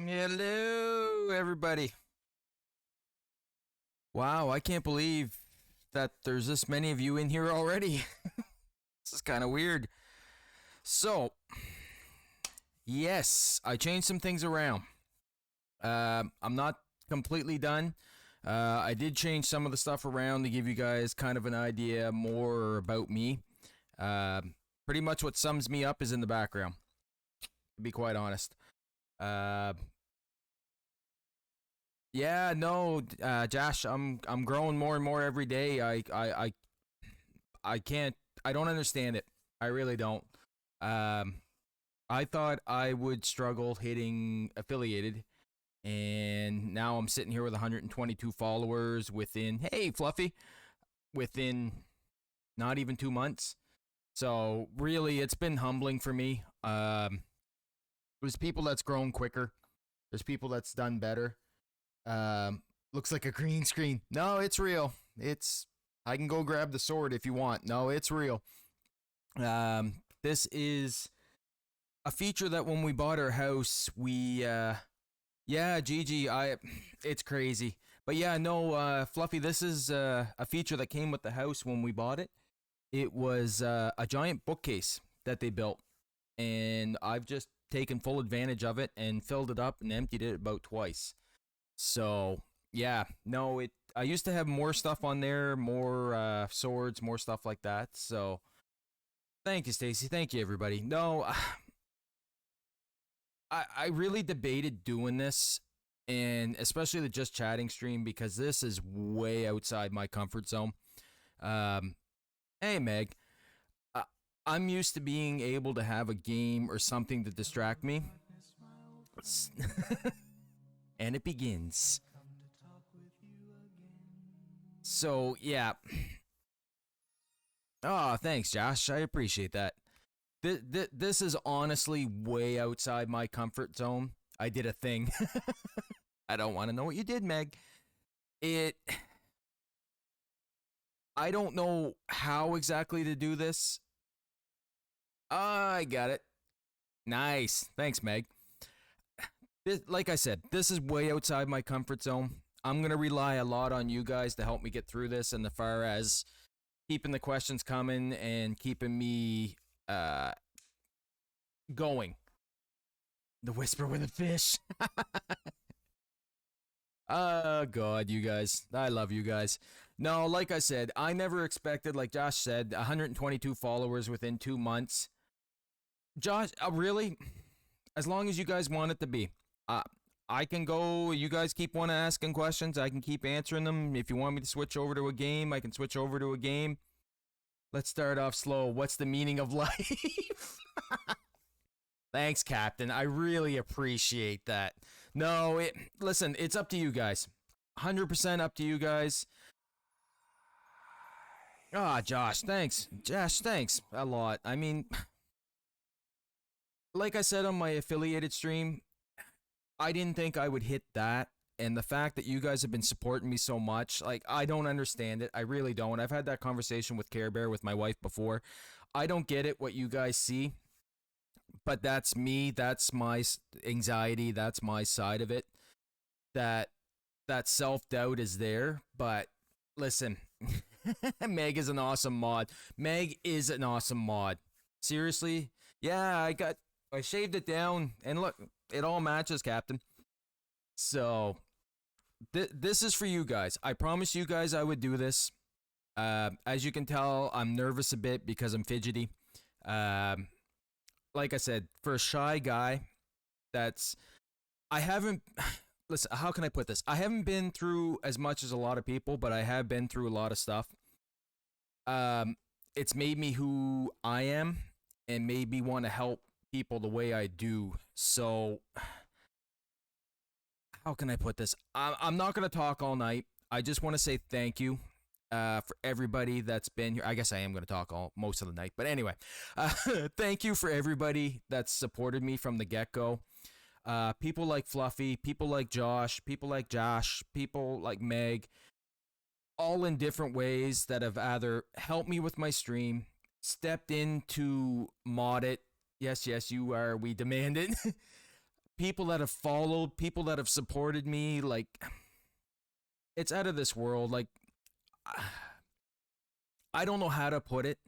Hello, everybody. Wow, I can't believe that there's this many of you in here already. This is kind of weird. So, yes, I changed some things around. I'm not completely done. I did change some of the stuff around to give you guys kind of an idea more about me. Uh, Pretty much what sums me up is in the background, to be quite honest. Uh, Yeah, no, Josh, I'm growing more and more every day. I can't I don't understand it. I really don't. Um I thought I would struggle hitting affiliated, and now I'm sitting here with 122 followers within, hey Fluffy, within not even 2 months. So, really it's been humbling for me. There's people that's grown quicker. There's people that's done better. Looks like a green screen. No, it's real. It's I can go grab the sword if you want. No, it's real. This is a feature that when we bought our house, yeah, Gigi, it's crazy. But yeah, no, Fluffy, this is a feature that came with the house when we bought it. It was a giant bookcase that they built, and I've just taken full advantage of it and filled it up and emptied it about twice. So yeah, no, it. I used to have more stuff on there, more swords, more stuff like that. So thank you, Stacy. Thank you, everybody. No, I really debated doing this, and especially the just chatting stream, because this is way outside my comfort zone. Um, hey Meg, uh, I'm used to being able to have a game or something to distract me, and it begins. So yeah. Oh, thanks, Josh. I appreciate that. This is honestly way outside my comfort zone. I did a thing. I don't want to know what you did, Meg. It. I don't know how exactly to do this. I got it. Nice. Thanks, Meg. Like I said, this is way outside my comfort zone. I'm going to rely a lot on you guys to help me get through this, and as far as keeping the questions coming and keeping me going. The whisper with a fish. God, you guys. I love you guys. No, like I said, I never expected, like Josh said, 122 followers within 2 months. Josh, really? As long as you guys want it to be. Uh, I can go. You guys keep on asking questions. I can keep answering them. If you want me to switch over to a game, I can switch over to a game. Let's start off slow. What's the meaning of life? Thanks, Captain. I really appreciate that. No, listen, it's up to you guys. 100% up to you guys. Ah, Josh, thanks. Josh, thanks a lot. I mean, like I said on my affiliated stream, I didn't think I would hit that. And the fact that you guys have been supporting me so much, like, I don't understand it. I really don't. I've had that conversation with Care Bear, with my wife before. I don't get it, what you guys see, but that's me. That's my anxiety. That's my side of it. That that self doubt is there. But listen, Meg is an awesome mod. Meg is an awesome mod. Seriously, yeah. I shaved it down, and look, it all matches, Captain. So this is for you guys. I promise you guys I would do this. As you can tell, I'm nervous a bit because I'm fidgety. Um, like I said, for a shy guy, that's I haven't. Listen, how can I put this? I haven't been through as much as a lot of people, but I have been through a lot of stuff. Um, it's made me who I am, and made me want to help people the way I do. So, how can I put this? I'm not gonna talk all night. I just want to say thank you for everybody that's been here. I guess I am going to talk all most of the night, but anyway, uh, thank you for everybody that's supported me from the get go. People like Fluffy, people like Josh, people like Meg, all in different ways that have either helped me with my stream, stepped in to mod it. Yes, yes, you are. We demand it. people that have followed, people that have supported me, like it's out of this world. Like I don't know how to put it,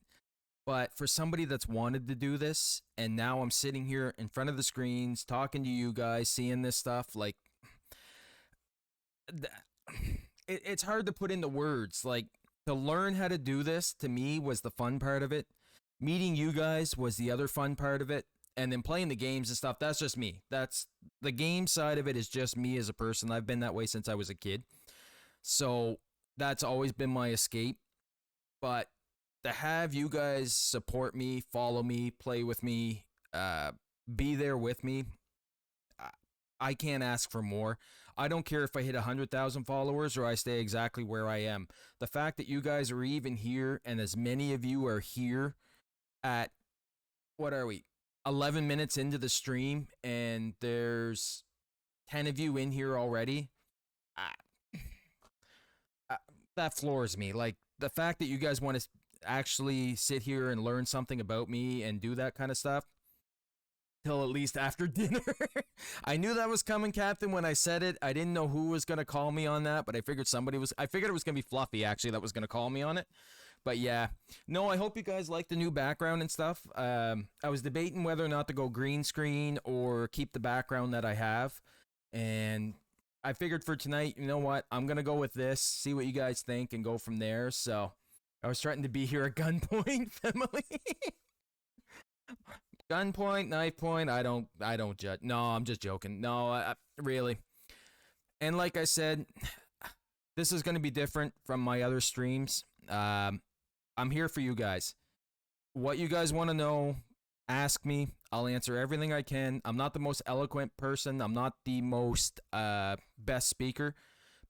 but for somebody that's wanted to do this, and now I'm sitting here in front of the screens talking to you guys, seeing this stuff, like it's hard to put into words. Like to learn how to do this to me was the fun part of it. Meeting you guys was the other fun part of it. And then playing the games and stuff, that's just me. That's the game side of it is just me as a person. I've been that way since I was a kid. So that's always been my escape. But to have you guys support me, follow me, play with me, be there with me, I can't ask for more. I don't care if I hit 100,000 followers or I stay exactly where I am. The fact that you guys are even here and as many of you are here at, what are we, 11 minutes into the stream and there's 10 of you in here already, that floors me. Like the fact that you guys want to actually sit here and learn something about me and do that kind of stuff till at least after dinner. I knew that was coming, Captain, when I said it. I didn't know who was going to call me on that, but I figured I figured it was going to be Fluffy, actually, that was going to call me on it. But yeah, no, I hope you guys like the new background and stuff. I was debating whether or not to go green screen or keep the background that I have. And I figured for tonight, you know what, I'm going to go with this, see what you guys think, and go from there. So I was threatened to be here at gunpoint, family. Gunpoint, knife point, I don't judge. No, I'm just joking. No, really. And like I said, this is going to be different from my other streams. I'm here for you guys. What you guys want to know, ask me. I'll answer everything I can. I'm not the most eloquent person. I'm not the most best speaker,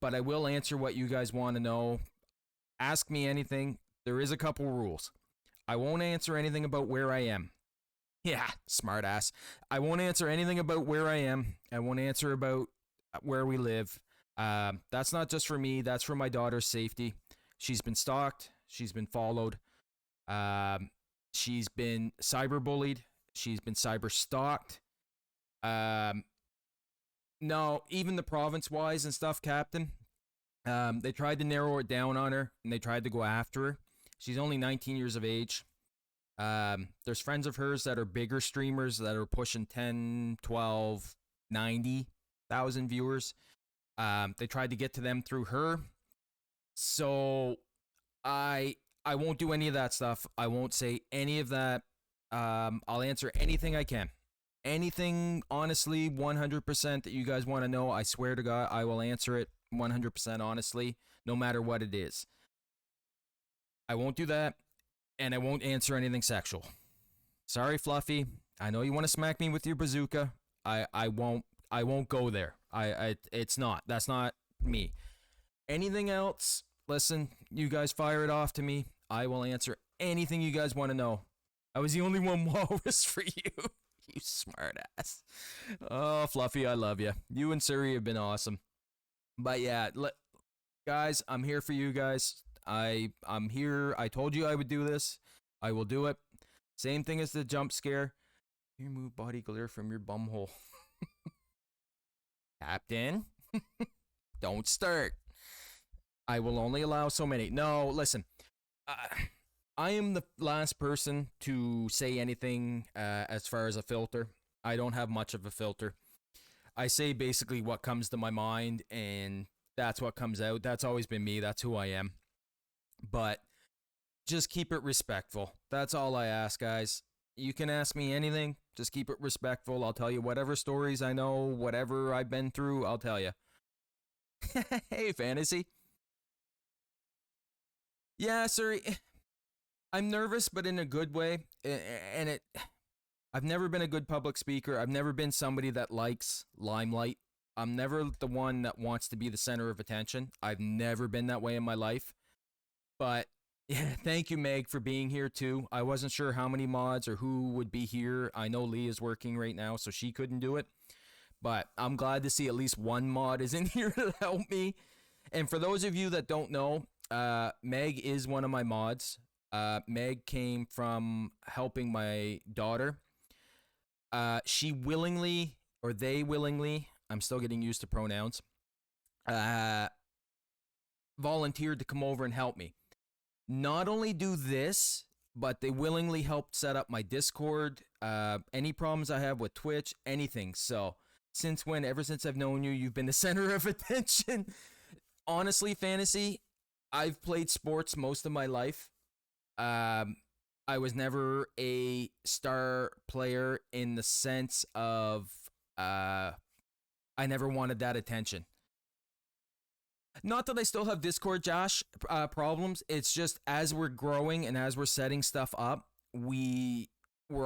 but I will answer what you guys want to know. Ask me anything. There is a couple rules. I won't answer anything about where I am. Yeah, smart ass. I won't answer anything about where I am. I won't answer about where we live. That's not just for me. That's for my daughter's safety. She's been stalked. She's been followed. She's been cyberbullied. She's been cyber stalked. No, even the province-wise and stuff, Captain. They tried to narrow it down on her, and they tried to go after her. She's only 19 years of age. There's friends of hers that are bigger streamers that are pushing 10, 12, 90,000 viewers. They tried to get to them through her. So I won't do any of that stuff. I won't say any of that. I'll answer anything I can. Anything, honestly, 100% that you guys want to know, I swear to God, I will answer it 100% honestly, no matter what it is. I won't do that. And I won't answer anything sexual. Sorry, Fluffy. I know you want to smack me with your bazooka. I won't go there. It's not. That's not me. Anything else? Listen, you guys fire it off to me. I will answer anything you guys want to know. I was the only one walrus for you. You smart ass. Oh, Fluffy, I love you. You and Suri have been awesome. But yeah, guys, I'm here for you guys. I'm here. I told you I would do this. I will do it. Same thing as the jump scare. You remove body glare from your bumhole. Captain, don't start. I will only allow so many. No, listen. I am the last person to say anything as far as a filter. I don't have much of a filter. I say basically what comes to my mind, and that's what comes out. That's always been me. That's who I am. But just keep it respectful. That's all I ask, guys. You can ask me anything. Just keep it respectful. I'll tell you whatever stories I know, whatever I've been through, I'll tell you. Hey, Fantasy. Yeah, sir. I'm nervous, but in a good way. And I've never been a good public speaker. I've never been somebody that likes limelight. I'm never the one that wants to be the center of attention. I've never been that way in my life. But yeah, thank you, Meg, for being here too. I wasn't sure how many mods or who would be here. I know Lee is working right now, so she couldn't do it. But I'm glad to see at least one mod is in here to help me. And for those of you that don't know, Meg is one of my mods. Meg came from helping my daughter. She willingly or they willingly, I'm still getting used to pronouns, uh, volunteered to come over and help me. Not only do this, but they willingly helped set up my Discord, any problems I have with Twitch, anything. So, since when? Ever since I've known you, you've been the center of attention. Honestly, fantasy, I've played sports most of my life. Um, I was never a star player in the sense of uh, I never wanted that attention. Not that I still have Discord, Josh, problems. It's just as we're growing and as we're setting stuff up, we're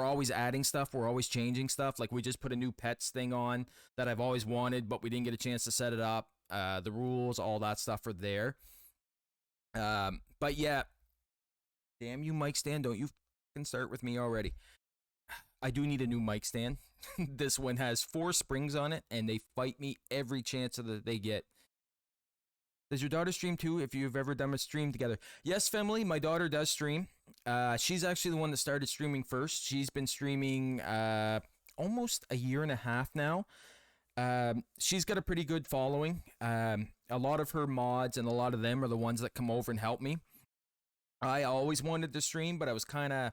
always adding stuff. We're always changing stuff. Like we just put a new pets thing on that I've always wanted, but we didn't get a chance to set it up. The rules, all that stuff are there. But yeah, damn you, mic stand! Don't you fucking start with me already. I do need a new mic stand. This one has 4 springs on it, and they fight me every chance that they get. Does your daughter stream too? If you've ever done a stream together? Yes, family. My daughter does stream. She's actually the one that started streaming first. She's been streaming almost a year and a half now. She's got a pretty good following. A lot of her mods and a lot of them are the ones that come over and help me. I always wanted to stream, but I was kind of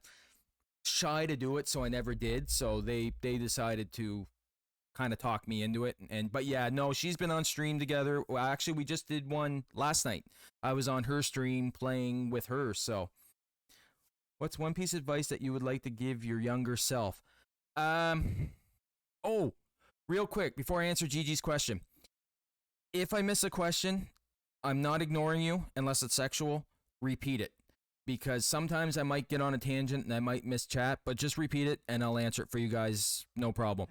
shy to do it, so I never did. So they decided to kind of talk me into it. But yeah, no, she's been on stream together. Well, actually, we just did one last night. I was on her stream playing with her. So, what's one piece of advice that you would like to give your younger self? Oh, real quick before I answer Gigi's question. If I miss a question, I'm not ignoring you unless it's sexual. Repeat it. Because sometimes I might get on a tangent and I might miss chat, but just repeat it and I'll answer it for you guys. No problem.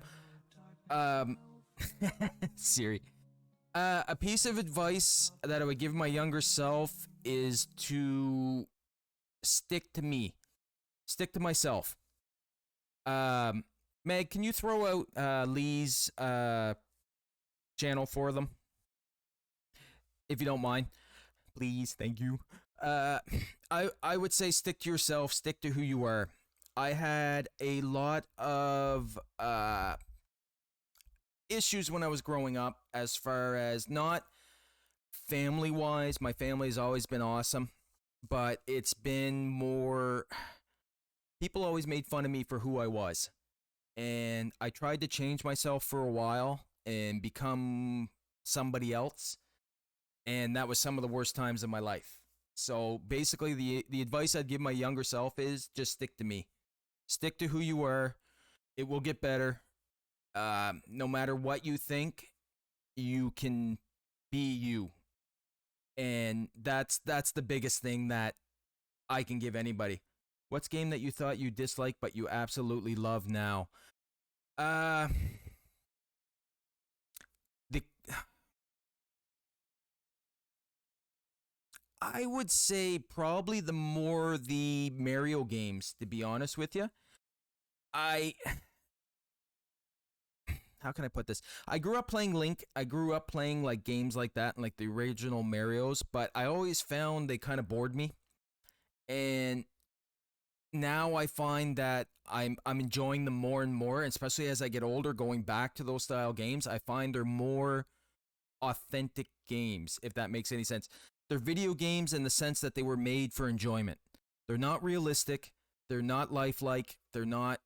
Siri. A piece of advice that I would give my younger self is to stick to me. Stick to myself. Meg, can you throw out Lee's channel for them? If you don't mind. Please, thank you. I would say stick to yourself, stick to who you are. I had a lot of issues when I was growing up, as far as not family wise. My family has always been awesome, but it's been more. People always made fun of me for who I was, and I tried to change myself for a while and become somebody else, and that was some of the worst times of my life. So basically, the advice I'd give my younger self is just stick to me. Stick to who you are. It will get better. No matter what you think, you can be you. And that's the biggest thing that I can give anybody. What's game that you thought you disliked but you absolutely love now? The I would say probably the Mario games, to be honest with you. How can I put this? I grew up playing Link. I grew up playing like games like that and like the original Marios, but I always found they kind of bored me. And now I find that I'm enjoying them more and more, especially as I get older, going back to those style games. I find they're more authentic games, if that makes any sense. They're video games in the sense that they were made for enjoyment. They're not realistic. They're not lifelike. They're not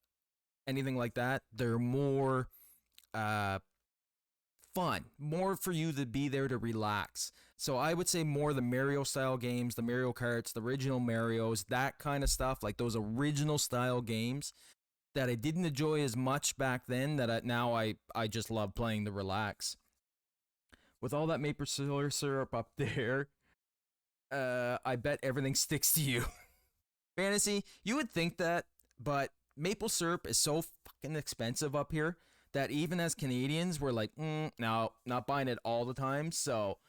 anything like that. They're more fun, more for you to be there to relax. So I would say more the Mario style games, the Mario Karts, the original Marios, that kind of stuff, like those original style games that I didn't enjoy as much back then that now I just love playing to relax. With all that maple syrup up there, I bet everything sticks to you. Fantasy, you would think that, but maple syrup is so fucking expensive up here that even as Canadians, we're like, no, not buying it all the time. So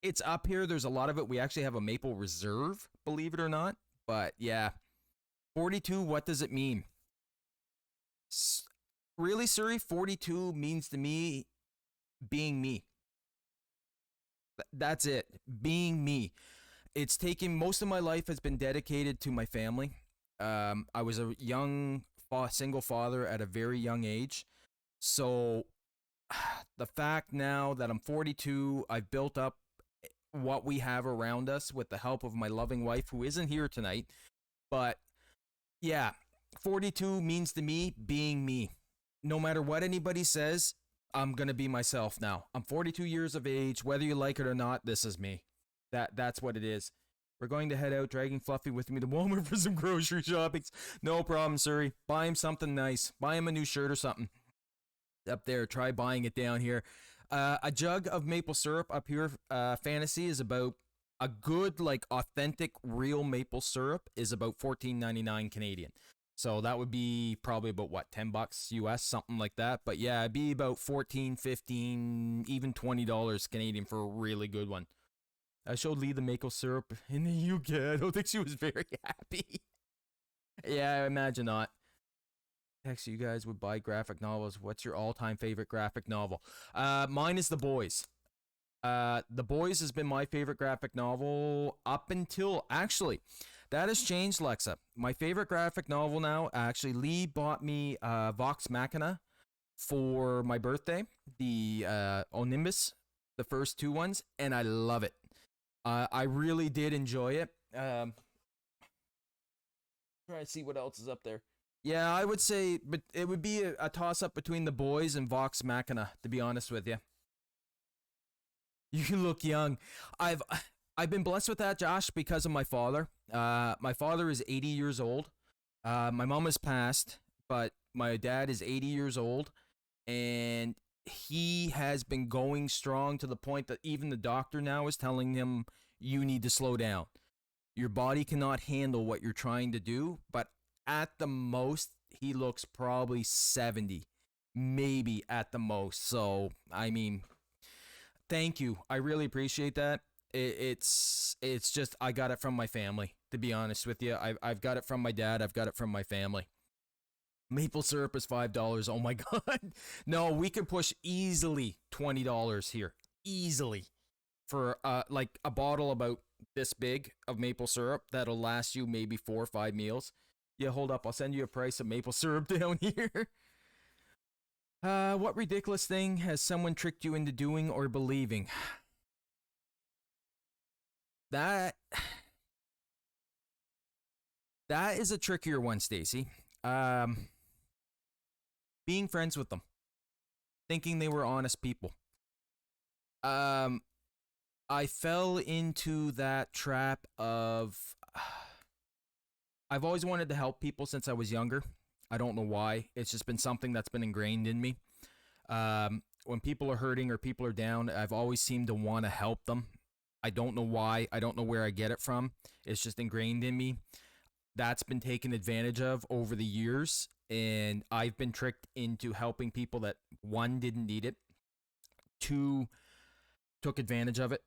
it's up here. There's a lot of it. We actually have a maple reserve, believe it or not. But yeah, 42, what does it mean? Really, Suri? 42 means to me being me. That's it. Being me. It's taken most of my life has been dedicated to my family. I was a young single father at a very young age. So the fact now that I'm 42, I've built up what we have around us with the help of my loving wife who isn't here tonight. But yeah, 42 means to me being me. No matter what anybody says, I'm going to be myself now. I'm 42 years of age. Whether you like it or not, this is me. That's what it is. We're going to head out, dragging Fluffy with me to Walmart for some grocery shopping. No problem, Suri. Buy him something nice. Buy him a new shirt or something. Up there, try buying it down here. A jug of maple syrup up here, Fantasy, is about a good, like, authentic, real maple syrup is about $14.99 Canadian. So that would be probably about what, $10 US, something like that. But yeah, it'd be about 14, 15, even $20 Canadian for a really good one. I showed Lee the maple syrup in the UK. I don't think she was very happy. Yeah, I imagine not. Text you guys would buy graphic novels. What's your all-time favorite graphic novel? Mine is The Boys. The Boys has been my favorite graphic novel up until, actually, that has changed, Lexa. My favorite graphic novel now, actually, Lee bought me Vox Machina for my birthday, the Onimbus, the first two ones, and I love it. I really did enjoy it. Try to see what else is up there. Yeah, I would say, but it would be a toss-up between The Boys and Vox Machina, to be honest with you. You look young. I've been blessed with that, Josh, because of my father. My father is 80 years old. My mom has passed, but my dad is 80 years old, and he has been going strong to the point that even the doctor now is telling him, you need to slow down. Your body cannot handle what you're trying to do, but at the most, he looks probably 70, maybe at the most. So, I mean, thank you. I really appreciate that. It's just, I got it from my family, to be honest with you. I've got it from my dad. I've got it from my family. Maple syrup is $5. Oh my God. No, we could push easily $20 here. Easily. For like a bottle about this big of maple syrup that'll last you maybe 4 or 5 meals. Yeah, hold up. I'll send you a price of maple syrup down here. What ridiculous thing has someone tricked you into doing or believing? That is a trickier one, Stacy. Being friends with them, thinking they were honest people. I fell into that trap of I've always wanted to help people since I was younger. I don't know why. It's just been something that's been ingrained in me. When people are hurting or people are down, I've always seemed to want to help them. I don't know why. I don't know where I get it from. It's just ingrained in me. That's been taken advantage of over the years, and I've been tricked into helping people that, one, didn't need it, two, took advantage of it,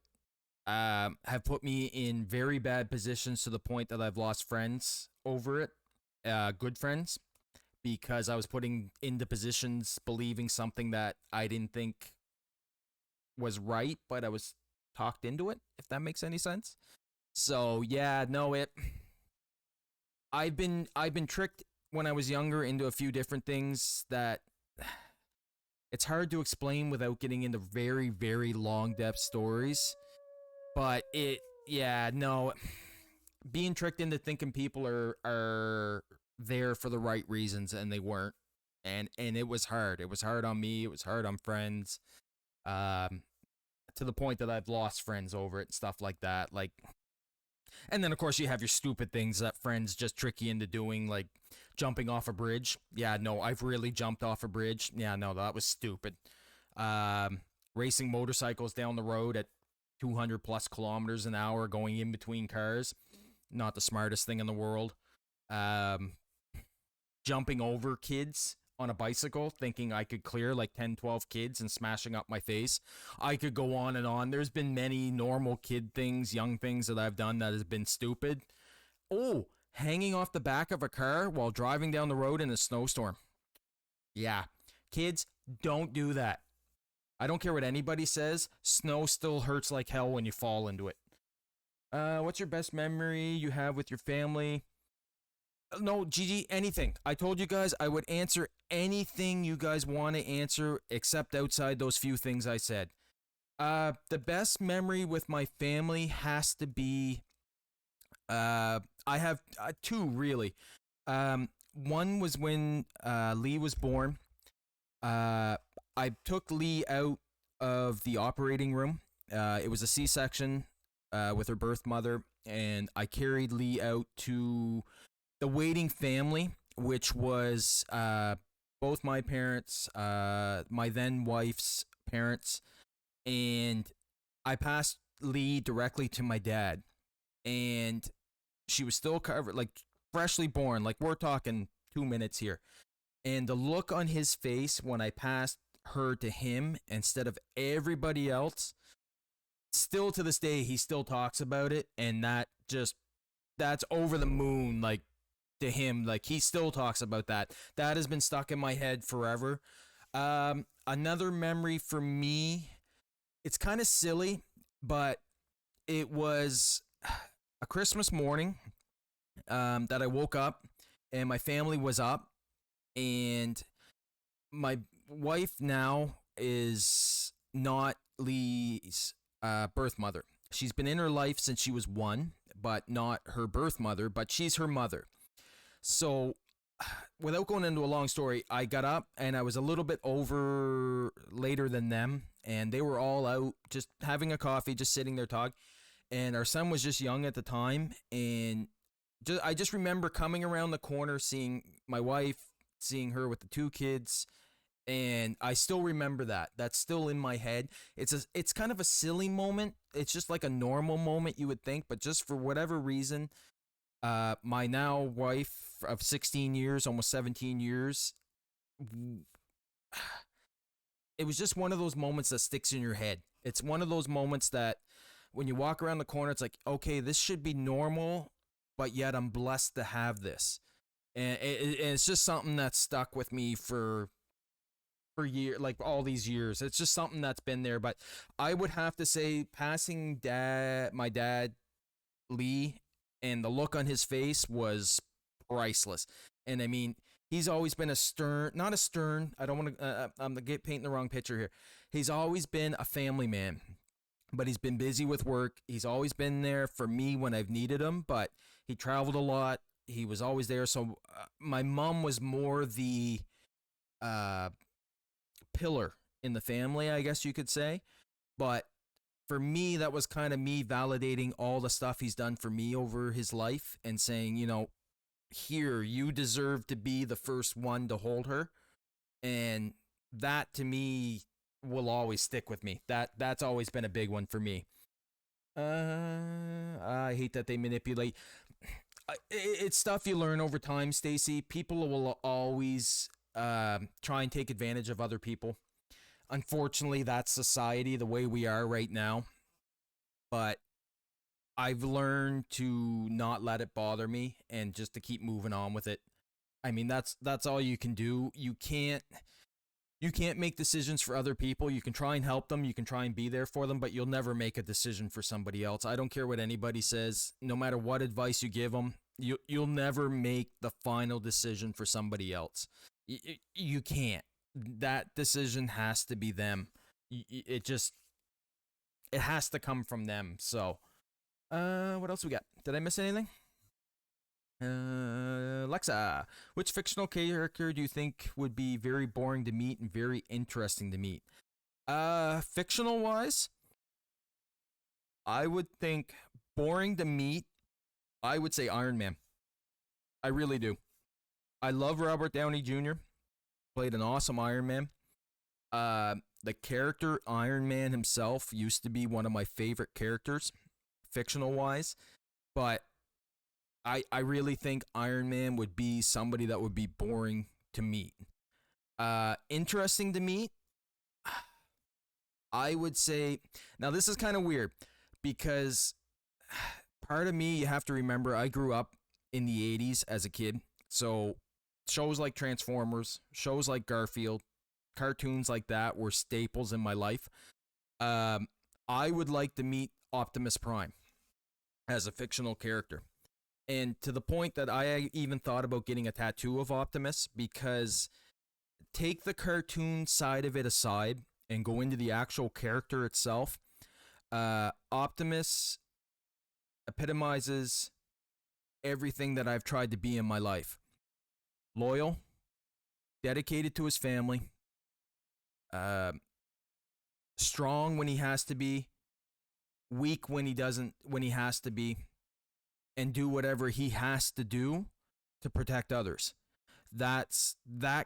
have put me in very bad positions to the point that I've lost friends over it, good friends, because I was putting into positions believing something that I didn't think was right, but I was talked into it, if that makes any sense. So yeah, no, I've been tricked when I was younger into a few different things that it's hard to explain without getting into very, very long depth stories. But being tricked into thinking people are there for the right reasons and they weren't. And it was hard. It was hard on me. It was hard on friends. To the point that I've lost friends over it and stuff like that. Like, and then of course you have your stupid things that friends just trick you into doing, like jumping off a bridge. Yeah, no, I've really jumped off a bridge. Yeah, no, that was stupid. Racing motorcycles down the road at 200 plus kilometers an hour, going in between cars. Not the smartest thing in the world. Jumping over kids on a bicycle, thinking I could clear like 10, 12 kids and smashing up my face. I could go on and on. There's been many normal kid things, young things that I've done that has been stupid. Oh, hanging off the back of a car while driving down the road in a snowstorm. Yeah, kids, don't do that. I don't care what anybody says. Snow still hurts like hell when you fall into it. What's your best memory you have with your family? No, Gigi, anything. I told you guys I would answer anything you guys want to answer except outside those few things I said. The best memory with my family has to be I have two really. One was when Lee was born. Uh, I took Lee out of the operating room. It was a C-section with her birth mother, and I carried Lee out to the waiting family, which was both my parents, my then wife's parents, and I passed Lee directly to my dad, and she was still covered, like freshly born. Like we're talking 2 minutes here, and the look on his face when I passed her to him instead of everybody else. Still to this day, he still talks about it, and that's over the moon. Like to him, like he still talks about that. That has been stuck in my head forever. Another memory for me, it's kind of silly, but it was a Christmas morning that I woke up and my family was up, and my wife now is not Lee's birth mother. She's been in her life since she was one, but not her birth mother, but she's her mother. So, without going into a long story, I got up and I was a little bit over later than them, and they were all out just having a coffee, just sitting there talking. And our son was just young at the time, and I just remember coming around the corner, seeing my wife, seeing her with the two kids, and I still remember that. That's still in my head. It's kind of a silly moment. It's just like a normal moment you would think, but just for whatever reason, my now wife of 16 years, almost 17 years, it was just one of those moments that sticks in your head. It's one of those moments that when you walk around the corner, it's like, okay, this should be normal, but yet I'm blessed to have this. And it's just something that's stuck with me for year, like all these years. It's just something that's been there. But I would have to say, passing my dad Lee, and the look on his face was priceless. And I mean, he's always been a stern, not a stern. I don't want to. I'm get painting the wrong picture here. He's always been a family man, but he's been busy with work. He's always been there for me when I've needed him, but he traveled a lot. He was always there. So my mom was more the uh, pillar in the family, I guess you could say. But for me, that was kind of me validating all the stuff he's done for me over his life and saying, here, you deserve to be the first one to hold her. And that to me will always stick with me. That's always been a big one for me. I hate that they manipulate. It's stuff you learn over time, Stacy. People will always try and take advantage of other people. Unfortunately, that's society the way we are right now. But I've learned to not let it bother me and just to keep moving on with it. I mean, that's all you can do. You can't make decisions for other people. You can try and help them, you can try and be there for them, but you'll never make a decision for somebody else. I don't care what anybody says, no matter what advice you give them. You'll never make the final decision for somebody else. You can't. That decision has to be them. It has to come from them. So, what else we got? Did I miss anything? Alexa, which fictional character do you think would be very boring to meet and very interesting to meet? Fictional wise, I would think boring to meet. I would say Iron Man. I really do. I love Robert Downey Jr. Played an awesome Iron Man. The character Iron Man himself used to be one of my favorite characters, fictional wise, but I really think Iron Man would be somebody that would be boring to meet. Interesting to meet, I would say. Now this is kind of weird because part of me, you have to remember, I grew up in the '80s as a kid, so shows like Transformers, shows like Garfield, cartoons like that were staples in my life. Um, I would like to meet Optimus Prime as a fictional character. And to the point that I even thought about getting a tattoo of Optimus, because take the cartoon side of it aside and go into the actual character itself. Optimus epitomizes everything that I've tried to be in my life: loyal, dedicated to his family, uh, strong when he has to be, weak when he doesn't, when he has to be, and do whatever he has to do to protect others. That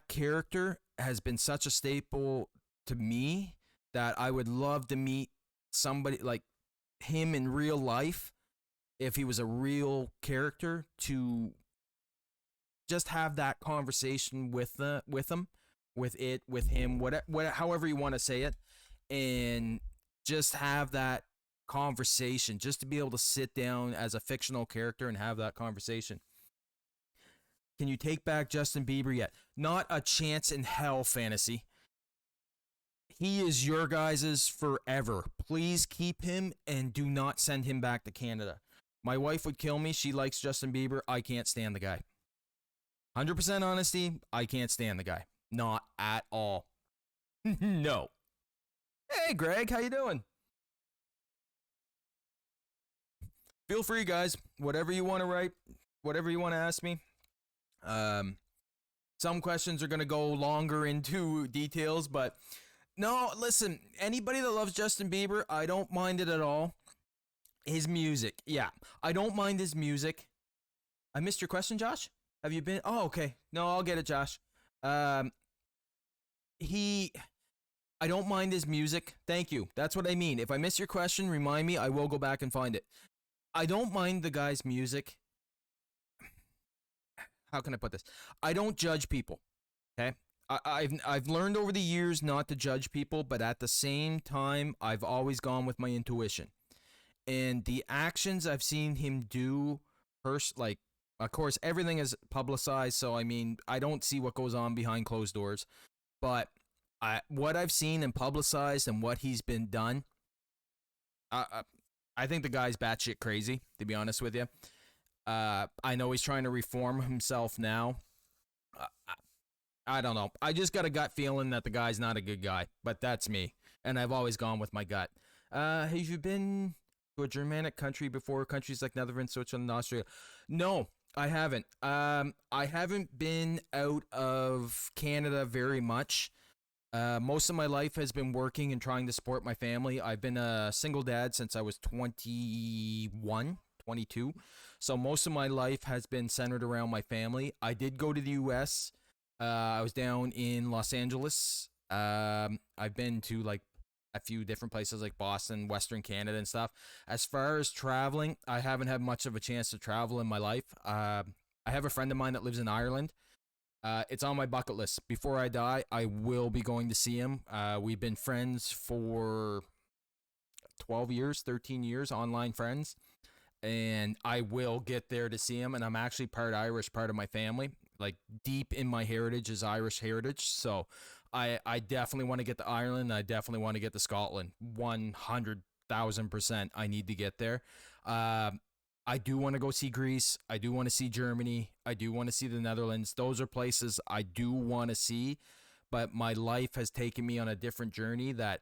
character has been such a staple to me that I would love to meet somebody like him in real life, if he was a real character, to just have that conversation with him, with him, however you want to say it, and just have that conversation, just to be able to sit down as a fictional character and have that conversation. Can you take back Justin Bieber yet? Not a chance in hell, Fantasy. He is your guys's forever. Please keep him and do not send him back to Canada. My wife would kill me. She likes Justin Bieber. I can't stand the guy. 100% honesty, I can't stand the guy. Not at all. No. Hey, Greg, how you doing? Feel free, guys. Whatever you want to write, whatever you want to ask me. Some questions are going to go longer into details, but no, listen, anybody that loves Justin Bieber, I don't mind it at all. His music, yeah, I don't mind his music. I missed your question, Josh. Have you been? Oh, okay. No, I'll get it, Josh. I don't mind his music. Thank you. That's what I mean. If I miss your question, remind me. I will go back and find it. I don't mind the guy's music. How can I put this? I don't judge people. Okay. I've learned over the years not to judge people, but at the same time, I've always gone with my intuition. And the actions I've seen him do, like, of course, everything is publicized, so I mean, I don't see what goes on behind closed doors. But what I've seen and publicized and what he's been done, I think the guy's batshit crazy, to be honest with you. I know he's trying to reform himself now. I don't know. I just got a gut feeling that the guy's not a good guy, but that's me. And I've always gone with my gut. Have you been to a Germanic country before? Countries like Netherlands, Switzerland, Austria? No, I haven't. I haven't been out of Canada very much. Most of my life has been working and trying to support my family. I've been a single dad since I was 21, 22. So most of my life has been centered around my family. I did go to the US. I was down in Los Angeles. I've been to like a few different places like Boston, Western Canada and stuff. As far as traveling, I haven't had much of a chance to travel in my life. I have a friend of mine that lives in Ireland. It's on my bucket list. Before I die, I will be going to see him. We've been friends for 12 years, 13 years, online friends. And I will get there to see him. And I'm actually part Irish, part of my family. Like, deep in my heritage is Irish heritage. So I definitely want to get to Ireland. I definitely want to get to Scotland. 100,000%. I need to get there. I do want to go see Greece. I do want to see Germany. I do want to see the Netherlands. Those are places I do want to see. But my life has taken me on a different journey that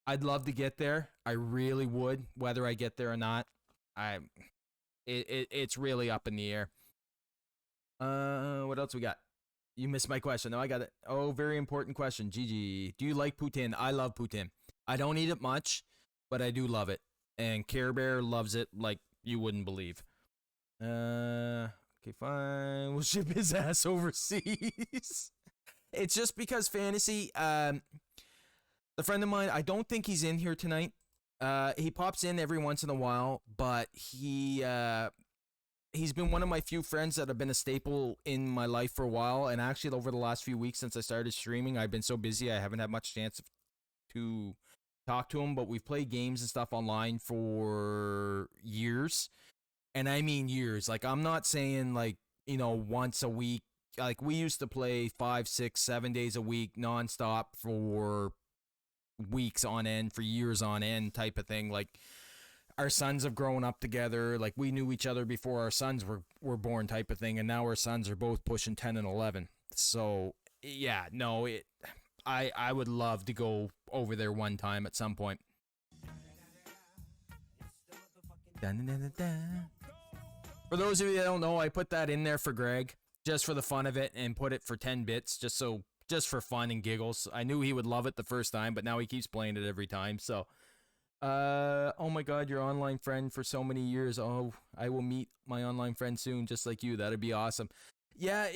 I'd love to get there. I really would. Whether I get there or not, it's really up in the air. What else we got? You missed my question. No, I got it. Oh, very important question. Gigi, do you like poutine? I love poutine. I don't eat it much, but I do love it. And Care Bear loves it like you wouldn't believe. Okay, fine. We'll ship his ass overseas. It's just because Fantasy, the friend of mine, I don't think he's in here tonight. He pops in every once in a while, but he's been one of my few friends that have been a staple in my life for a while. And actually, over the last few weeks since I started streaming, I've been so busy I haven't had much chance to talk to him. But we've played games and stuff online for years, and I mean years. Like, I'm not saying like, once a week. Like, we used to play 5, 6, 7 days a week nonstop for weeks on end, for years on end, type of thing. Like, our sons have grown up together. Like we knew each other before our sons were born, type of thing. And now our sons are both pushing 10 and 11. So yeah, no, I would love to go over there one time at some point. For those of you that don't know, I put that in there for Greg just for the fun of it and put it for 10 bits just for fun and giggles. I knew he would love it the first time, but now he keeps playing it every time. So oh my god, your online friend for so many years. Oh, I will meet my online friend soon just like you. That'd be awesome. Yeah,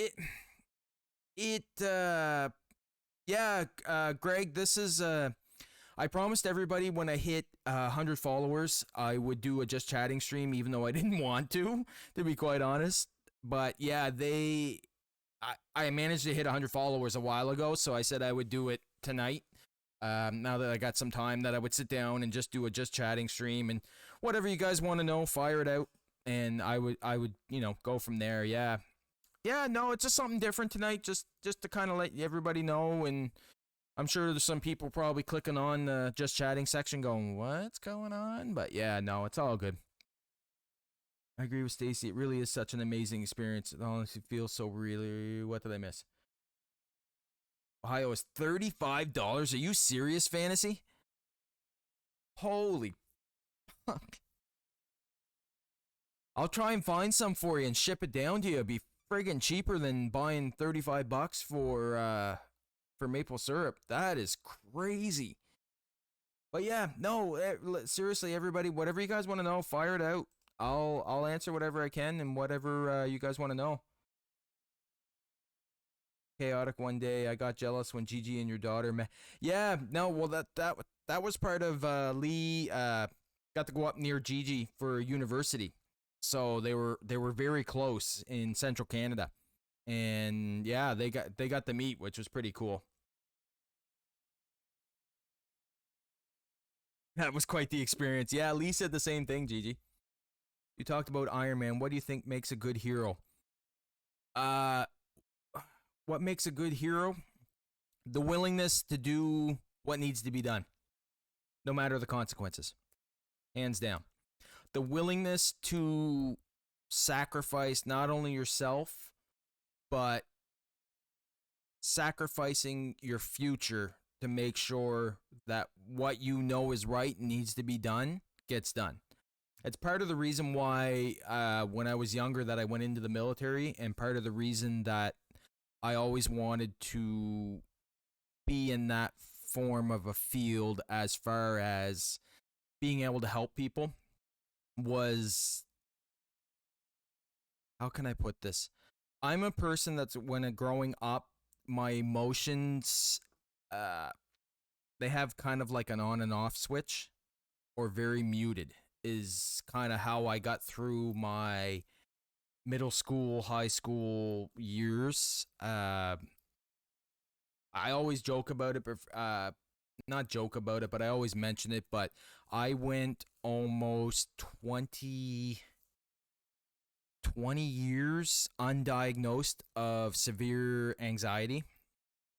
Greg, this is I promised everybody when I hit 100 followers, I would do a just chatting stream, even though I didn't want to be quite honest. But yeah, I managed to hit 100 followers a while ago, so I said I would do it tonight. Now that I got some time, that I would sit down and just do a just chatting stream, and whatever you guys want to know, fire it out, and I would go from there. Yeah, no, it's just something different tonight, just to kind of let everybody know. And I'm sure there's some people probably clicking on the just chatting section going, what's going on? But yeah, no, it's all good. I agree with Stacy. It really is such an amazing experience. It honestly feels so really. What did I miss? Ohio is $35. Are you serious, Fantasy? Holy fuck. I'll try and find some for you and ship it down to you. It'd be friggin' cheaper than buying $35 for maple syrup. That is crazy. But yeah, no, seriously, everybody, whatever you guys want to know, fire it out. I'll answer whatever I can and whatever you guys want to know. Chaotic one day. I got jealous when Gigi and your daughter met. Yeah, no, well that was part of Lee. Got to go up near Gigi for university, so they were very close in central Canada, and yeah, they got to meet, which was pretty cool. That was quite the experience. Yeah, Lee said the same thing, Gigi. You talked about Iron Man. What do you think makes a good hero? Uh, what makes a good hero? The willingness to do what needs to be done, no matter the consequences. Hands down. The willingness to sacrifice not only yourself, but sacrificing your future to make sure that what you know is right and needs to be done gets done. It's part of the reason why when I was younger that I went into the military, and part of the reason that I always wanted to be in that form of a field as far as being able to help people was, how can I put this? I'm a person that's, when growing up, my emotions, they have kind of like an on and off switch, or very muted, is kind of how I got through my middle school, high school years. I always joke about it, but not joke about it, but I always mention it. But I went almost 20 years undiagnosed of severe anxiety,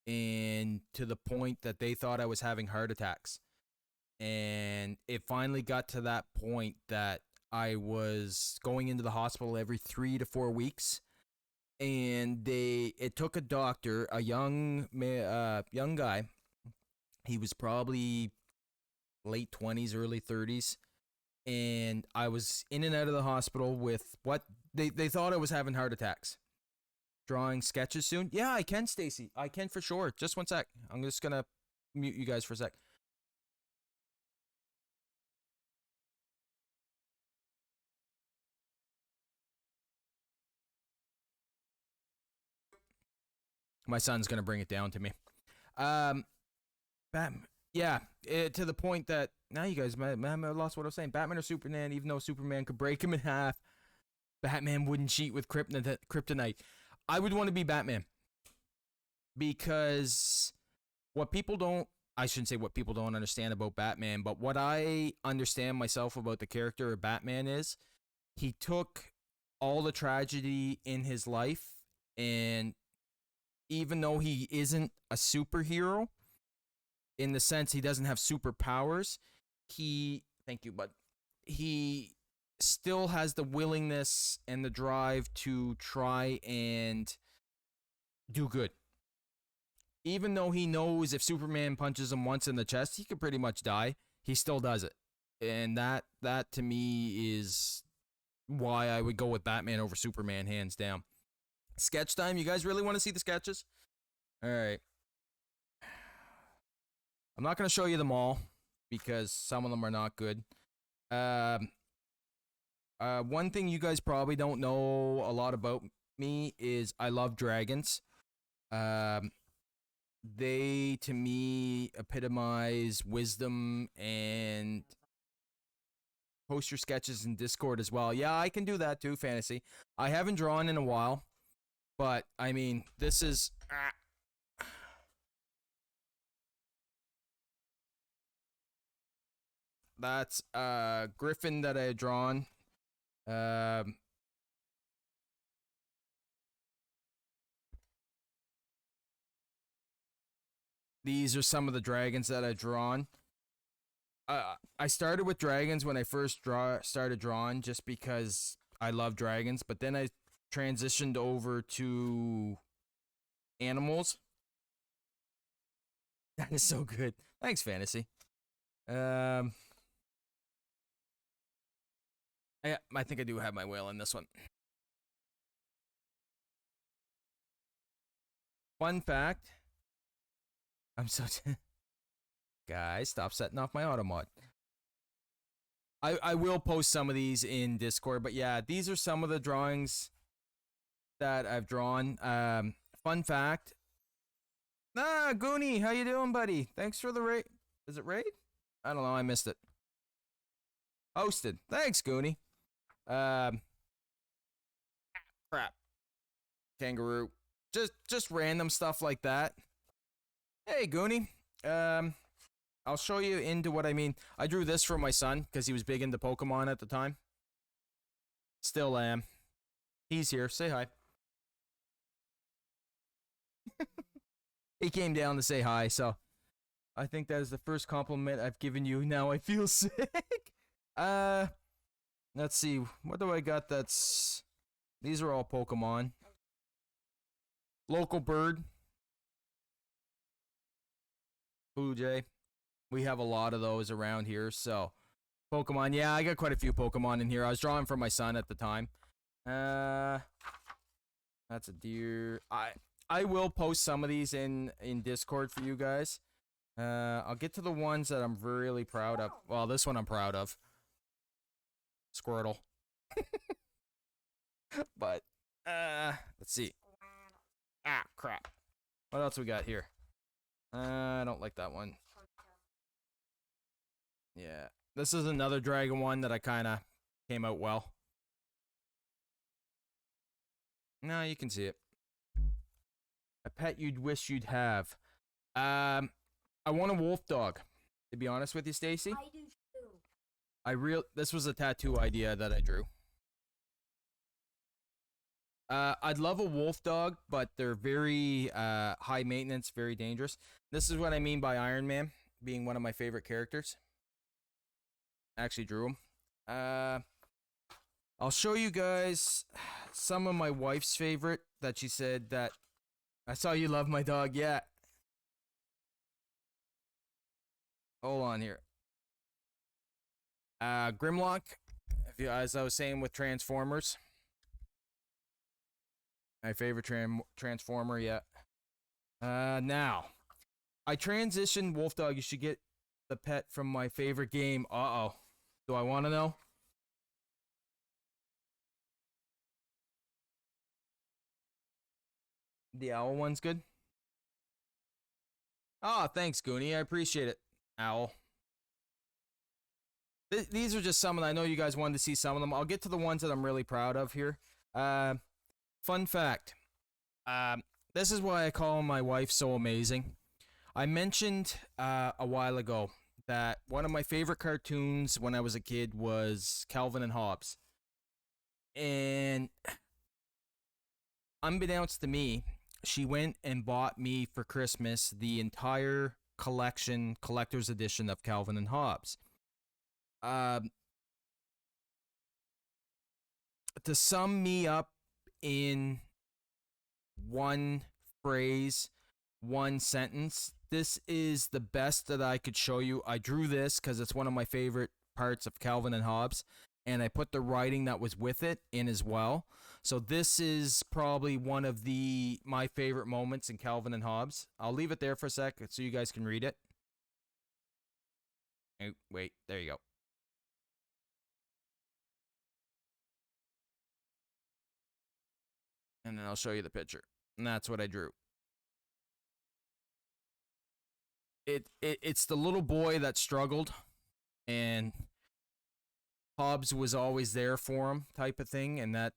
and to the point that they thought I was having heart attacks. And it finally got to that point that I was going into the hospital every 3 to 4 weeks, and it took a doctor, a young guy. He was probably late 20s, early 30s, and I was in and out of the hospital with what they thought I was having heart attacks. Drawing sketches soon? Yeah, I can, Stacy. I can for sure. Just one sec. I'm just gonna mute you guys for a sec. My son's gonna bring it down to me. Batman. Yeah, to the point that now you guys, I lost what I was saying. Batman or Superman? Even though Superman could break him in half, Batman wouldn't cheat with kryptonite. I would want to be Batman, because what people don't, I shouldn't say what people don't understand about Batman, but what I understand myself about the character of Batman is he took all the tragedy in his life, and even though he isn't a superhero, in the sense he doesn't have superpowers, thank you, bud. he still has the willingness and the drive to try and do good. Even though he knows if Superman punches him once in the chest, he could pretty much die, he still does it. And that to me is why I would go with Batman over Superman, hands down. Sketch time. You guys really want to see the sketches? All right. I'm not going to show you them all because some of them are not good. One thing you guys probably don't know a lot about me is I love dragons. They, to me, epitomize wisdom, and post your sketches in Discord as well. Yeah, I can do that too, Fantasy. I haven't drawn in a while, but, I mean, this is... That's Griffin that I had drawn. These are some of the dragons that I've drawn. I started with dragons when I first started drawing just because I love dragons, but then I transitioned over to animals. That is so good. Thanks, Fantasy. I think I do have my whale in this one. Fun fact. I'm so... Guys, stop setting off my auto mod. I will post some of these in Discord, but yeah, these are some of the drawings that I've drawn. Fun fact. Goonie, how you doing, buddy? Thanks for the raid. Is it raid? I don't know, I missed it. Hosted. Thanks, Goonie. Crap. Kangaroo. Just random stuff like that. Hey, Goonie. I'll show you into what I mean. I drew this for my son because he was big into Pokemon at the time. Still am. He's here. Say hi. He came down to say hi, so I think that is the first compliment I've given you. Now I feel sick. Let's see. What do I got that's... These are all Pokemon. Local bird. Blue Jay. We have a lot of those around here, so... Pokemon. Yeah, I got quite a few Pokemon in here. I was drawing for my son at the time. That's a deer. I will post some of these in Discord for you guys. I'll get to the ones that I'm really proud of. Well, this one I'm proud of. Squirtle. But, let's see. Ah, crap. What else we got here? I don't like that one. Yeah. This is another dragon one that I kind of came out well. No, you can see it. A pet you'd wish you'd have. I want a wolf dog. To be honest with you, Stacy. I do too. This was a tattoo idea that I drew. I'd love a wolf dog, but they're very high maintenance, very dangerous. This is what I mean by Iron Man being one of my favorite characters. I actually drew him. I'll show you guys some of my wife's favorite that she said that I saw you love my dog. Yeah. Hold on here. Grimlock, as I was saying with Transformers. My favorite Transformer yet. Now, I transitioned Wolf Dog. You should get the pet from my favorite game. Uh-oh. Do I want to know? The owl one's good. Oh, thanks, Goonie. I appreciate it, Owl. These are just some of them. I know you guys wanted to see some of them. I'll get to the ones that I'm really proud of here. Fun fact. This is why I call my wife so amazing. I mentioned a while ago that one of my favorite cartoons when I was a kid was Calvin and Hobbes. And unbeknownst to me, she went and bought me for Christmas the entire collector's edition of Calvin and Hobbes. to sum me up in one phrase, one sentence, this is the best that I could show you. I drew this because it's one of my favorite parts of Calvin and Hobbes, and I put the writing that was with it in as well. So this is probably one of my favorite moments in Calvin and Hobbes. I'll leave it there for a sec so you guys can read it. Oh, wait, there you go. And then I'll show you the picture. And that's what I drew. It's the little boy that struggled, and Hobbes was always there for him, type of thing, and that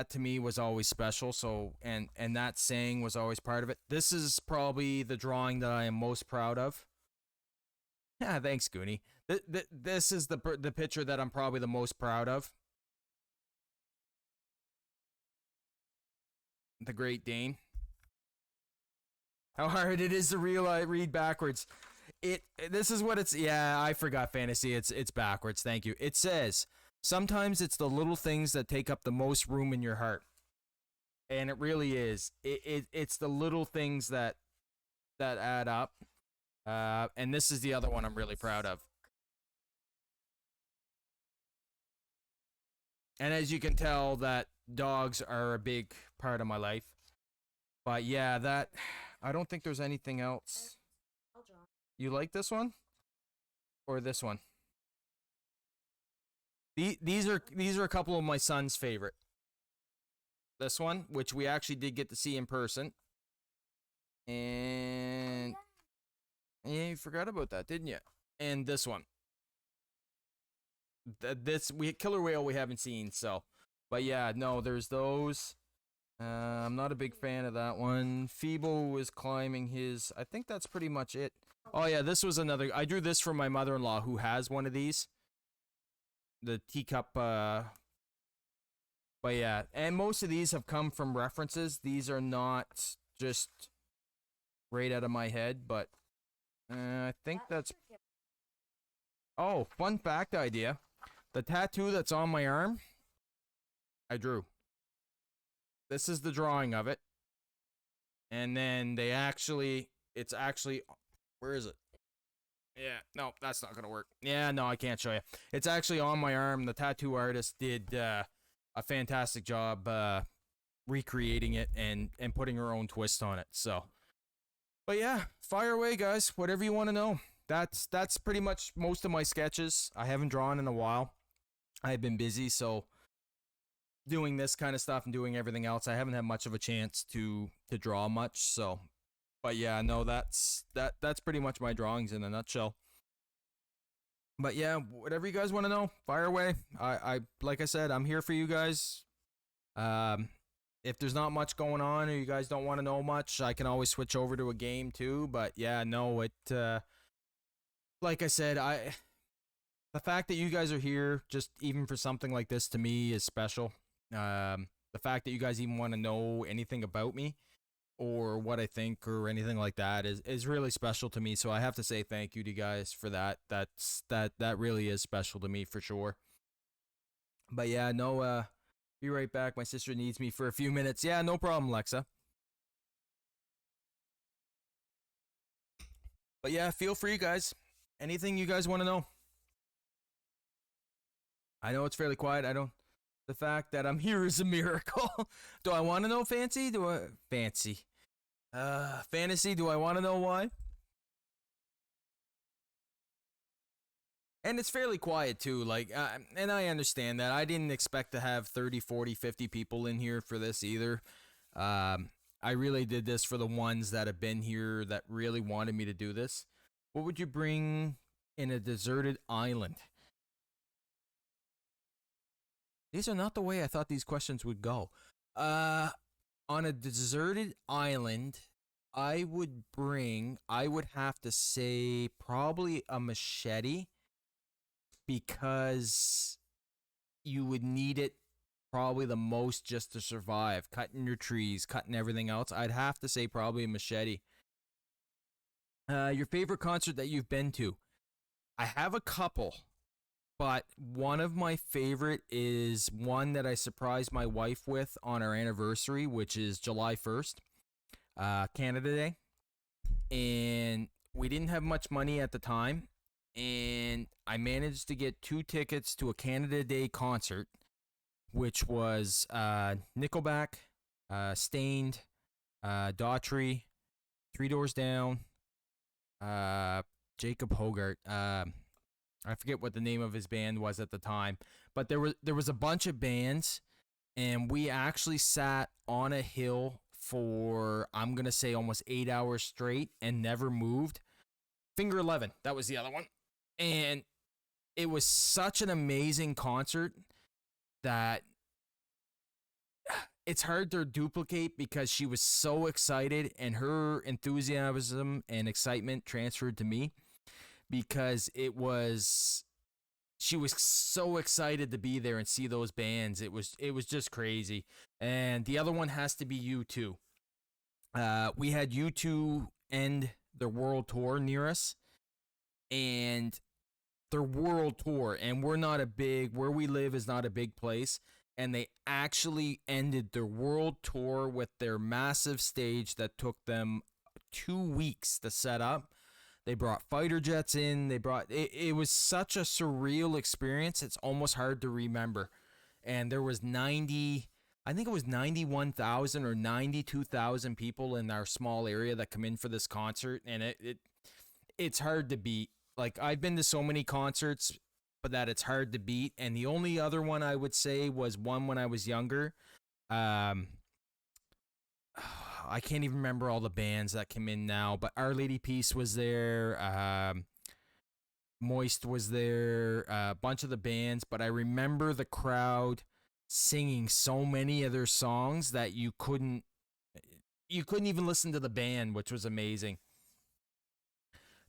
to me was always special. So and that saying was always part of it. This is probably the drawing that I am most proud of. Yeah, thanks, Goonie. This is the picture that I'm probably the most proud of. The Great Dane. How hard it is to read backwards. This is what it's. Yeah, I forgot fantasy. It's backwards. Thank you. It says sometimes it's the little things that take up the most room in your heart, and it really is. It's the little things that add up. And this is the other one I'm really proud of. And as you can tell, that dogs are a big part of my life. But yeah, that I don't think there's anything else. I'll draw. You like this one? Or this one? These are a couple of my son's favorite. This one, which we actually did get to see in person. And yeah, you forgot about that, didn't you? And this one. Killer Whale we haven't seen, so. But yeah, no, there's those. I'm not a big fan of that one. Phoebo was climbing his. I think that's pretty much it. Oh yeah, this was another. I drew this for my mother-in-law who has one of these. The teacup. But yeah, and most of these have come from references. These are not just right out of my head, but I think that's. Oh, fun fact idea. The tattoo that's on my arm, I drew. This is the drawing of it. And then it's actually, where is it? Yeah, no, that's not going to work. Yeah, no, I can't show you. It's actually on my arm. The tattoo artist did a fantastic job recreating it and putting her own twist on it. So, but yeah, fire away, guys. Whatever you want to know. That's pretty much most of my sketches. I haven't drawn in a while. I've been busy, so doing this kind of stuff and doing everything else, I haven't had much of a chance to draw much. So, but yeah, no, that's pretty much my drawings in a nutshell. But yeah, whatever you guys want to know, fire away. I like I said, I'm here for you guys. If there's not much going on or you guys don't want to know much, I can always switch over to a game too. But yeah, no, like I said, the fact that you guys are here, just even for something like this, to me is special. The fact that you guys even want to know anything about me or what I think or anything like that is really special to me. So I have to say thank you to you guys for that. That really is special to me for sure. But yeah, no, be right back. My sister needs me for a few minutes. Yeah, no problem, Lexa. But yeah, feel free, guys. Anything you guys want to know. I know it's fairly quiet. The fact that I'm here is a miracle. Do I want to know fancy? Fantasy, do I want to know why? And it's fairly quiet too, like, and I understand that. I didn't expect to have 30, 40, 50 people in here for this either. I really did this for the ones that have been here that really wanted me to do this. What would you bring in a deserted island? These are not the way I thought these questions would go. On a deserted island, I would have to say probably a machete, because you would need it probably the most just to survive, cutting your trees, cutting everything else. I'd have to say probably a machete. Your favorite concert that you've been to? I have a couple, but one of my favorite is one that I surprised my wife with on our anniversary, which is July 1st, Canada Day. And we didn't have much money at the time. And I managed to get 2 tickets to a Canada Day concert, which was Nickelback, Stained, Daughtry, Three Doors Down, Jacob Hogart. I forget what the name of his band was at the time, but there was a bunch of bands, and we actually sat on a hill for, I'm gonna say, almost 8 hours straight and never moved. Finger 11, that was the other one, and it was such an amazing concert that it's hard to duplicate because she was so excited, and her enthusiasm and excitement transferred to me because she was so excited to be there and see those bands. It was just crazy. And the other one has to be U2. We had U2 end their world tour near us, and their world tour, and where we live is not a big place, and they actually ended their world tour with their massive stage that took them 2 weeks to set up. They brought fighter jets in. It was such a surreal experience. It's almost hard to remember. And there was 91,000 or 92,000 people in our small area that come in for this concert, and it's hard to beat. Like, I've been to so many concerts, but that it's hard to beat. And the only other one I would say was one when I was younger. I can't even remember all the bands that came in now, but Our Lady Peace was there. Moist was there. A bunch of the bands, but I remember the crowd singing so many of their songs that you couldn't even listen to the band, which was amazing.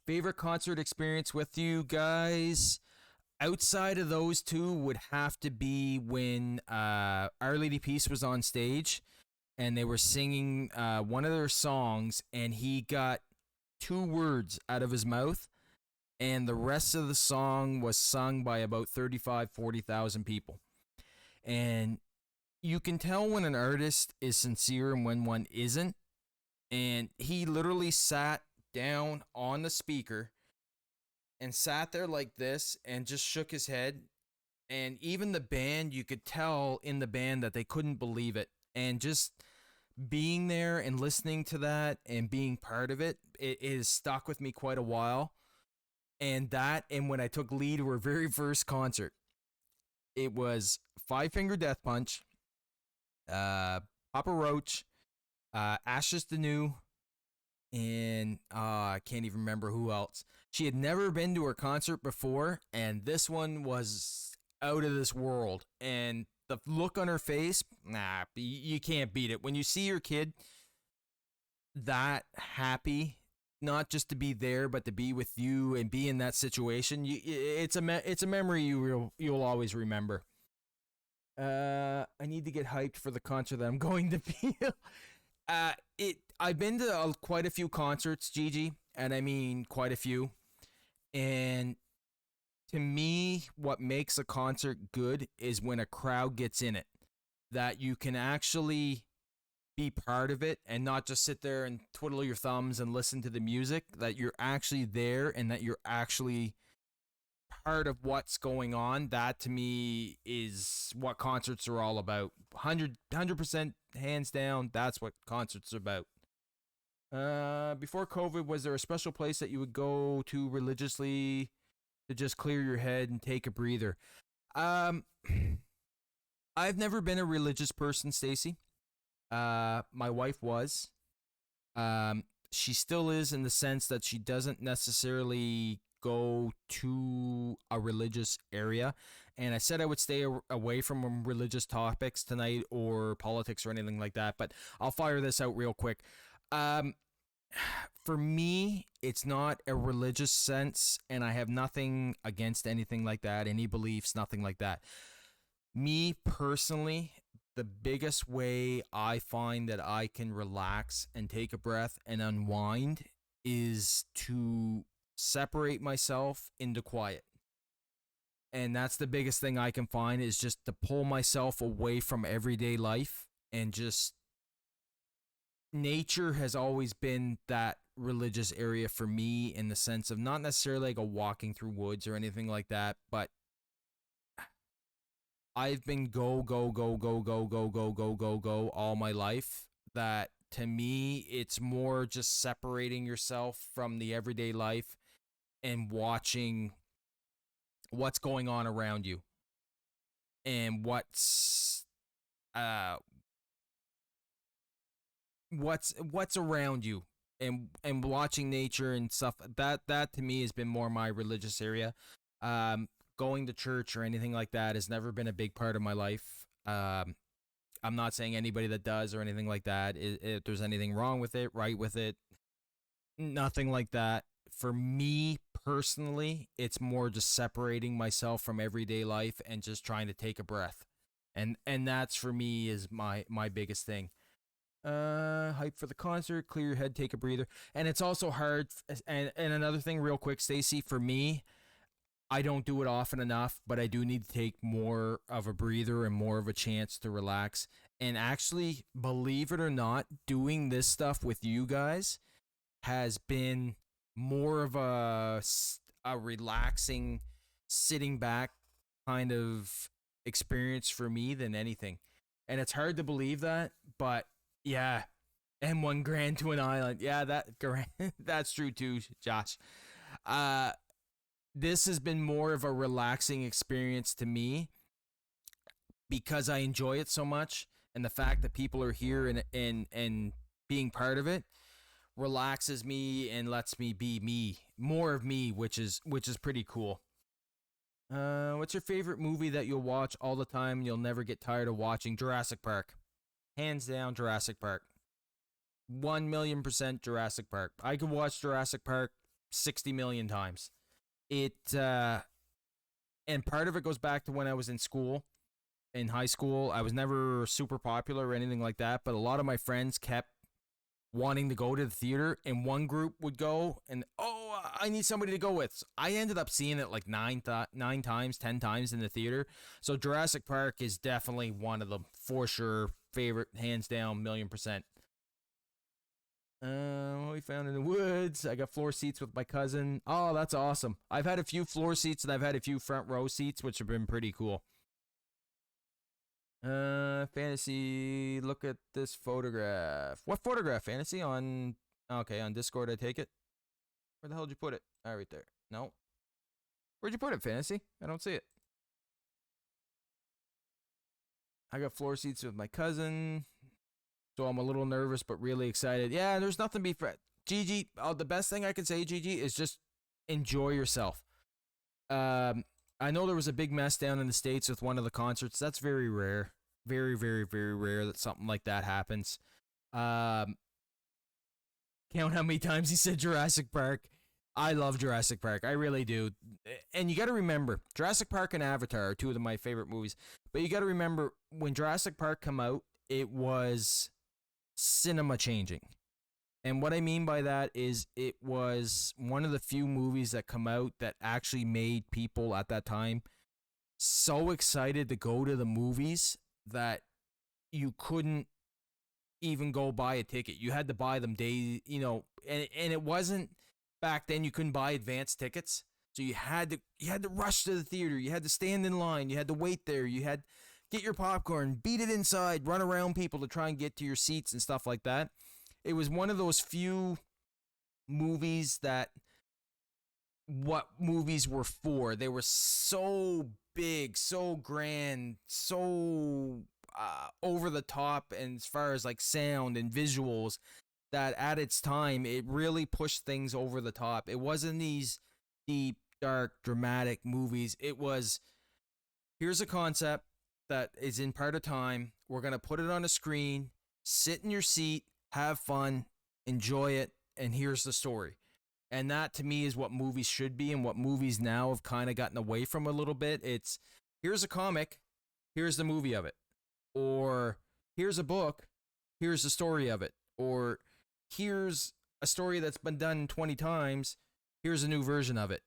Favorite concert experience with you guys? Outside of those two would have to be when Our Lady Peace was on stage and they were singing one of their songs, and he got 2 words out of his mouth, and the rest of the song was sung by about 40,000 people. And you can tell when an artist is sincere and when one isn't. And he literally sat down on the speaker and sat there like this and just shook his head. And even the band, you could tell in the band that they couldn't believe it. And just being there and listening to that and being part of it, it is stuck with me quite a while. And when I took lead to our very first concert, it was Five Finger Death Punch, Papa Roach, Ashes to New, and I can't even remember who else. She had never been to her concert before, and this one was out of this world. And the look on her face, you can't beat it. When you see your kid that happy, not just to be there, but to be with you and be in that situation, it's a memory you'll always remember. I need to get hyped for the concert that I'm going to be. I've been to quite a few concerts, Gigi, and I mean quite a few. And to me, what makes a concert good is when a crowd gets in it, that you can actually be part of it and not just sit there and twiddle your thumbs and listen to the music, that you're actually there and that you're actually part of what's going on. That to me is what concerts are all about. 100% hands down, that's what concerts are about. Before COVID, was there a special place that you would go to religiously to just clear your head and take a breather? I've never been a religious person, Stacy. My wife was. She still is, in the sense that she doesn't necessarily go to a religious area. And I said I would stay away from religious topics tonight or politics or anything like that, but I'll fire this out real quick. For me, it's not a religious sense, and I have nothing against anything like that, any beliefs, nothing like that. Me personally, the biggest way I find that I can relax and take a breath and unwind is to separate myself into quiet. And that's the biggest thing I can find, is just to pull myself away from everyday life, and just nature has always been that religious area for me, in the sense of not necessarily like a walking through woods or anything like that, but I've been go go go go go go go go go go all my life, that to me it's more just separating yourself from the everyday life and watching what's going on around you, and uh what's around you, and watching nature and stuff. That to me has been more my religious area. Going to church or anything like that has never been a big part of my life. I'm not saying anybody that does or anything like that, if there's anything wrong with it, right with it, nothing like that. For me personally, it's more just separating myself from everyday life and just trying to take a breath. And that's for me is my biggest thing. Hype for the concert, clear your head, take a breather. And it's also hard, and another thing real quick, Stacy, for me, I don't do it often enough, but I do need to take more of a breather and more of a chance to relax. And actually, believe it or not, doing this stuff with you guys has been more of a relaxing, sitting back kind of experience for me than anything. And it's hard to believe that, but yeah, M1 Grand to an Island. Yeah, that's true too, Josh. Uh this has been more of a relaxing experience to me, because I enjoy it so much, and the fact that people are here and being part of it relaxes me and lets me be me, more of me, which is pretty cool. What's your favorite movie that you'll watch all the time and you'll never get tired of watching? Jurassic Park. Hands down, Jurassic Park. 1,000,000% Jurassic Park. I could watch Jurassic Park 60 million times. And part of it goes back to when I was in school, in high school. I was never super popular or anything like that, but a lot of my friends kept wanting to go to the theater, and one group would go, and I need somebody to go with. So I ended up seeing it like nine times, 10 times in the theater. So Jurassic Park is definitely one of them, for sure. Favorite, hands down, 1,000,000%. What we found in the woods. I got floor seats with my cousin. Oh, that's awesome. I've had a few floor seats and I've had a few front row seats, which have been pretty cool. Fantasy, look at this photograph. What photograph, Fantasy? On Discord, I take it. Where the hell did you put it? Right there. No. Where'd you put it, Fantasy? I don't see it. I got floor seats with my cousin, so I'm a little nervous but really excited. Yeah, there's nothing to be Gigi. The best thing I can say, Gigi, is just enjoy yourself. I know there was a big mess down in the States with one of the concerts. That's very rare. Very, very, very rare that something like that happens. Count how many times he said Jurassic Park. I love Jurassic Park. I really do. And you got to remember, Jurassic Park and Avatar are two of my favorite movies. But you got to remember, when Jurassic Park come out, it was cinema changing. And what I mean by that is it was one of the few movies that come out that actually made people at that time so excited to go to the movies that you couldn't even go buy a ticket. You had to buy them and it wasn't back then, you couldn't buy advanced tickets. So you had to rush to the theater. You had to stand in line. You had to wait there. You had get your popcorn, beat it inside, run around people to try and get to your seats and stuff like that. It was one of those few movies that what movies were for. They were so big, so grand, so over the top, and as far as like sound and visuals, that at its time it really pushed things over the top. It wasn't these deep, dark, dramatic movies. It was, here's a concept that is in part of time. We're going to put it on a screen, sit in your seat, have fun, enjoy it, and here's the story. And that to me is what movies should be, and what movies now have kind of gotten away from a little bit. It's, here's a comic, here's the movie of it. Or here's a book, here's the story of it. Or here's a story that's been done 20 times, here's a new version of it.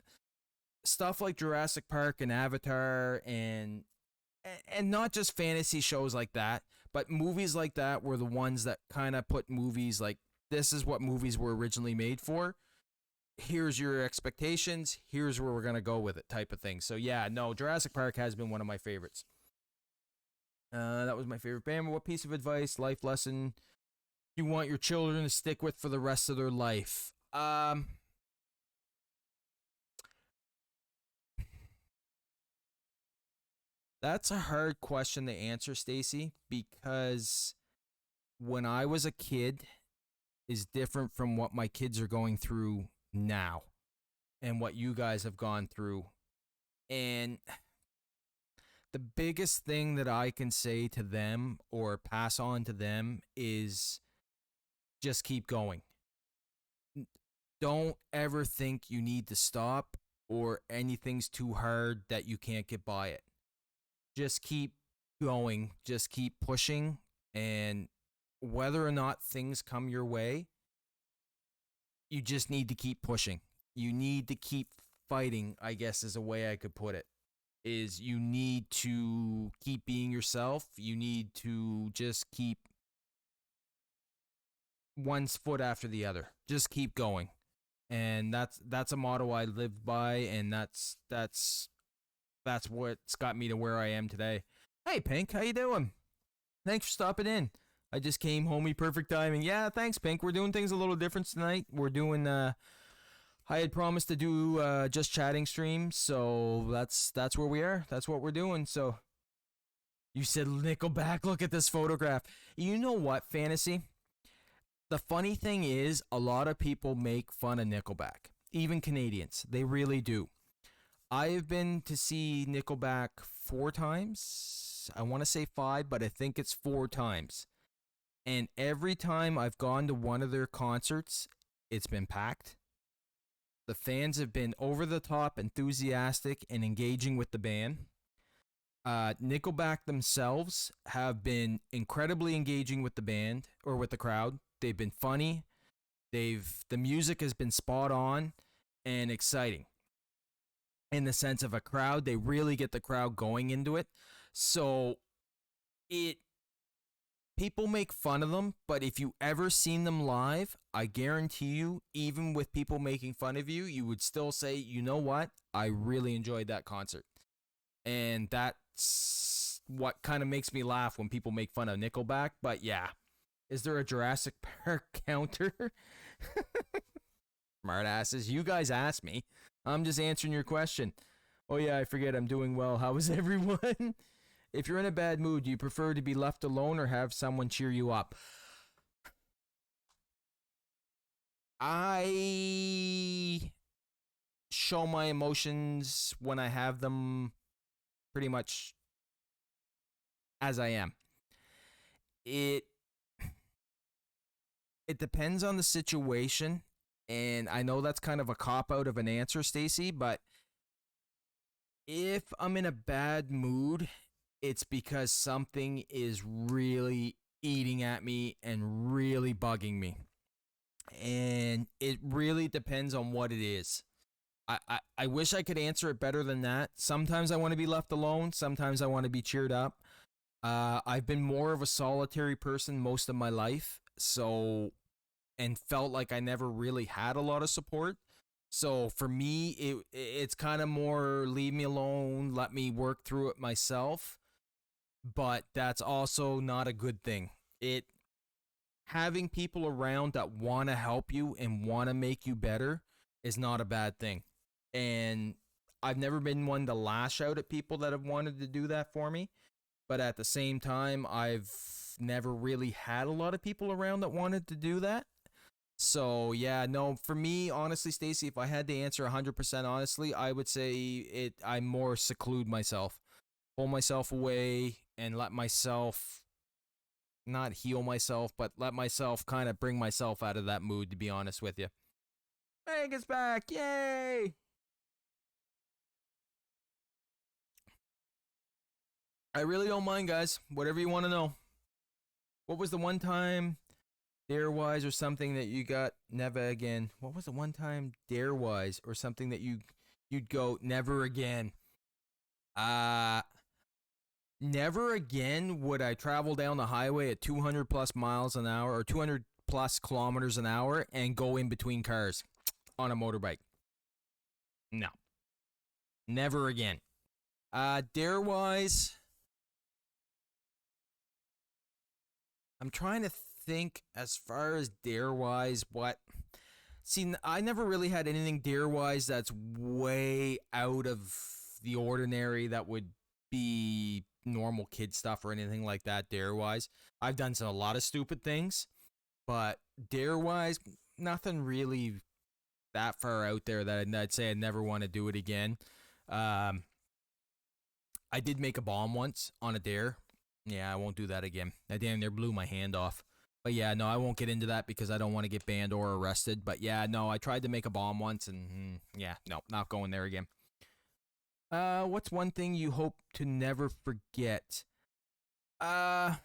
stuff like Jurassic Park and Avatar and not just fantasy shows like that, but movies like that were the ones that kind of put movies like this is what movies were originally made for. Here's your expectations. Here's where we're going to go with it type of thing. So yeah, no, Jurassic Park has been one of my favorites. That was my favorite band. What piece of advice, life lesson you want your children to stick with for the rest of their life? That's a hard question to answer, Stacy, because when I was a kid is different from what my kids are going through now and what you guys have gone through. And the biggest thing that I can say to them or pass on to them is just keep going. Don't ever think you need to stop or anything's too hard that you can't get by it. Just keep going, just keep pushing, and whether or not things come your way, you just need to keep pushing. You need to keep fighting, I guess is a way I could put it. Is you need to keep being yourself. You need to just keep one foot after the other. Just keep going. And that's a motto I live by, and that's what's got me to where I am today. Hey Pink, how you doing? Thanks for stopping in. I just came homie, perfect timing. Yeah, thanks Pink. We're doing things a little different tonight. We're doing I had promised to do just chatting stream, so that's where we are. That's what we're doing. So you said Nickelback, look at this photograph. You know what, Fantasy? The funny thing is a lot of people make fun of Nickelback. Even Canadians. They really do. I have been to see Nickelback 4 times. I want to say 5, but I think it's 4 times. And every time I've gone to one of their concerts, it's been packed. The fans have been over the top, enthusiastic, and engaging with the band. Nickelback themselves have been incredibly engaging with the band or with the crowd. They've been funny. The music has been spot on and exciting. In the sense of a crowd, they really get the crowd going into it. So people make fun of them, but if you ever seen them live, I guarantee you, even with people making fun of you, you would still say, you know what? I really enjoyed that concert. And that's what kind of makes me laugh when people make fun of Nickelback. But yeah, is there a Jurassic Park counter? Smartasses, you guys asked me. I'm just answering your question. Oh yeah, I forget, I'm doing well. How is everyone? If you're in a bad mood, do you prefer to be left alone or have someone cheer you up? I show my emotions when I have them pretty much as I am. It depends on the situation, and I know that's kind of a cop-out of an answer, Stacy, but if I'm in a bad mood, it's because something is really eating at me and really bugging me. And it really depends on what it is. I wish I could answer it better than that. Sometimes I want to be left alone. Sometimes I want to be cheered up. I've been more of a solitary person most of my life, and felt like I never really had a lot of support. So for me, it's kind of more leave me alone, let me work through it myself. But that's also not a good thing. Having people around that want to help you and want to make you better is not a bad thing. And I've never been one to lash out at people that have wanted to do that for me. But at the same time, I've never really had a lot of people around that wanted to do that. So, yeah, no, for me, honestly, Stacy, if I had to answer 100% honestly, I would say I more seclude myself. Pull myself away and let myself, not heal myself, but let myself kind of bring myself out of that mood, to be honest with you. Megan's back! Yay! I really don't mind, guys. Whatever you want to know. What was the one time Darewise or something that you got never again? What was the one time Darewise or something that you you'd go, never again. Uh, Never again would I travel down the highway at 200 plus miles an hour or 200 plus kilometers an hour and go in between cars on a motorbike. No, never again. Dare wise, I'm trying to think as far as dare wise what. See, I never really had anything dare wise that's way out of the ordinary that would be normal kid stuff or anything like that dare wise. I've done a lot of stupid things, but dare wise, nothing really that far out there that I'd say I'd never want to do it again. Um, I did make a bomb once on a dare. Yeah, I won't do that again. I damn near blew my hand off. But yeah, no, I won't get into that because I don't want to get banned or arrested. But yeah, no, I tried to make a bomb once and yeah, no, not going there again. What's one thing you hope to never forget? I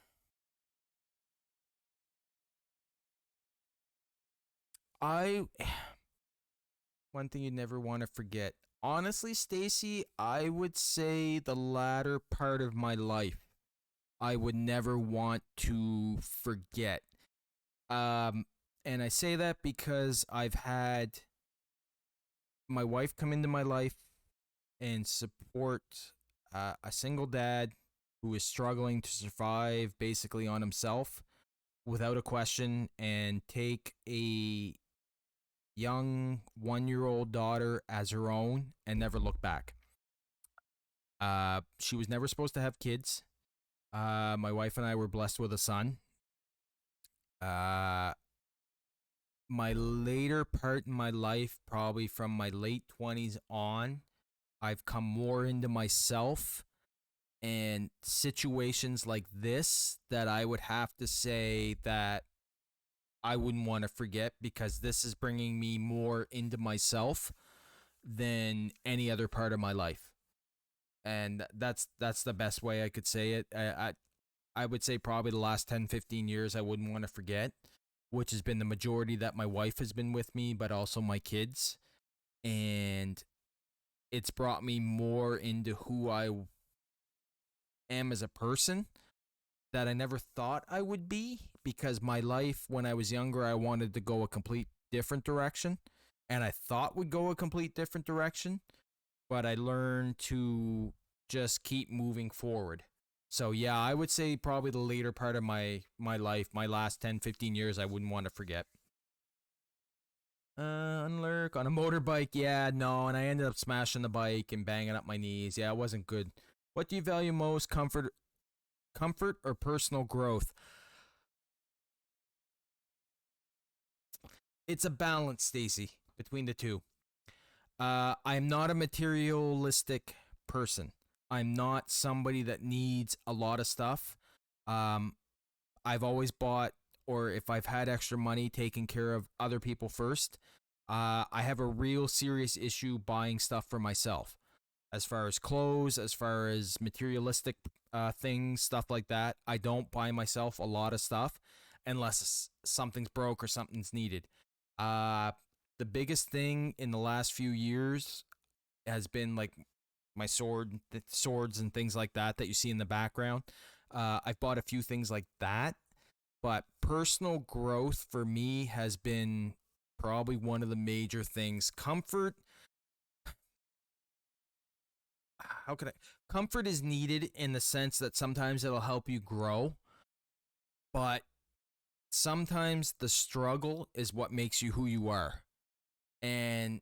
one thing you never want to forget. Honestly, Stacy, I would say the latter part of my life. I would never want to forget. Um, and I say that because I've had my wife come into my life and support a single dad who is struggling to survive basically on himself without a question and take a young 1 year old daughter as her own and never look back. She was never supposed to have kids. My wife and I were blessed with a son. My later part in my life, probably from my late 20s on, I've come more into myself and situations like this that I would have to say that I wouldn't want to forget because this is bringing me more into myself than any other part of my life. And that's the best way I could say it. I would say probably the last 10, 15 years I wouldn't want to forget, which has been the majority that my wife has been with me, but also my kids. And it's brought me more into who I am as a person that I never thought I would be because my life when I was younger, I wanted to go a complete different direction and I thought would go a complete different direction, but I learned to just keep moving forward. So yeah, I would say probably the later part of my life, my last 10, 15 years I wouldn't want to forget. Unlurk on a motorbike. Yeah, no, and I ended up smashing the bike and banging up my knees. Yeah, it wasn't good. What do you value most, comfort or personal growth? It's a balance, Stacy, between the two. I'm not a materialistic person. I'm not somebody that needs a lot of stuff. Um, I've always bought, or if I've had extra money, taking care of other people first. I have a real serious issue buying stuff for myself, as far as clothes, as far as materialistic things, stuff like that. I don't buy myself a lot of stuff unless something's broke or something's needed. Uh, the biggest thing in the last few years has been like my swords and things like that you see in the background. I've bought a few things like that, but personal growth for me has been probably one of the major things. How could I? Comfort is needed in the sense that sometimes it'll help you grow, but sometimes the struggle is what makes you who you are. And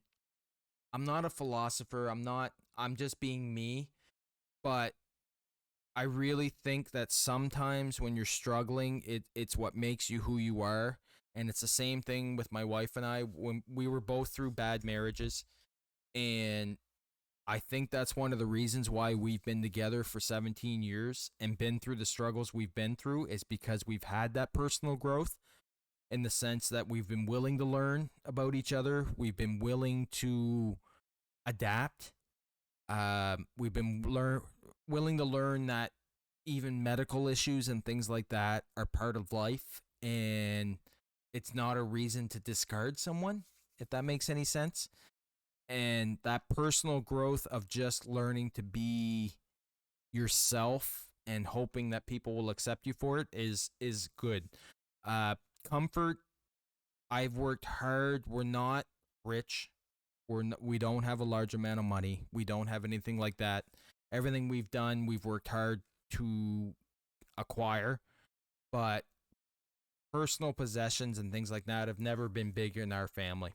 I'm not a philosopher. I'm just being me, but I really think that sometimes when you're struggling, it's what makes you who you are. And it's the same thing with my wife and I when we were both through bad marriages. And I think that's one of the reasons why we've been together for 17 years and been through the struggles we've been through is because we've had that personal growth in the sense that we've been willing to learn about each other. We've been willing to adapt. We've been willing to learn that even medical issues and things like that are part of life and it's not a reason to discard someone, if that makes any sense. and that personal growth of just learning to be yourself and hoping that people will accept you for it is good. Uh, Comfort. I've worked hard. We're not rich. We don't have a large amount of money. We don't have anything like that. Everything we've done, we've worked hard to acquire, but personal possessions and things like that have never been big in our family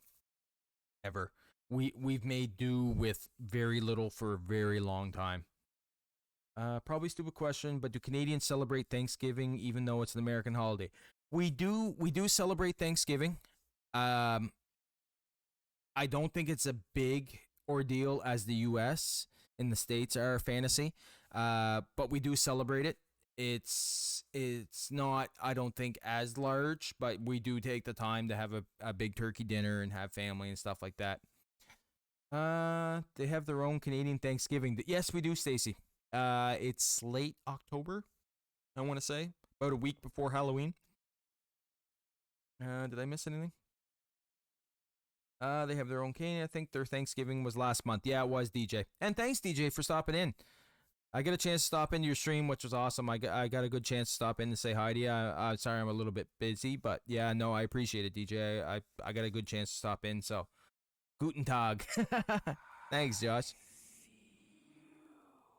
ever. We've made do with very little for a very long time. Probably stupid question, but do Canadians celebrate Thanksgiving even though it's an American holiday? We do celebrate Thanksgiving. Um, I don't think it's a big ordeal as the U.S. in the States are fantasy, but we do celebrate it. It's not, I don't think, as large, but we do take the time to have a big turkey dinner and have family and stuff like that. They have their own Canadian Thanksgiving. Yes, we do, Stacy. It's late October, I want to say, about a week before Halloween. Did I miss anything? They have their own Canadian. I think their Thanksgiving was last month. Yeah, it was, DJ. And thanks, DJ, for stopping in. I got a chance to stop into your stream, which was awesome. I got a good chance to stop in and say hi to you. I'm sorry I'm a little bit busy, but yeah, no, I appreciate it, DJ. I got a good chance to stop in, so Guten Tag. Thanks, Josh.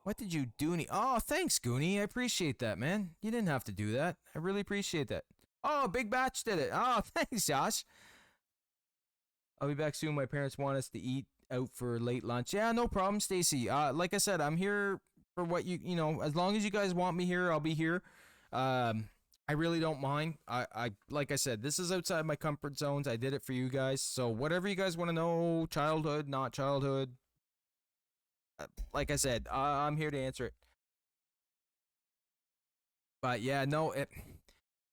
What did you do? Oh, thanks, Goonie. I appreciate that, man. You didn't have to do that. I really appreciate that. Oh, Big Batch did it. Oh, thanks, Josh. I'll be back soon. My parents want us to eat out for late lunch. Yeah, no problem, Stacy. Like I said, I'm here for what you know. As long as you guys want me here, I'll be here. I really don't mind. I like I said, this is outside my comfort zones. I did it for you guys. So whatever you guys want to know, childhood, not childhood. Like I said, I'm here to answer it. But yeah, no,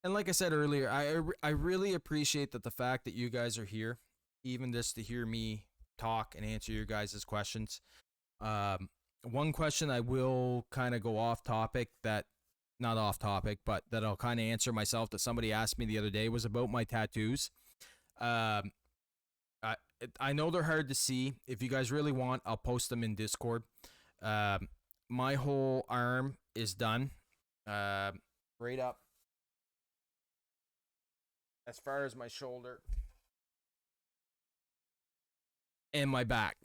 and like I said earlier, I really appreciate that the fact that you guys are here, even just to hear me talk and answer your guys' questions. One question I will kind of go off topic, that not off topic, but that I'll kind of answer myself, that somebody asked me the other day, was about my tattoos. Um, I know they're hard to see. If you guys really want, I'll post them in Discord. My whole arm is done. Right up as far as my shoulder and my back.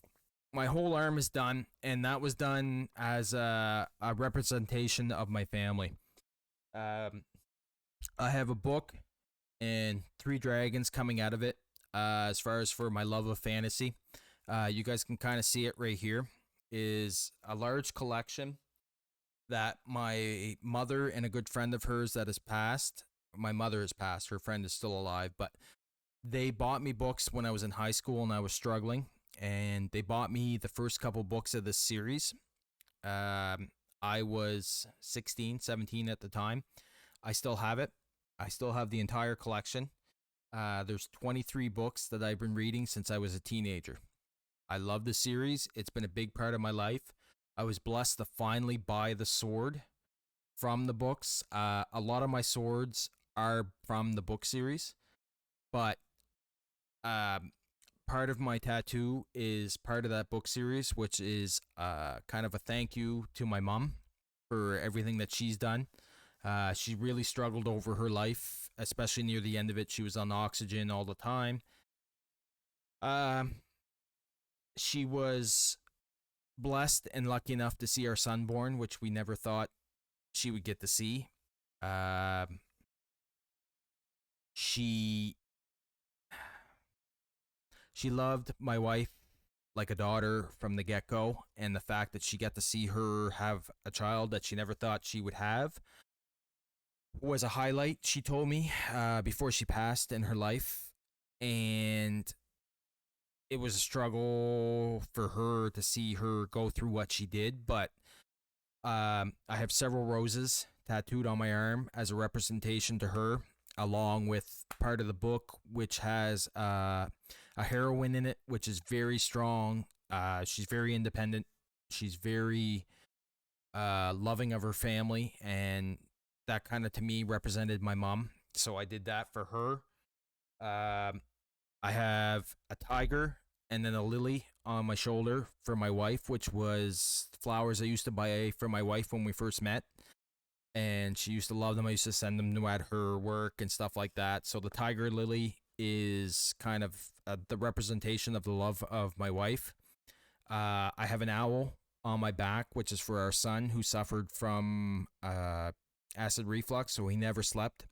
My whole arm is done, and that was done as a representation of my family. I have a book and 3 dragons coming out of it. As far as for my love of fantasy, you guys can kind of see it right here. Is a large collection that my mother and a good friend of hers that has passed. My mother has passed. Her friend is still alive, but they bought me books when I was in high school and I was struggling, and they bought me the first couple books of this series. I was 16, 17 at the time. I still have it. I still have the entire collection. There's 23 books that I've been reading since I was a teenager. I love the series. It's been a big part of my life. I was blessed to finally buy the sword from the books. A lot of my swords are from the book series, but part of my tattoo is part of that book series, which is kind of a thank you to my mom for everything that she's done. She really struggled over her life, especially near the end of it. She was on oxygen all the time. She was blessed and lucky enough to see our son born, which we never thought she would get to see. She loved my wife like a daughter from the get-go, and the fact that she got to see her have a child that she never thought she would have was a highlight, she told me, before she passed in her life. And it was a struggle for her to see her go through what she did, but I have several roses tattooed on my arm as a representation to her, along with part of the book, which has a heroine in it, which is very strong. She's very independent. She's very loving of her family, and that kind of to me represented my mom. So I did that for her. I have a tiger and then a lily on my shoulder for my wife, which was flowers I used to buy for my wife when we first met. And she used to love them. I used to send them to at her work and stuff like that. So the tiger lily is kind of the representation of the love of my wife. I have an owl on my back, which is for our son who suffered from acid reflux, so he never slept.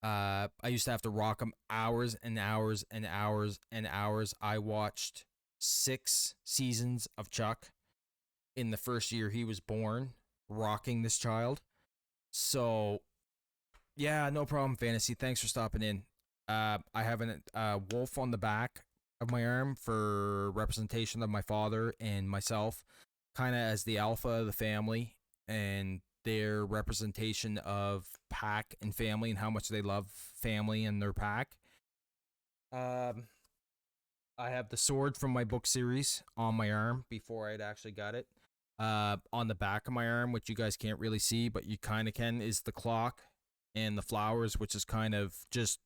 I used to have to rock him hours and hours and hours and hours. I watched 6 seasons of Chuck in the first year he was born, rocking this child. So, yeah, no problem, Fantasy. Thanks for stopping in. I have a wolf on the back of my arm for representation of my father and myself, kind of as the alpha of the family, and their representation of pack and family and how much they love family and their pack. I have the sword from my book series on my arm before I'd actually got it. On the back of my arm, which you guys can't really see, but you kind of can, is the clock and the flowers, which is kind of just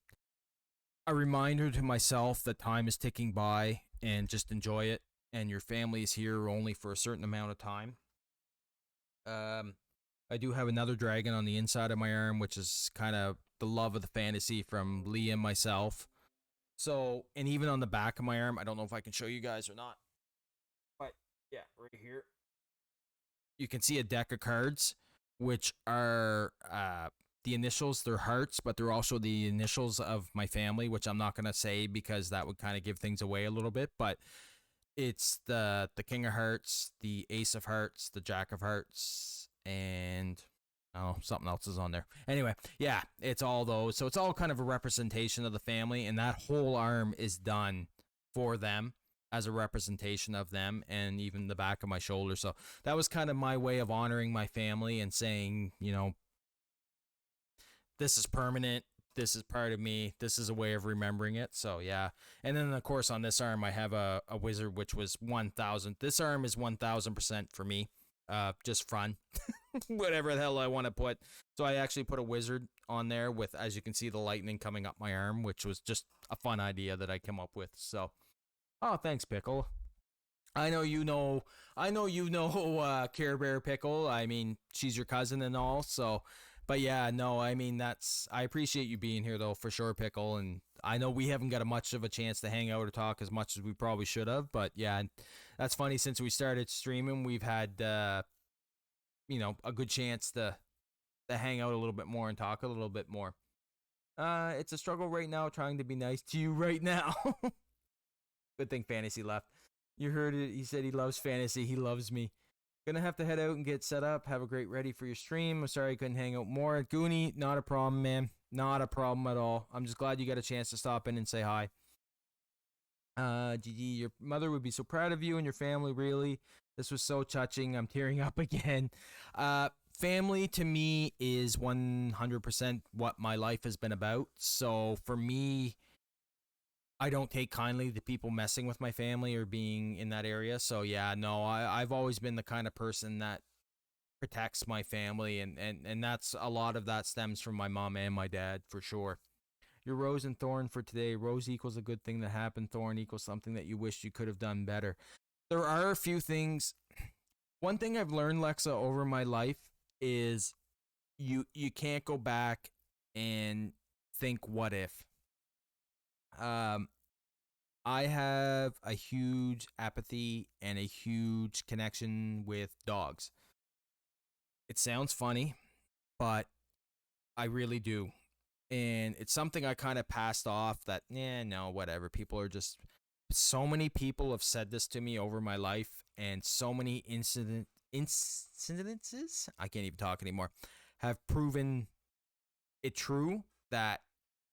a reminder to myself that time is ticking by and just enjoy it. And your family is here only for a certain amount of time. I do have another dragon on the inside of my arm, which is kind of the love of the fantasy from Lee and myself. So, and even on the back of my arm, I don't know if I can show you guys or not, but yeah, right here, you can see a deck of cards, which are the initials. They're hearts, but they're also the initials of my family, which I'm not gonna say because that would kind of give things away a little bit. But it's the King of Hearts, the Ace of Hearts, the Jack of Hearts, and something else is on there. Anyway, yeah, it's all those. So it's all kind of a representation of the family, and that whole arm is done for them as a representation of them, and even the back of my shoulder. So that was kind of my way of honoring my family and saying, this is permanent. This is part of me. This is a way of remembering it. So yeah. And then of course on this arm I have a wizard, which was 1,000. This arm is 1,000% for me. Just fun. Whatever the hell I want to put. So I actually put a wizard on there with, as you can see, the lightning coming up my arm, which was just a fun idea that I came up with. So, oh, thanks, Pickle. I know you know Care Bear Pickle. I mean, she's your cousin and all. So, but yeah, no, I mean I appreciate you being here though for sure, Pickle. And I know we haven't got much of a chance to hang out or talk as much as we probably should have. But yeah, that's funny. Since we started streaming, we've had a good chance to hang out a little bit more and talk a little bit more. It's a struggle right now trying to be nice to you right now. Good thing Fantasy left. You heard it. He said he loves Fantasy. He loves me. Gonna have to head out and get set up. Have a great ready for your stream. I'm sorry I couldn't hang out more. Goonie, not a problem, man. Not a problem at all. I'm just glad you got a chance to stop in and say hi. Gigi, your mother would be so proud of you and your family, really. This was so touching. I'm tearing up again. Family to me is 100% what my life has been about. So for me, I don't take kindly to people messing with my family or being in that area. So yeah, no, I've always been the kind of person that protects my family, and that's a lot of that stems from my mom and my dad for sure. Your rose and thorn for today. Rose equals a good thing that happened. Thorn equals something that you wish you could have done better. There are a few things. One thing I've learned, Lexa, over my life is you can't go back and think what if. I have a huge apathy and a huge connection with dogs. It sounds funny, but I really do. And it's something I kind of passed off that, no, whatever. People are just, so many people have said this to me over my life, and so many incidences, I can't even talk anymore, have proven it true that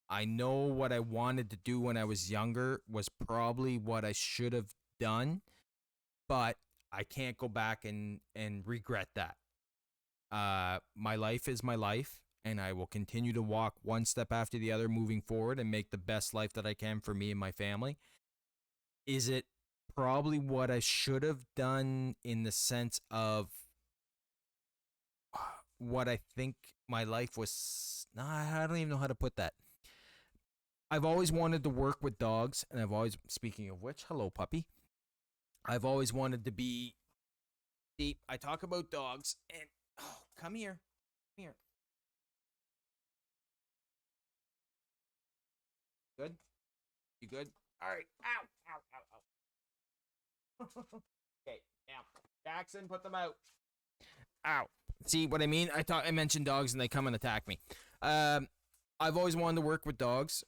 I know what I wanted to do when I was younger was probably what I should have done, but I can't go back and regret that. My life is my life, and I will continue to walk one step after the other moving forward and make the best life that I can for me and my family. Is it probably what I should have done in the sense of what I think my life was? I don't even know how to put that. I've always wanted to work with dogs, and I've always, speaking of which, hello puppy. I've always wanted to be deep. I talk about dogs, and oh, come here, come here. Good? You good? All right. Ow, ow, ow, ow. Okay, now, Jackson, put them out. Ow. See what I mean? I mentioned dogs, and they come and attack me. I've always wanted to work with dogs.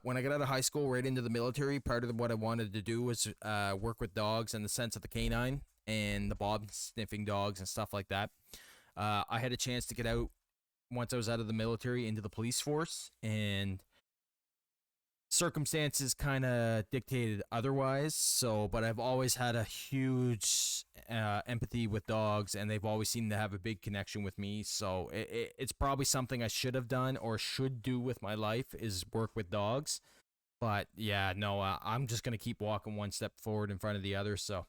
When I got out of high school, right into the military, part of what I wanted to do was work with dogs in the sense of the canine and the bob sniffing dogs and stuff like that. I had a chance to get out once I was out of the military into the police force, and circumstances kind of dictated otherwise. So, but I've always had a huge empathy with dogs, and they've always seemed to have a big connection with me. So it's probably something I should have done or should do with my life, is work with dogs. But yeah, no, I'm just gonna keep walking one step forward in front of the other. So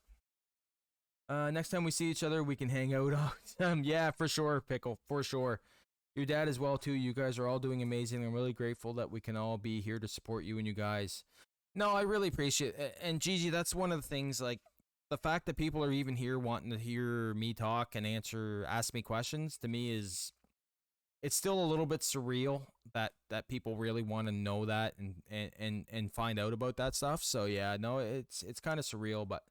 next time we see each other, we can hang out. Yeah, for sure, Pickle, for sure. Your dad as well too. You guys are all doing amazing. I'm really grateful that we can all be here to support you and you guys. No, I really appreciate it. And Gigi, that's one of the things, like the fact that people are even here wanting to hear me talk and ask me questions, to me is, it's still a little bit surreal that people really want to know that and find out about that stuff. So yeah, no, it's kind of surreal, but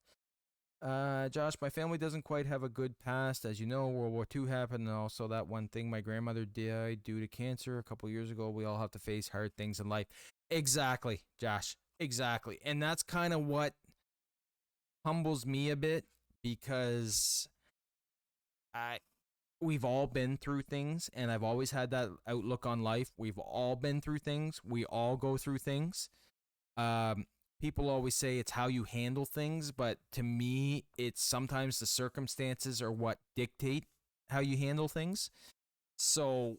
Josh, my family doesn't quite have a good past. As you know, World War II happened, and also that one thing, my grandmother died due to cancer a couple years ago. We all have to face hard things in life. Exactly, Josh. Exactly. And that's kind of what humbles me a bit, because we've all been through things, and I've always had that outlook on life. We've all been through things. We all go through things. People always say it's how you handle things, but to me, it's sometimes the circumstances are what dictate how you handle things. So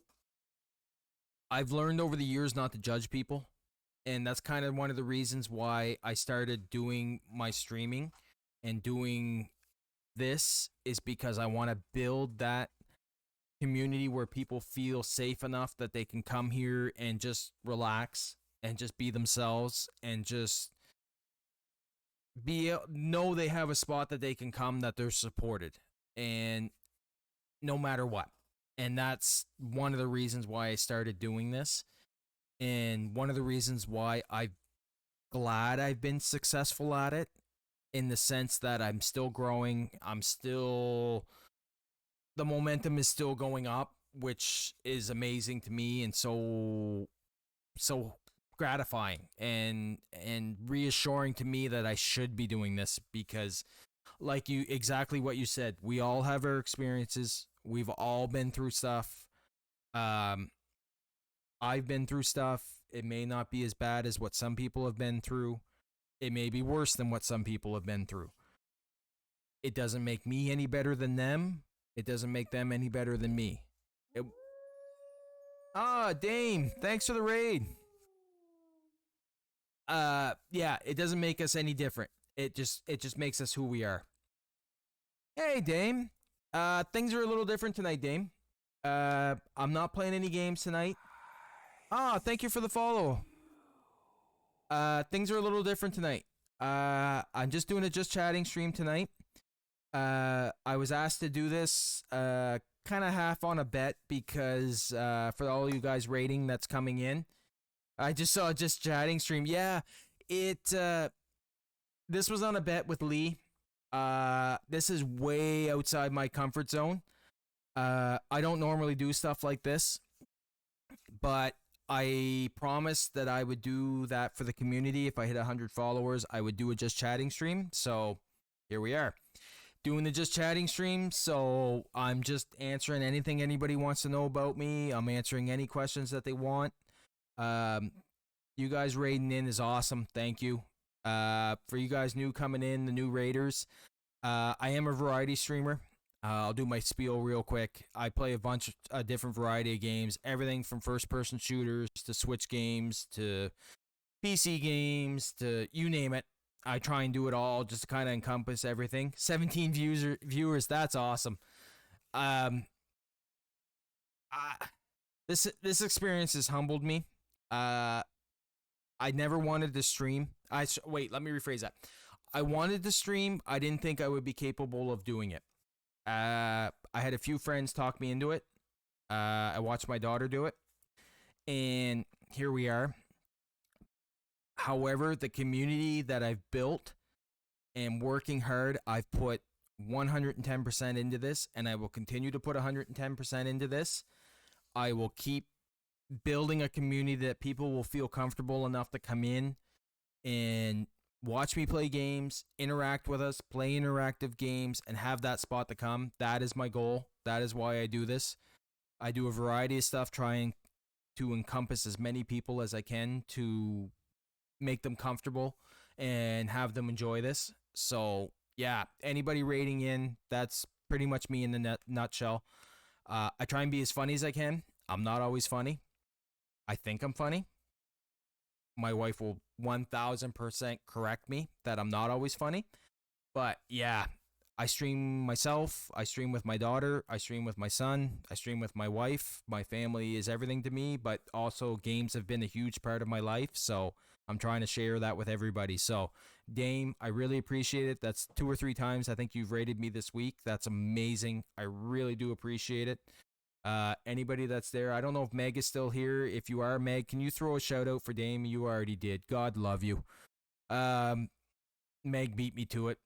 I've learned over the years not to judge people, and that's kind of one of the reasons why I started doing my streaming and doing this, is because I want to build that community where people feel safe enough that they can come here and just relax and just be themselves and just know they have a spot that they can come, that they're supported, and no matter what. And that's one of the reasons why I started doing this, and one of the reasons why I'm glad I've been successful at it, in the sense that I'm still growing. The momentum is still going up, which is amazing to me, and so gratifying and reassuring to me that I should be doing this, because like you, exactly what you said, we all have our experiences. We've all been through stuff. I've been through stuff. It may not be as bad as what some people have been through. It may be worse than what some people have been through. It doesn't make me any better than them. It doesn't make them any better than me. Dame, thanks for the raid. Yeah, it doesn't make us any different. It just makes us who we are. Hey, Dame. Things are a little different tonight, Dame. I'm not playing any games tonight. Thank you for the follow. Things are a little different tonight. I'm just doing a just chatting stream tonight. I was asked to do this kind of half on a bet, because for all you guys rating that's coming in, I just saw a just chatting stream. Yeah, this was on a bet with Lee. This is way outside my comfort zone. I don't normally do stuff like this, but I promised that I would do that for the community. If I hit 100 followers, I would do a just chatting stream. So here we are, doing the just chatting stream. So I'm just answering anything anybody wants to know about me. I'm answering any questions that they want. You guys raiding in is awesome. Thank you. For you guys new coming in, the new raiders, I am a variety streamer. I'll do my spiel real quick. I play a bunch of different variety of games, everything from first-person shooters to Switch games to PC games to you name it. I try and do it all just to kind of encompass everything. 17 viewers, that's awesome. This experience has humbled me. I I never wanted to stream. Wait, let me rephrase that. I wanted to stream. I didn't think I would be capable of doing it. I had a few friends talk me into it. I watched my daughter do it, and here we are. However, the community that I've built and working hard, I've put 110% into this, and I will continue to put 110% into this. I will keep building a community that people will feel comfortable enough to come in and watch me play games, interact with us, play interactive games, and have that spot to come. That is my goal. That is why I do this. I do a variety of stuff trying to encompass as many people as I can to make them comfortable and have them enjoy this. So, yeah, anybody rating in, that's pretty much me in the nutshell. I try and be as funny as I can. I'm not always funny. I think I'm funny. My wife will 1000% correct me that I'm not always funny. But yeah, I stream myself. I stream with my daughter. I stream with my son. I stream with my wife. My family is everything to me, but also games have been a huge part of my life. So I'm trying to share that with everybody. So, Dame, I really appreciate it. That's 2 or 3 times I think you've rated me this week. That's amazing. I really do appreciate it. Anybody that's there, I don't know if Meg is still here. If you are, Meg, can you throw a shout out for Dame? You already did. God love you. Meg beat me to it.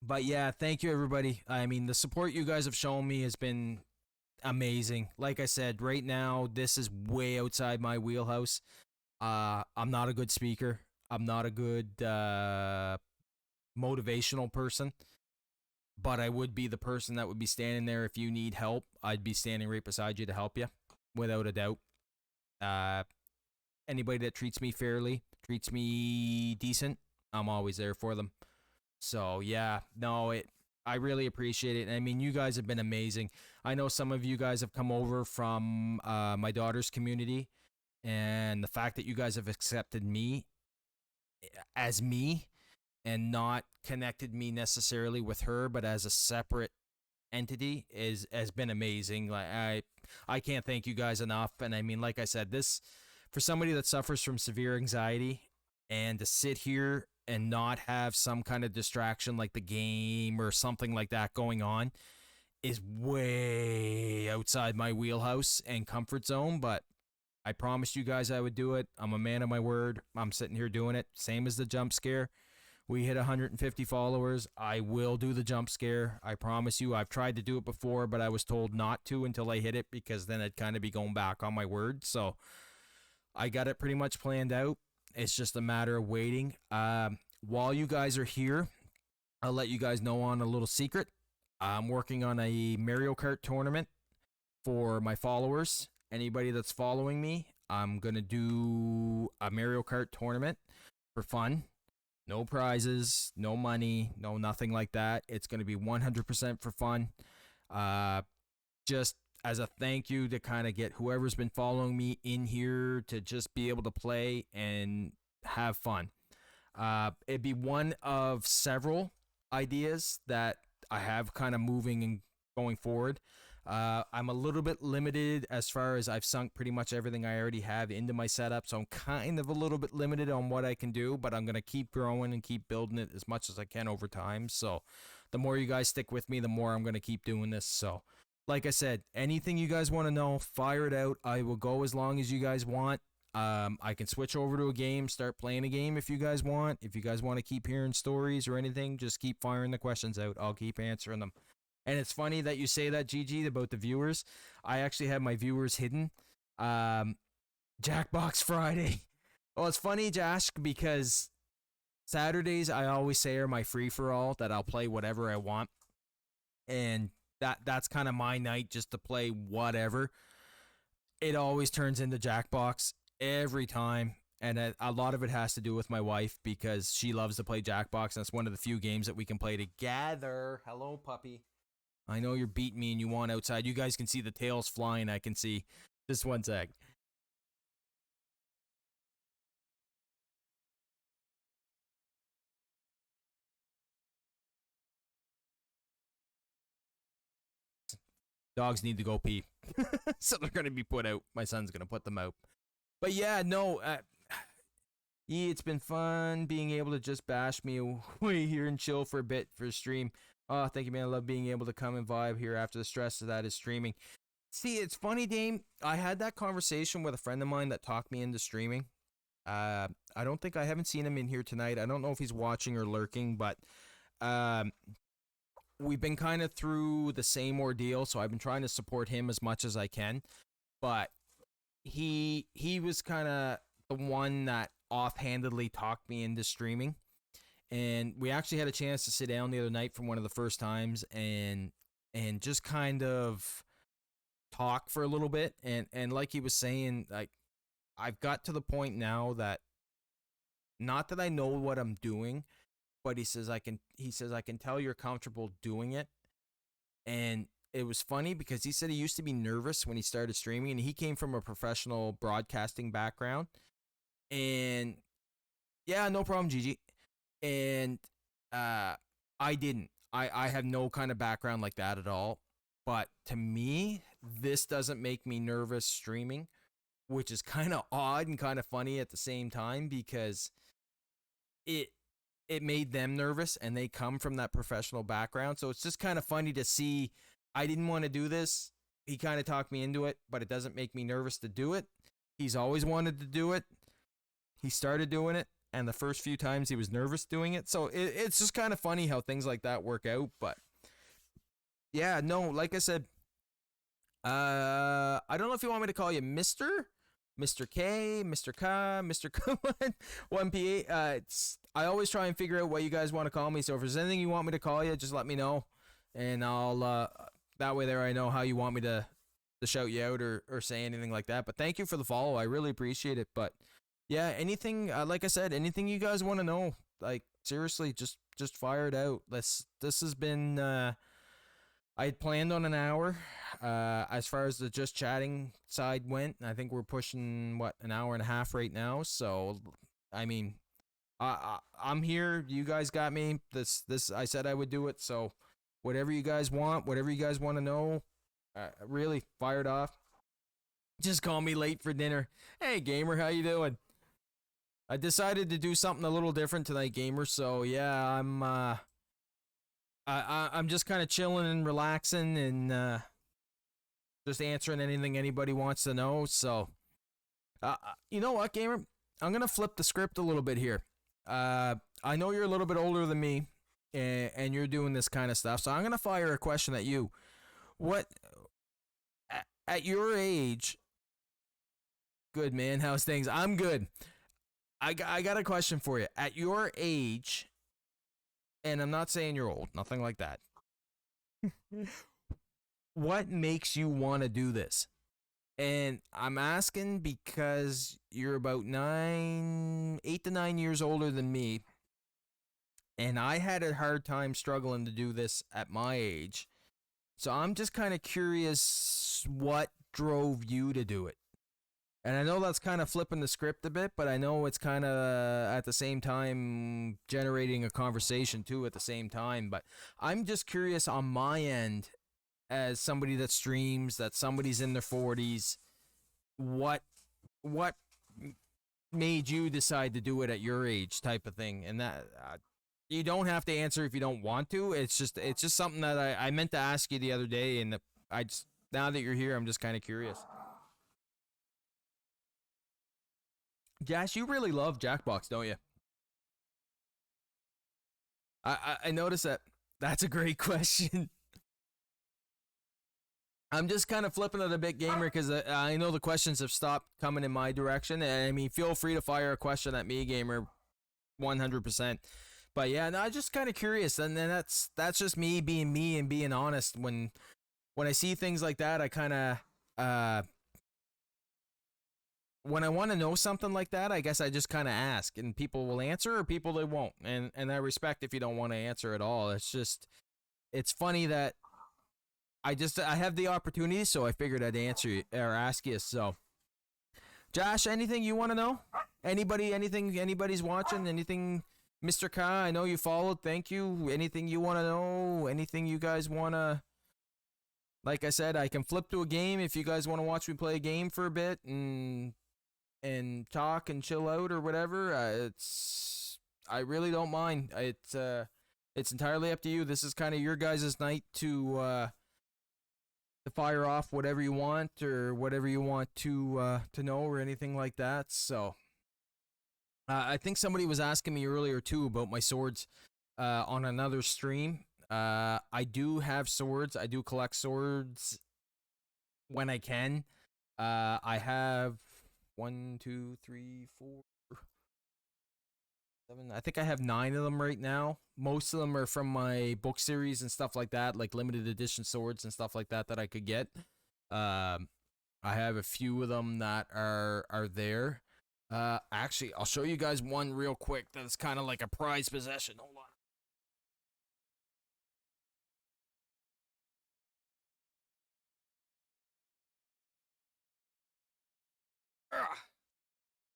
But yeah, thank you everybody. I mean, the support you guys have shown me has been amazing. Like I said, right now this is way outside my wheelhouse. I'm not a good speaker. I'm not a good motivational person. But I would be the person that would be standing there if you need help. I'd be standing right beside you to help you, without a doubt. Anybody that treats me fairly, treats me decent, I'm always there for them. So yeah, no, I really appreciate it. I mean, you guys have been amazing. I know some of you guys have come over from my daughter's community, and the fact that you guys have accepted me as me and not connected me necessarily with her, but as a separate entity has been amazing. Like I can't thank you guys enough. And I mean, like I said, this for somebody that suffers from severe anxiety and to sit here and not have some kind of distraction like the game or something like that going on is way outside my wheelhouse and comfort zone. But I promised you guys I would do it. I'm a man of my word. I'm sitting here doing it. Same as the jump scare. We hit 150 followers. I will do the jump scare. I promise you. I've tried to do it before, but I was told not to until I hit it because then I'd kind of be going back on my word. So I got it pretty much planned out. It's just a matter of waiting. While you guys are here, I'll let you guys know on a little secret. I'm working on a Mario Kart tournament for my followers. Anybody that's following me, I'm going to do a Mario Kart tournament for fun. No prizes, no money, no nothing like that. It's going to be 100% for fun. Just as a thank you to kind of get whoever's been following me in here to just be able to play and have fun. It'd be one of several ideas that I have kind of moving and going forward. I'm a little bit limited as far as I've sunk pretty much everything I already have into my setup, so I'm kind of a little bit limited on what I can do, but I'm going to keep growing and keep building it as much as I can over time. So the more you guys stick with me, the more I'm going to keep doing this. So like I said, anything you guys want to know, fire it out. I will go as long as you guys want. I can switch over to a game, start playing a game if you guys want. If you guys want to keep hearing stories or anything, just keep firing the questions out. I'll keep answering them. And it's funny that you say that, Gigi, about the viewers. I actually have my viewers hidden. Jackbox Friday. Well, it's funny, Josh, because Saturdays I always say are my free-for-all, that I'll play whatever I want. And that's kind of my night, just to play whatever. It always turns into Jackbox every time. And a lot of it has to do with my wife, because she loves to play Jackbox, and it's one of the few games that we can play together. Hello, puppy. I know you're beating me and you want outside. You guys can see the tails flying. I can see. Just one sec. Dogs need to go pee. So they're going to be put out. My son's going to put them out. But yeah, no. Yeah, it's been fun being able to just bash me away here and chill for a bit for stream. Oh, thank you, man. I love being able to come and vibe here after the stress of that is streaming. See, it's funny, Dame. I had that conversation with a friend of mine that talked me into streaming. I don't think I haven't seen him in here tonight. I don't know if he's watching or lurking, but um, we've been kind of through the same ordeal, so I've been trying to support him as much as I can. But he was kind of the one that offhandedly talked me into streaming, and we actually had a chance to sit down the other night for one of the first times and just kind of talk for a little bit. And like he was saying, like, I've got to the point now that, not that I know what I'm doing, but he says I can tell you're comfortable doing it. And it was funny because he said he used to be nervous when he started streaming, and he came from a professional broadcasting background. And yeah, no problem, Gigi. And I didn't. I have no kind of background like that at all. But to me, this doesn't make me nervous streaming, which is kind of odd and kind of funny at the same time, because it it made them nervous and they come from that professional background. So it's just kind of funny to see. I didn't want to do this. He kind of talked me into it, but it doesn't make me nervous to do it. He's always wanted to do it. He started doing it, and the first few times he was nervous doing it. So it's just kind of funny how things like that work out. But yeah, no, like I said, I don't know if you want me to call you Mr. K, Mr. K, Mr. K, 1P8. I always try and figure out what you guys want to call me. So if there's anything you want me to call you, just let me know, and I'll that way there I know how you want me to shout you out or say anything like that. But thank you for the follow. I really appreciate it. But yeah, anything like I said, anything you guys want to know, like seriously, just fire it out. This has been I had planned on an hour. As far as the just chatting side went, I think we're pushing an hour and a half right now. So, I mean, I'm here. You guys got me. This I said I would do it. So, whatever you guys want, whatever you guys want to know, really fired off. Just call me late for dinner. Hey, gamer, how you doing? I decided to do something a little different tonight, gamer. So yeah, I'm just kind of chilling and relaxing and just answering anything anybody wants to know. So, you know what, gamer? I'm gonna flip the script a little bit here. I know you're a little bit older than me, and you're doing this kind of stuff. So I'm gonna fire a question at you. What at your age? Good, man. How's things? I'm good. I got a question for you. At your age, and I'm not saying you're old, nothing like that. What makes you want to do this? And I'm asking because you're about 8 to 9 years older than me, and I had a hard time struggling to do this at my age. So I'm just kind of curious what drove you to do it. And I know that's kind of flipping the script a bit, but I know it's kind of at the same time generating a conversation too at the same time. But I'm just curious on my end, as somebody that streams, that somebody's in their 40s, what made you decide to do it at your age, type of thing. And that you don't have to answer if you don't want to. It's just something that I meant to ask you the other day, and I just, now that you're here, I'm just kind of curious. Josh, you really love Jackbox, don't you? I noticed that. That's a great question. I'm just kind of flipping it a bit, gamer, because I know the questions have stopped coming in my direction. And I mean, feel free to fire a question at me, gamer, 100%. But yeah, no, I'm just kind of curious, and then that's just me and being honest. When I see things like that, I kind of when I want to know something like that, I guess I just kind of ask, and people will answer or people they won't, and I respect if you don't want to answer at all. It's funny that I have the opportunity, so I figured I'd answer you or ask you. So, Josh, anything you want to know? Anything anybody's watching? Anything, Mr. Ka? I know you followed. Thank you. Anything you want to know? Anything you guys want to? Like I said, I can flip to a game if you guys want to watch me play a game for a bit, and and talk and chill out or whatever, I really don't mind. It's entirely up to you. This is kind of your guys' night to fire off whatever you want or whatever you want to know or anything like that. So I think somebody was asking me earlier too about my swords on another stream. I do have swords. I do collect swords when I can. I have 1, 2, 3, 4, 7. I think I have 9 of them right now. Most of them are from my book series and stuff like that, like limited edition swords and stuff like that I could get. I have a few of them that are there. Actually, I'll show you guys one real quick that's kind of like a prized possession. Hold on.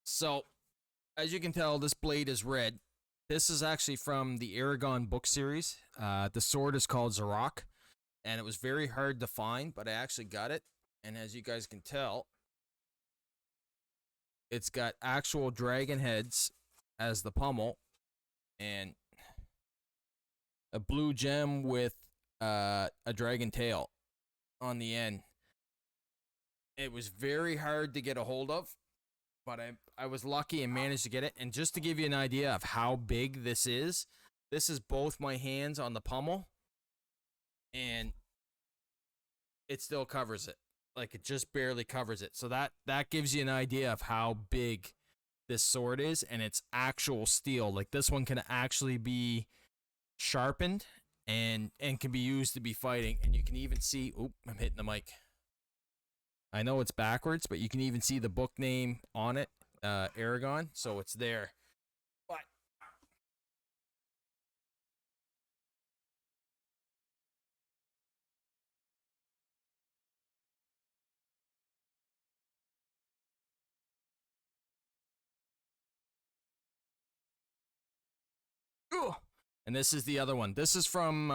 So, as you can tell, this blade is red. This is actually from the Aragon book series. The sword is called Zarok, and it was very hard to find, but I actually got it. And as you guys can tell, it's got actual dragon heads as the pommel, and a blue gem with a dragon tail on the end. It was very hard to get a hold of, but I was lucky and managed to get it. And just to give you an idea of how big this is both my hands on the pommel, and it still covers it. Like, it just barely covers it. So that gives you an idea of how big this sword is, and it's actual steel. Like, this one can actually be sharpened and can be used to be fighting. And you can even see, oop, I'm hitting the mic. I know it's backwards, but you can even see the book name on it, Aragon, so it's there. But and this is the other one. This is from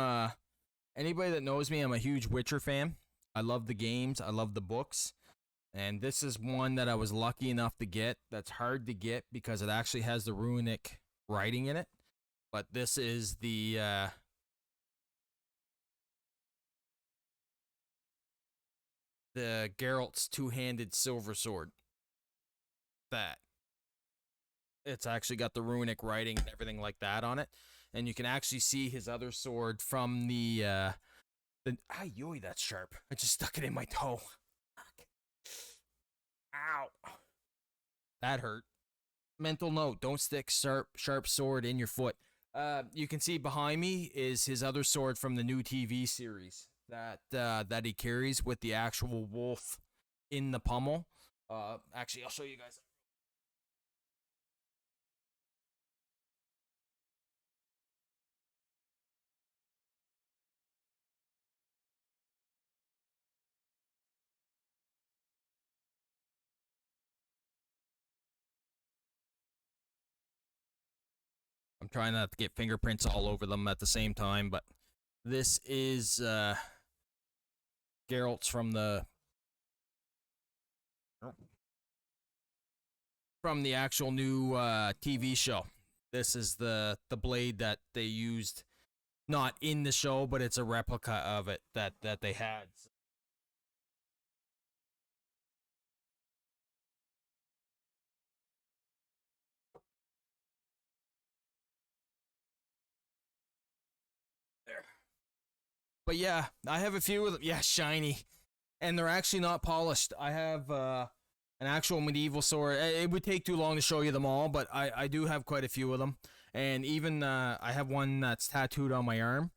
anybody that knows me. I'm a huge Witcher fan. I love the games. I love the books. And this is one that I was lucky enough to get. That's hard to get because it actually has the runic writing in it. But this is the Geralt's two-handed silver sword. That. It's actually got the runic writing and everything like that on it. And you can actually see his other sword from the yoy, that's sharp. I just stuck it in my toe. Ow. That hurt. Mental note, don't stick sharp sword in your foot. You can see behind me is his other sword from the new TV series that he carries with the actual wolf in the pommel. Actually, I'll show you guys. I'm trying not to get fingerprints all over them at the same time, but this is Geralt's from the actual new TV show. This is the blade that they used, not in the show, but it's a replica of it that they had. But yeah, I have a few of them. Yeah, shiny. And they're actually not polished. I have an actual medieval sword. It would take too long to show you them all, but I do have quite a few of them. And even I have one that's tattooed on my arm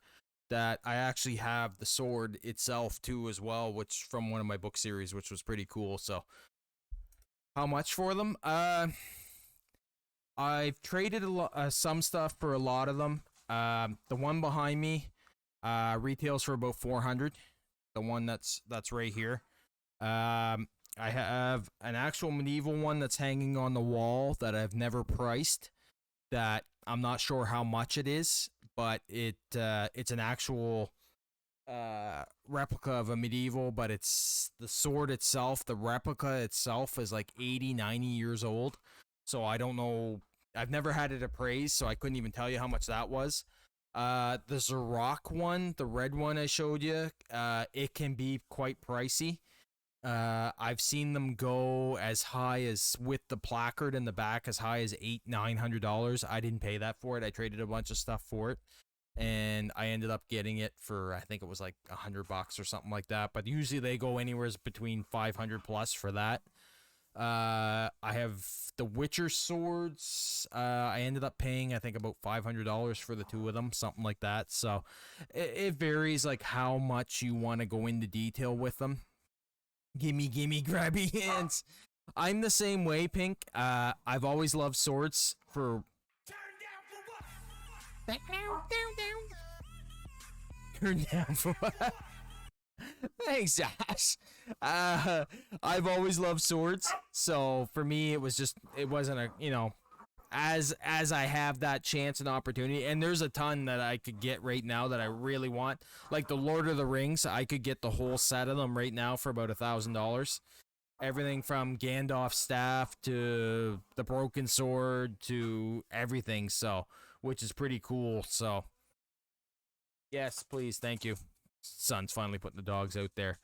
that I actually have the sword itself too as well, which from one of my book series, which was pretty cool. So how much for them? I've traded some stuff for a lot of them. The one behind me retails for about 400. The one that's right here. I have an actual medieval one that's hanging on the wall that I've never priced. That I'm not sure how much it is, but it's an actual replica of a medieval, but it's the sword itself, the replica itself is like 80, 90 years old. So I don't know. I've never had it appraised, so I couldn't even tell you how much that was. The Zarok one, the red one I showed you, it can be quite pricey. I've seen them go as high as, with the placard in the back, as high as $800-900. I didn't pay that for it. I traded a bunch of stuff for it, and I ended up getting it for, I think it was like $100 or something like that. But usually they go anywhere between 500 plus for that. I have the Witcher swords. I ended up paying, I think, about $500 for the two of them, something like that. So it varies, like how much you want to go into detail with them. Gimme, grabby hands. I'm the same way, Pink. I've always loved swords for. Turn down for what? Thanks, Josh. I've always loved swords, so for me, it wasn't a, as I have that chance and opportunity, and there's a ton that I could get right now that I really want, like the Lord of the Rings. I could get the whole set of them right now for about $1,000. Everything from Gandalf's staff to the broken sword to everything, so, which is pretty cool. So yes, please, thank you. Son's finally putting the dogs out there.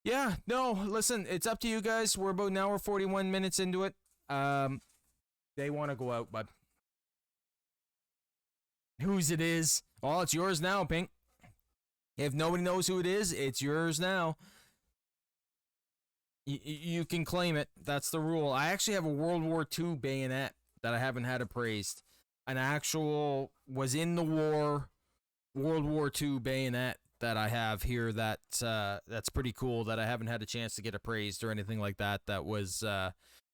Yeah, no, listen, it's up to you guys. We're about an hour 41 minutes into it. They want to go out, bud. Whose it is? Well, it's yours now, Pink. If nobody knows who it is, it's yours now. You can claim it. That's the rule. I actually have a World War II bayonet that I haven't had appraised. An actual was in the war World War II bayonet that I have here that's pretty cool, that I haven't had a chance to get appraised or anything like that. That was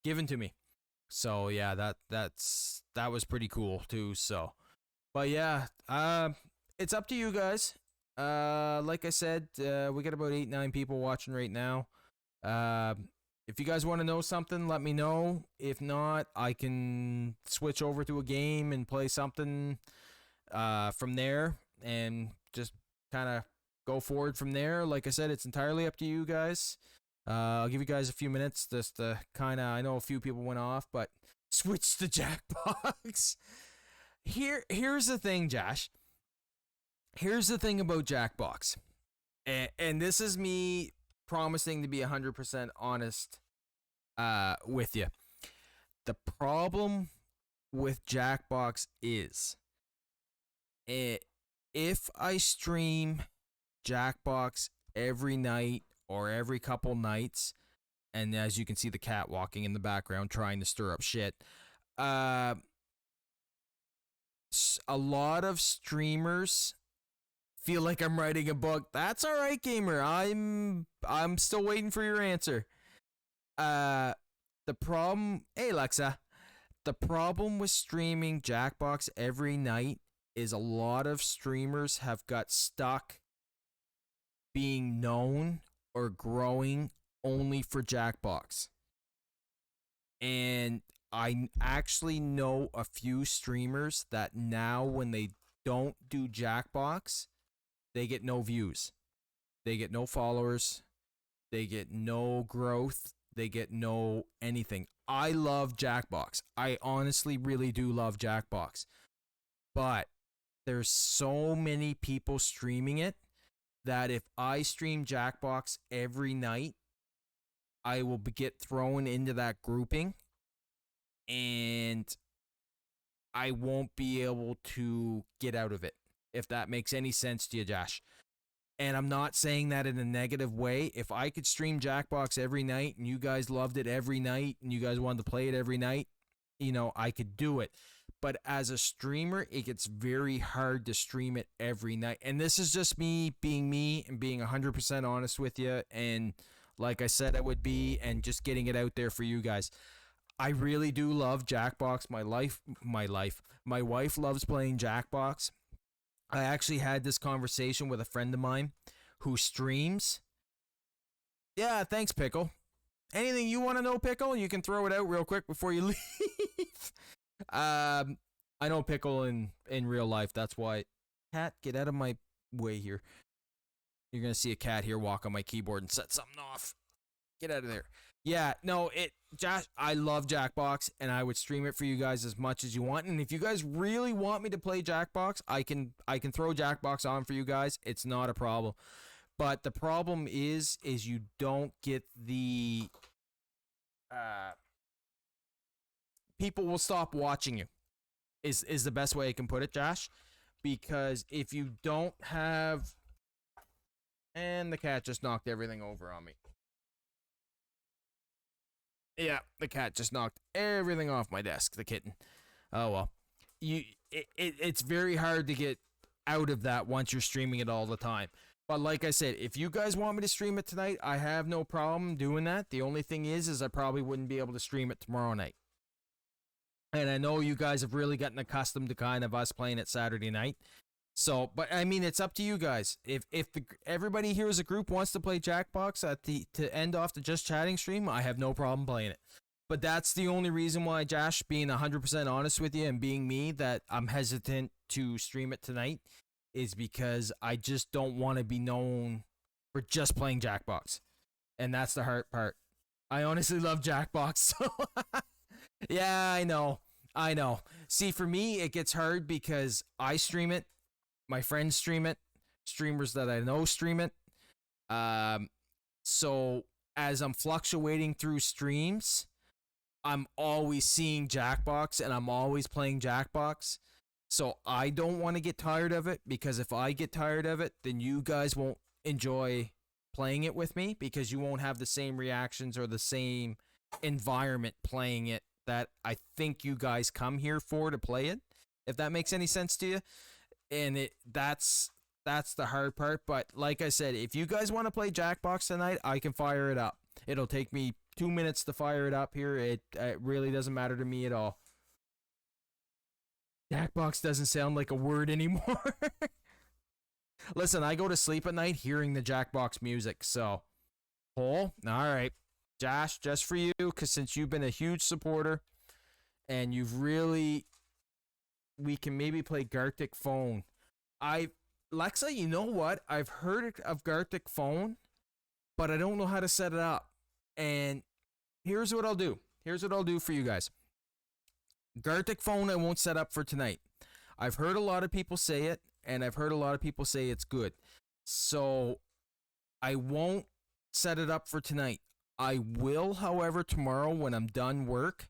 given to me. So yeah, that was pretty cool too. So, but yeah, it's up to you guys. Like I said, we got about 8-9 people watching right now. If you guys want to know something, let me know. If not, I can switch over to a game and play something from there and just kind of go forward from there. Like I said, it's entirely up to you guys. I'll give you guys a few minutes just to kind of, I know a few people went off, but switch to Jackbox. Here's the thing, Josh. Here's the thing about Jackbox. And this is me promising to be 100% honest with you. The problem with Jackbox is if I stream Jackbox every night or every couple nights, and as you can see the cat walking in the background trying to stir up shit, a lot of streamers feel like I'm writing a book. That's all right, gamer. I'm still waiting for your answer. The problem, hey Alexa, the problem with streaming Jackbox every night is a lot of streamers have got stuck being known or growing only for Jackbox. And I actually know a few streamers that now when they don't do Jackbox, they get no views. They get no followers. They get no growth. They get no anything. I love Jackbox. I honestly really do love Jackbox. But there's so many people streaming it that if I stream Jackbox every night, I will get thrown into that grouping and I won't be able to get out of it, if that makes any sense to you, Josh. And I'm not saying that in a negative way. If I could stream Jackbox every night and you guys loved it every night and you guys wanted to play it every night, I could do it. But as a streamer, it gets very hard to stream it every night. And this is just me and being 100% honest with you. And like I said, I would be, and just getting it out there for you guys. I really do love Jackbox. My wife loves playing Jackbox. I actually had this conversation with a friend of mine who streams. Yeah, thanks, Pickle. Anything you want to know, Pickle? You can throw it out real quick before you leave. I know Pickle in real life. That's why. Cat, get out of my way here. You're gonna see a cat here walk on my keyboard and set something off. Get out of there. Yeah, no, Josh, I love Jackbox, and I would stream it for you guys as much as you want. And if you guys really want me to play Jackbox, I can throw Jackbox on for you guys. It's not a problem. But the problem is you don't get the people will stop watching you. Is the best way I can put it, Josh, because if you don't have, and the cat just knocked everything over on me. Yeah, the cat just knocked everything off my desk, the kitten. Oh well. It's very hard to get out of that once you're streaming it all the time. But like I said, if you guys want me to stream it tonight, I have no problem doing that. The only thing is I probably wouldn't be able to stream it tomorrow night. And I know you guys have really gotten accustomed to kind of us playing it Saturday night. So, but I mean, it's up to you guys. If everybody here as a group wants to play Jackbox to end off the Just Chatting stream, I have no problem playing it. But that's the only reason why, Josh, being 100% honest with you and being me, that I'm hesitant to stream it tonight is because I just don't want to be known for just playing Jackbox. And that's the hard part. I honestly love Jackbox, so yeah, I know. See, for me, it gets hard because I stream it, my friends stream it, streamers that I know stream it. So as I'm fluctuating through streams, I'm always seeing Jackbox and I'm always playing Jackbox. So I don't want to get tired of it, because if I get tired of it, then you guys won't enjoy playing it with me, because you won't have the same reactions or the same environment playing it that I think you guys come here for to play it, if that makes any sense to you. And that's the hard part. But like I said, if you guys want to play Jackbox tonight, I can fire it up. It'll take me 2 minutes to fire it up here. It really doesn't matter to me at all. Jackbox doesn't sound like a word anymore. Listen, I go to sleep at night hearing the Jackbox music, so. All right. Josh, just for you, because since you've been a huge supporter, and we can maybe play Gartic Phone. Lexa, you know what? I've heard of Gartic Phone, but I don't know how to set it up. And here's what I'll do. Here's what I'll do for you guys. Gartic Phone I won't set up for tonight. I've heard a lot of people say it, and I've heard a lot of people say it's good. So I won't set it up for tonight. I will, however, tomorrow when I'm done work,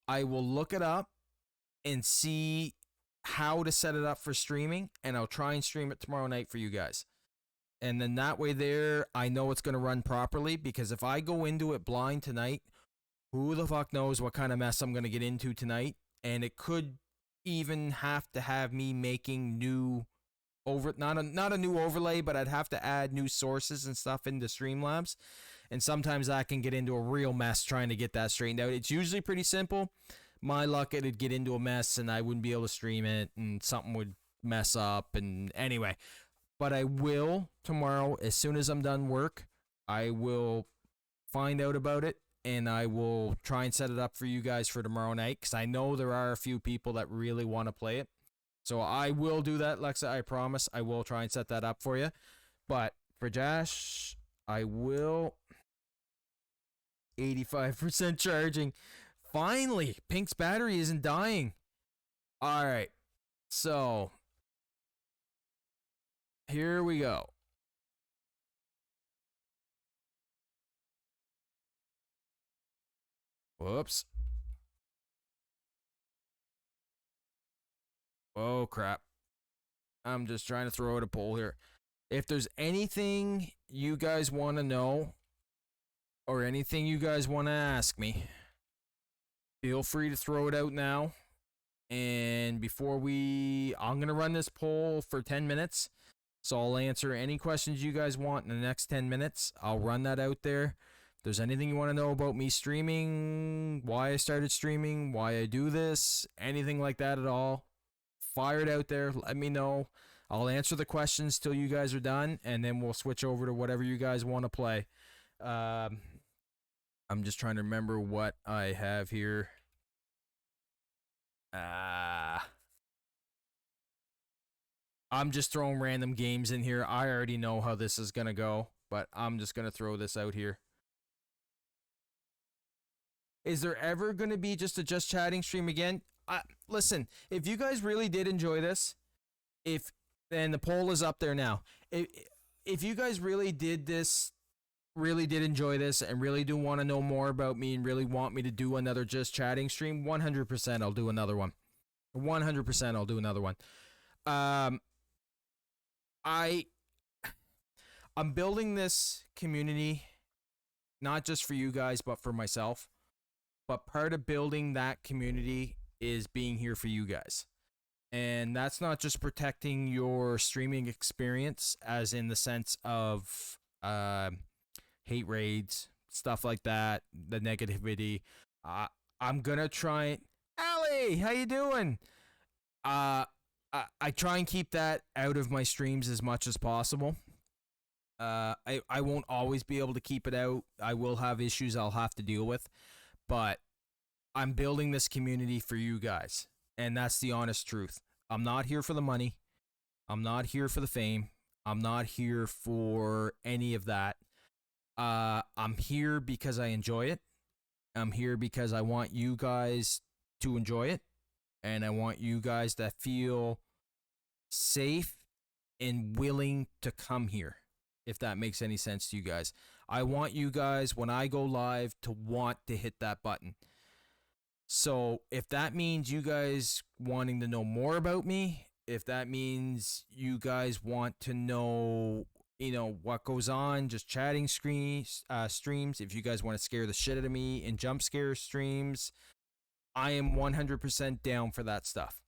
I will look it up and see how to set it up for streaming, and I'll try and stream it tomorrow night for you guys. And then that way there, I know it's going to run properly, because if I go into it blind tonight, who the fuck knows what kind of mess I'm going to get into tonight. And it could even have to have me making not a new overlay, but I'd have to add new sources and stuff into Streamlabs. And sometimes I can get into a real mess trying to get that straightened out. It's usually pretty simple. My luck, it'd get into a mess and I wouldn't be able to stream it and something would mess up. And anyway, but I will tomorrow, as soon as I'm done work, I will find out about it. And I will try and set it up for you guys for tomorrow night, because I know there are a few people that really want to play it. So I will do that, Lexa. I promise. I will try and set that up for you. But for Josh, I will. 85% charging. Finally, Pink's battery isn't dying. All right. So here we go. Whoops. Oh, crap. I'm just trying to throw out a poll here. If there's anything you guys want to know or anything you guys want to ask me, feel free to throw it out now. And I'm going to run this poll for 10 minutes. So I'll answer any questions you guys want in the next 10 minutes. I'll run that out there. If there's anything you want to know about me streaming, why I started streaming, why I do this, anything like that at all, fire it out there. Let me know. I'll answer the questions till you guys are done, and then we'll switch over to whatever you guys want to play. I'm just trying to remember what I have here. I'm just throwing random games in here. I already know how this is gonna go, but I'm just gonna throw this out here. Is there ever gonna be just a just chatting stream again? Listen, if you guys really did enjoy this, if and the poll is up there now. If you guys really did enjoy this, and really do want to know more about me, and really want me to do another just chatting stream, 100% I'll do another one. 100% I'll do another one. I I'm building this community not just for you guys but for myself. But part of building that community is being here for you guys. And that's not just protecting your streaming experience, as in the sense of hate raids, stuff like that, the negativity. I'm gonna try. Allie, how you doing? I try and keep that out of my streams as much as possible. I won't always be able to keep it out. I will have issues I'll have to deal with, but I'm building this community for you guys, and that's the honest truth. I'm not here for the money. I'm not here for the fame. I'm not here for any of that. I'm here because I enjoy it. I'm here because I want you guys to enjoy it, and I want you guys to feel safe and willing to come here, if that makes any sense to you guys. I want you guys, when I go live, to want to hit that button. So if that means you guys wanting to know more about me, if that means you guys want to know, what goes on, just chatting streams, if you guys want to scare the shit out of me in jump scare streams, I am 100% down for that stuff.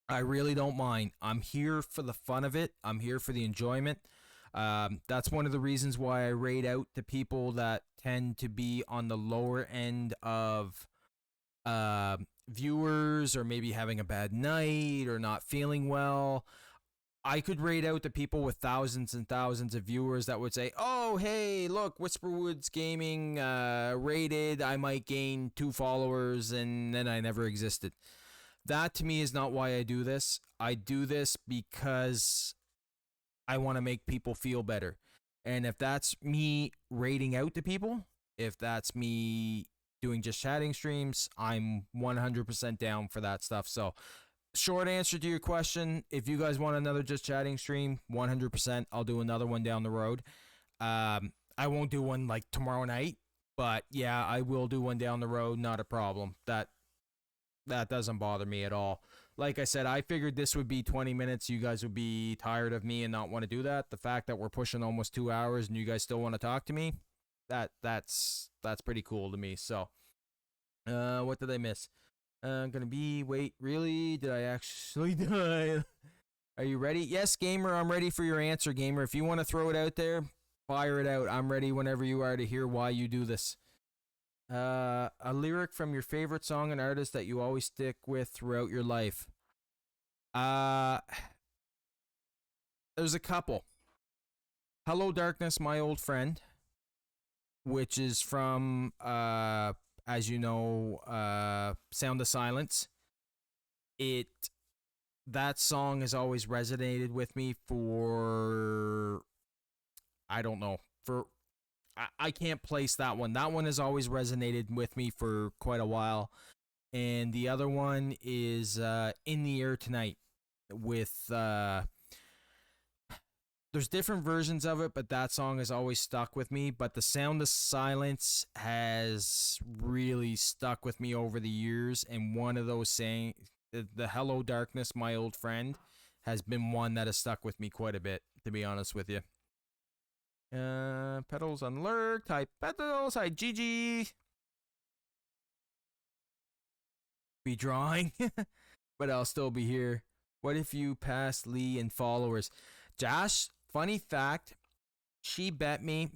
I really don't mind. I'm here for the fun of it. I'm here for the enjoyment. That's one of the reasons why I raid out to people that tend to be on the lower end of viewers, or maybe having a bad night or not feeling well. I could raid out to people with thousands and thousands of viewers that would say, oh, hey, look, Whisperwoods Gaming raided. I might gain 2 followers, and then I never existed. That to me is not why I do this. I do this because I want to make people feel better. And if that's me raiding out to people, if that's me doing just chatting streams, I'm 100% down for that stuff. So, short answer to your question, if you guys want another just chatting stream, 100%, I'll do another one down the road. I won't do one like tomorrow night, but yeah, I will do one down the road, not a problem. That doesn't bother me at all. Like I said, I figured this would be 20 minutes. You guys would be tired of me and not want to do that. The fact that we're pushing almost 2 hours and you guys still want to talk to me, that's pretty cool to me. So, what did I miss? Wait, really? Did I actually die? Are you ready? Yes, Gamer, I'm ready for your answer, Gamer. If you want to throw it out there, fire it out. I'm ready whenever you are to hear why you do this. A lyric from your favorite song and artist that you always stick with throughout your life. There's a couple. Hello Darkness, My Old Friend, which is from, as you know, Sound of Silence. That song has always resonated with me for, I don't know, I can't place that one. That one has always resonated with me for quite a while. And the other one is In the Air Tonight with, there's different versions of it, but that song has always stuck with me. But the Sound of Silence has really stuck with me over the years. And one of those saying, the Hello Darkness, My Old Friend, has been one that has stuck with me quite a bit, to be honest with you. Petals unlurked. Hi, Petals. Hi, Gigi. Be drawing, but I'll still be here. What if you passed Lee in followers? Josh, funny fact, she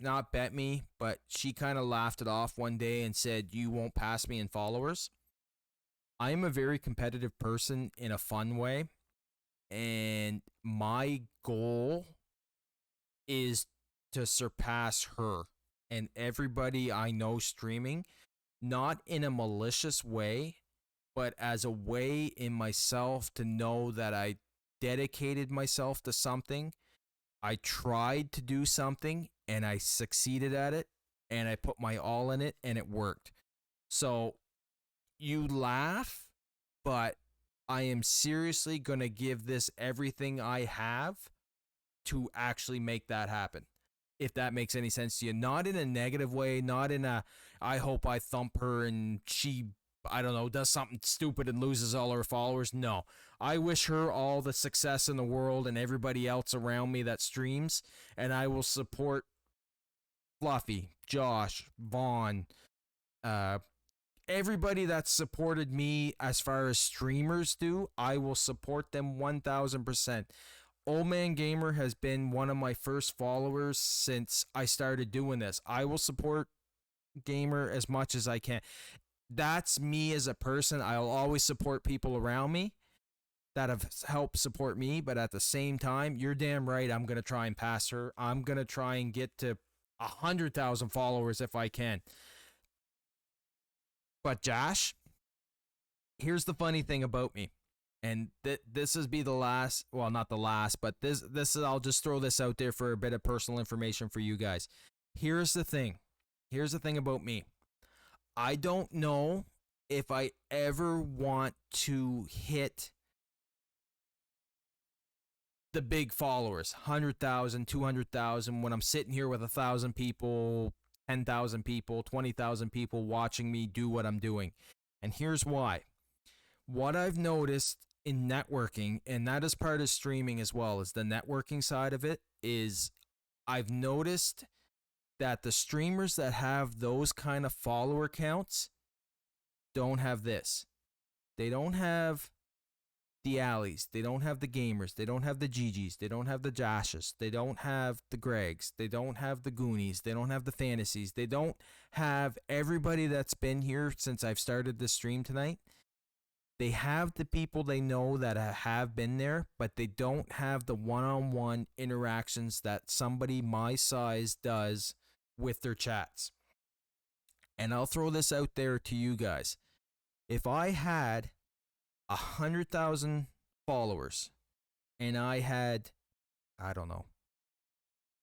not bet me, but she kind of laughed it off one day and said, you won't pass me in followers. I am a very competitive person in a fun way, and my goal is to surpass her and everybody I know streaming, not in a malicious way, but as a way in myself to know that I dedicated myself to something. I tried to do something and I succeeded at it and I put my all in it and it worked. So you laugh, but I am seriously going to give this everything I have to actually make that happen. If that makes any sense to you. Not in a negative way, not in a, I hope I thump her and she, I don't know, does something stupid and loses all her followers. No. I wish her all the success in the world and everybody else around me that streams, and I will support Fluffy, Josh, Vaughn, everybody that's supported me as far as streamers do. I will support them 1000%. Old Man Gamer has been one of my first followers since I started doing this. I will support Gamer as much as I can. That's me as a person. I'll always support people around me that have helped support me, but at the same time, you're damn right I'm going to try and pass her. I'm going to try and get to 100,000 followers if I can. But Josh, here's the funny thing about me. And this is be the last, well, not the last, but this is, I'll just throw this out there for a bit of personal information for you guys. Here's the thing. Here's the thing about me. I don't know if I ever want to hit the big followers, 100,000, 200,000, when I'm sitting here with 1,000 people, 10,000 people, 20,000 people watching me do what I'm doing. And here's why. What I've noticed in networking, and that is part of streaming as well, is the networking side of it, is I've noticed that the streamers that have those kind of follower counts don't have this. They don't have the Alleys. They don't have the Gamers. They don't have the GGs. They don't have the Joshes. They don't have the Gregs. They don't have the Goonies. They don't have the Fantasies. They don't have everybody that's been here since I've started this stream tonight. They have the people they know that have been there, but they don't have the one-on-one interactions that somebody my size does with their chats. And I'll throw this out there to you guys. If I had 100,000 followers and I had, I don't know,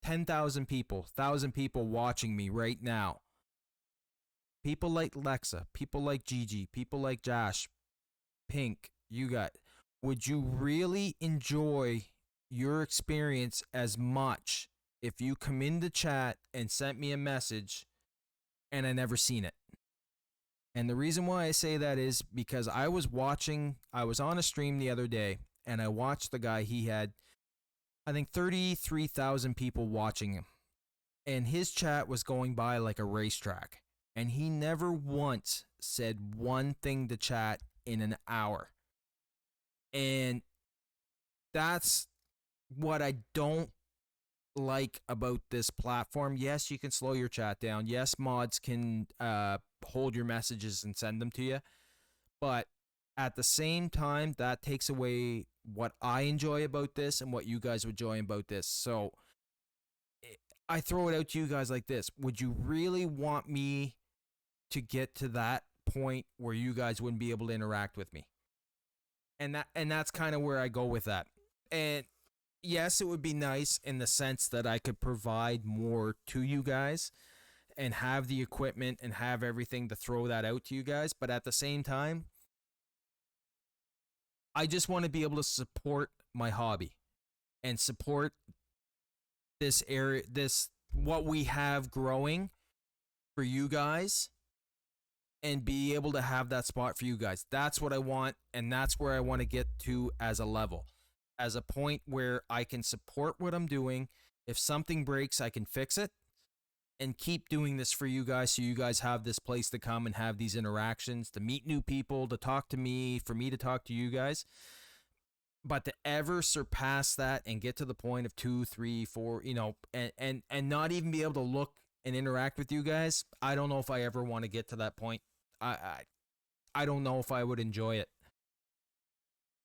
10,000 people, 1,000 people watching me right now, people like Lexa, people like Gigi, people like Josh, Pink, you got, would you really enjoy your experience as much if you come into chat and sent me a message and I never seen it? And the reason why I say that is because I was on a stream the other day and I watched the guy. He had, I think, 33,000 people watching him. And his chat was going by like a racetrack. And he never once said one thing to chat in an hour. And that's what I don't like about this platform. Yes, you can slow your chat down. Yes, mods can hold your messages and send them to you. But at the same time, that takes away what I enjoy about this and what you guys would enjoy about this. So I throw it out to you guys like this. Would you really want me to get to that point where you guys wouldn't be able to interact with me? And that's kind of where I go with that. And yes, it would be nice in the sense that I could provide more to you guys and have the equipment and have everything to throw that out to you guys. But at the same time, I just want to be able to support my hobby and support this area, what we have growing for you guys, and be able to have that spot for you guys. That's what I want, and that's where I want to get to as a level. As a point where I can support what I'm doing. If something breaks, I can fix it and keep doing this for you guys, so you guys have this place to come and have these interactions, to meet new people, to talk to me, for me to talk to you guys. But to ever surpass that and get to the point of 2, 3, 4, and not even be able to look and interact with you guys, I don't know if I ever want to get to that point. I don't know if I would enjoy it.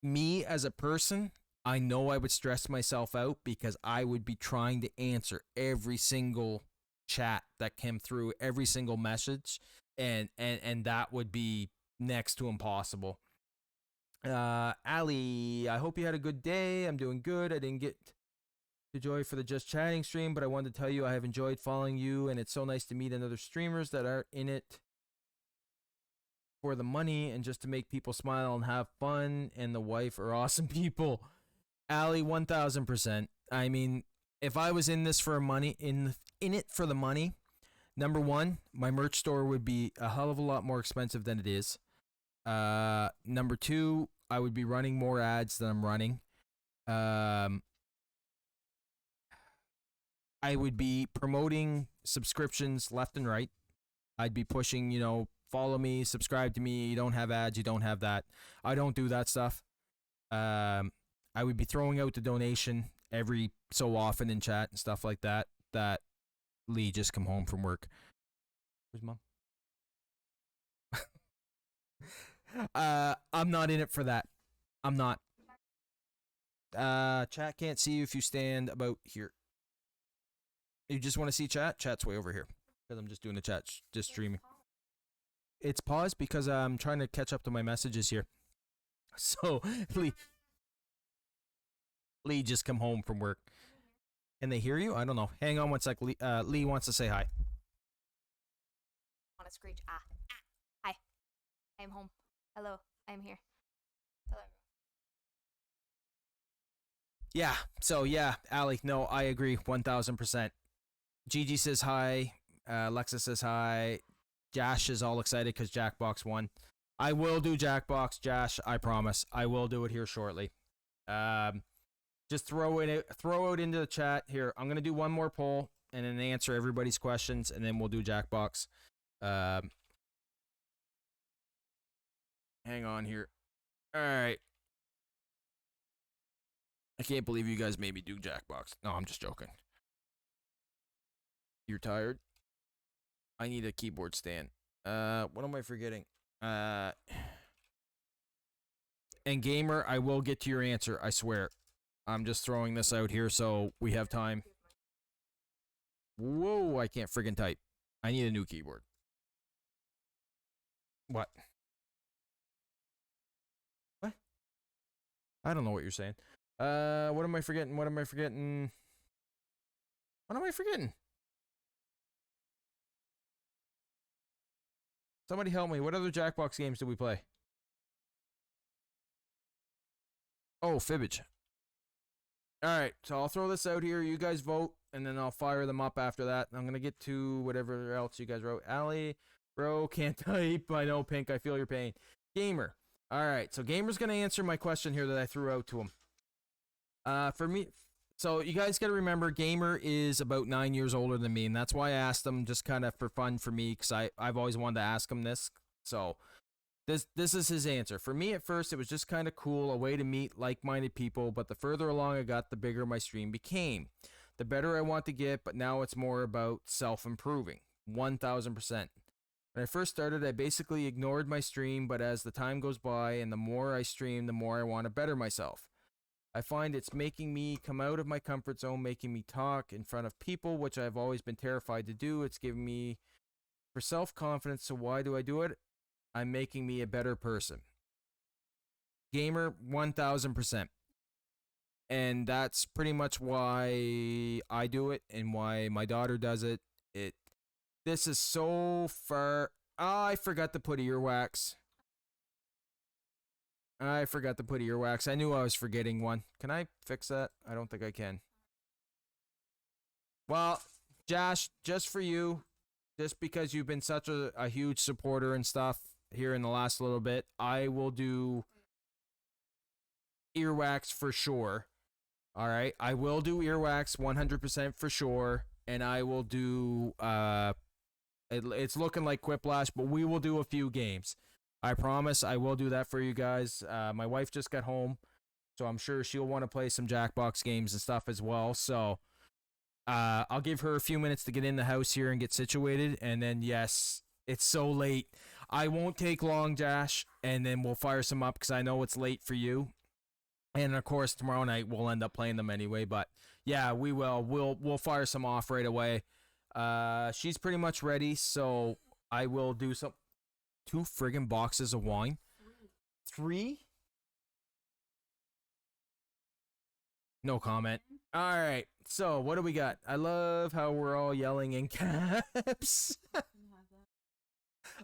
Me as a person, I know I would stress myself out because I would be trying to answer every single chat that came through, every single message, and that would be next to impossible. Ali, I hope you had a good day. I'm doing good. I didn't get to joy for the Just Chatting stream, but I wanted to tell you I have enjoyed following you, and it's so nice to meet another streamers that are in it for the money and just to make people smile and have fun. And the wife are awesome people. Ali, 1000%. I mean, if I was in this for money, in it for the money, number one, my merch store would be a hell of a lot more expensive than it is. Number two, I would be running more ads than I'm running. I would be promoting subscriptions left and right. I'd be pushing, follow me, subscribe to me. You don't have ads, you don't have that. I don't do that stuff. I would be throwing out the donation every so often in chat and stuff like that. That Lee just come home from work. Where's mom? I'm not in it for that. I'm not. Chat can't see you if you stand about here. You just want to see chat? Chat's way over here. Because I'm just doing the chat, just streaming. It's paused because I'm trying to catch up to my messages here. So, Lee just come home from work. Can they hear you? I don't know. Hang on one sec. Lee wants to say hi. On a screech. Hi. I'm home. Hello. I'm here. Hello. Yeah. So, yeah, Ali, no, I agree 1000%. Gigi says hi. Alexa says hi. Josh is all excited because Jackbox won. I will do Jackbox, Josh. I promise. I will do it here shortly. Just throw it into the chat here. I'm gonna do one more poll and then answer everybody's questions, and then we'll do Jackbox. Hang on here. All right. I can't believe you guys made me do Jackbox. No, I'm just joking. You're tired? I need a keyboard stand. What am I forgetting? And Gamer, I will get to your answer, I swear. I'm just throwing this out here so we have time. Whoa, I can't friggin' type. I need a new keyboard. What? What? I don't know what you're saying. What am I forgetting? What am I forgetting? What am I forgetting? Somebody help me. What other Jackbox games did we play? Oh, Fibbage. Alright, so I'll throw this out here. You guys vote, and then I'll fire them up after that. I'm going to get to whatever else you guys wrote. Ali, bro, can't type. I know, Pink, I feel your pain. Gamer. Alright, so Gamer's going to answer my question here that I threw out to him. For me, so you guys got to remember, Gamer is about 9 years older than me, and that's why I asked him just kind of for fun for me, because I've always wanted to ask him this. So this is his answer. For me, at first, it was just kind of cool, a way to meet like-minded people, but the further along I got, the bigger my stream became. The better I want to get, but now it's more about self-improving. 1000%. When I first started, I basically ignored my stream, but as the time goes by and the more I stream, the more I want to better myself. I find it's making me come out of my comfort zone, making me talk in front of people, which I've always been terrified to do. It's giving me for self-confidence, so why do I do it? I'm making me a better person. Gamer, 1000%. And that's pretty much why I do it and why my daughter does it. This is so far. Oh, I forgot to put earwax. I knew I was forgetting one. Can I fix that? I don't think I can. Well, Josh, just for you, just because you've been such a huge supporter and stuff here in the last little bit, I will do earwax for sure. All right, I will do earwax 100% for sure, and I will do it's looking like Quiplash, but we will do a few games. I promise I will do that for you guys. My wife just got home, so I'm sure she'll want to play some Jackbox games and stuff as well. So I'll give her a few minutes to get in the house here and get situated, and then yes, it's so late. I won't take long, Josh, and then we'll fire some up because I know it's late for you. And of course, tomorrow night we'll end up playing them anyway. But yeah, we will. We'll fire some off right away. She's pretty much ready, so I will do some. 2 friggin' boxes of wine. 3? No comment. All right. So what do we got? I love how we're all yelling in caps.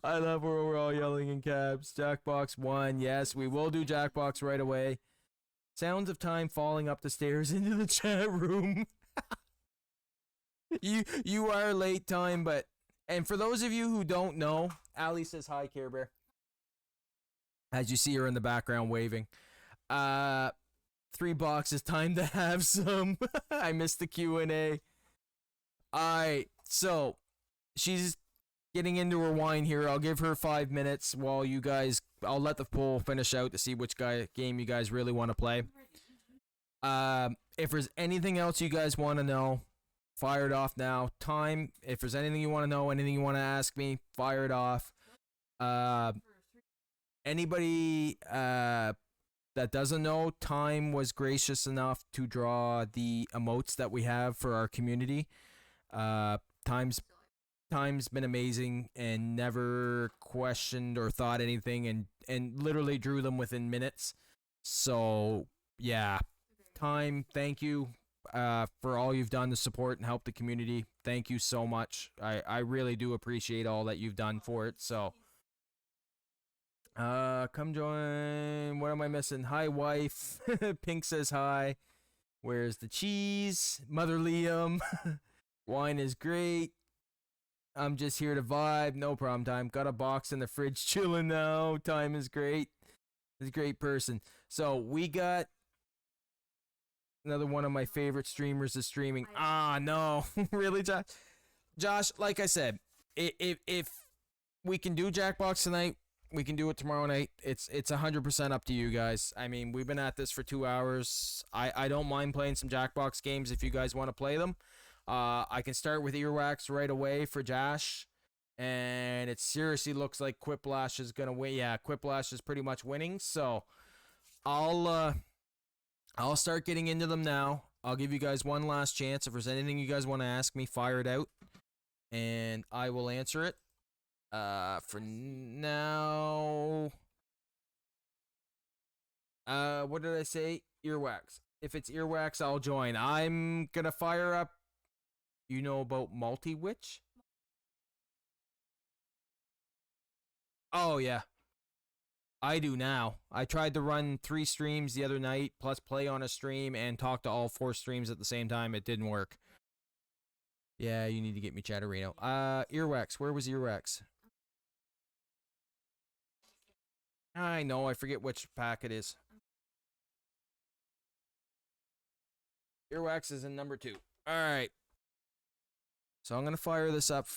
I love where we're all yelling in caps. Jackbox 1. Yes, we will do Jackbox right away. Sounds of time falling up the stairs into the chat room. You are late time, but and for those of you who don't know, Ali says hi, Care Bear. As you see her in the background waving. 3 boxes, time to have some. I missed the Q&A. Alright, so she's getting into her wine here. I'll give her 5 minutes while you guys, I'll let the poll finish out to see which game you guys really want to play. If there's anything else you guys want to know, fire it off now. Time, if there's anything you want to know, anything you want to ask me, fire it off. Anybody that doesn't know, Time was gracious enough to draw the emotes that we have for our community. Time's been amazing and never questioned or thought anything and literally drew them within minutes. So yeah, Time, thank you for all you've done to support and help the community. Thank you so much. I really do appreciate all that you've done for it. So come join. What am I missing? Hi, wife. Pink says hi. Where's the cheese? Mother Liam. Wine is great. I'm just here to vibe. No problem, Time. Got a box in the fridge chilling now. Time is great. He's a great person. So we got another one of my favorite streamers is streaming. Ah, no. Really, Josh? Josh, like I said, if we can do Jackbox tonight, we can do it tomorrow night. It's 100% up to you guys. I mean, we've been at this for 2 hours. I don't mind playing some Jackbox games if you guys want to play them. I can start with Earwax right away for Josh. And it seriously looks like Quiplash is going to win. Yeah, Quiplash is pretty much winning. So I'll start getting into them now. I'll give you guys one last chance. If there's anything you guys want to ask me, fire it out. And I will answer it. For now, what did I say? Earwax. If it's Earwax, I'll join. I'm gonna fire up. You know about Multi-Witch? Oh yeah, I do now. I tried to run 3 streams the other night, plus play on a stream and talk to all 4 streams at the same time. It didn't work. Yeah, you need to get me Chatterino. Earwax. Where was Earwax? I know, I forget which pack it is. Earwax is in number 2. Alright. So I'm going to fire this up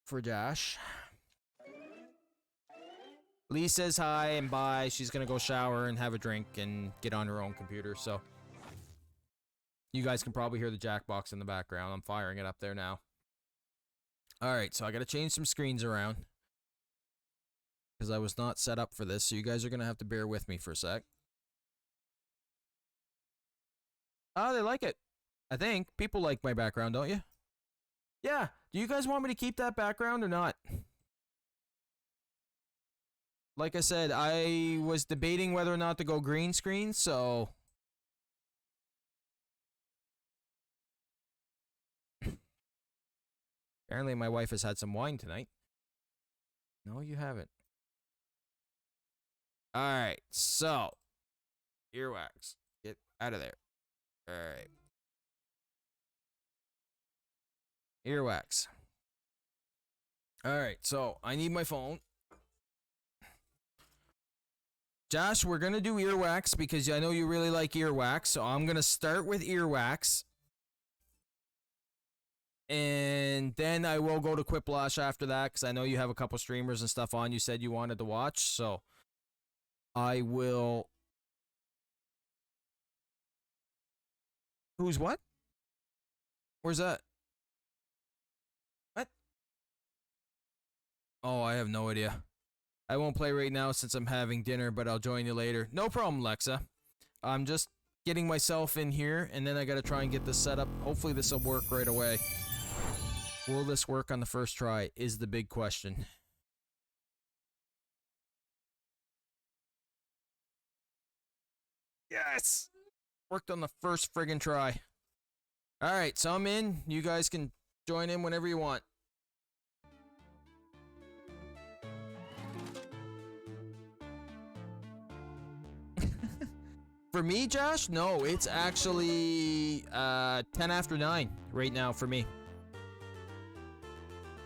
for Josh. Lee says hi and bye. She's going to go shower and have a drink and get on her own computer. So you guys can probably hear the Jackbox in the background. I'm firing it up there now. Alright, so I got to change some screens around. Because I was not set up for this, so you guys are going to have to bear with me for a sec. Oh, they like it. I think. People like my background, don't you? Yeah. Do you guys want me to keep that background or not? Like I said, I was debating whether or not to go green screen, so... Apparently my wife has had some wine tonight. No, you haven't. Alright, so. Earwax. Get out of there. Alright. Earwax. Alright, so I need my phone. Josh, we're going to do Earwax because I know you really like Earwax, so I'm going to start with Earwax. And then I will go to Quiplash after that because I know you have a couple streamers and stuff on you said you wanted to watch, so I will... Who's what? Where's that? What? Oh, I have no idea. I won't play right now since I'm having dinner, but I'll join you later. No problem, Lexa. I'm just getting myself in here, and then I gotta try and get this set up. Hopefully this will work right away. Will this work on the first try is the big question. Yes! Worked on the first friggin' try. Alright, so I'm in. You guys can join in whenever you want. For me, Josh? No, it's actually 10 after 9 right now for me.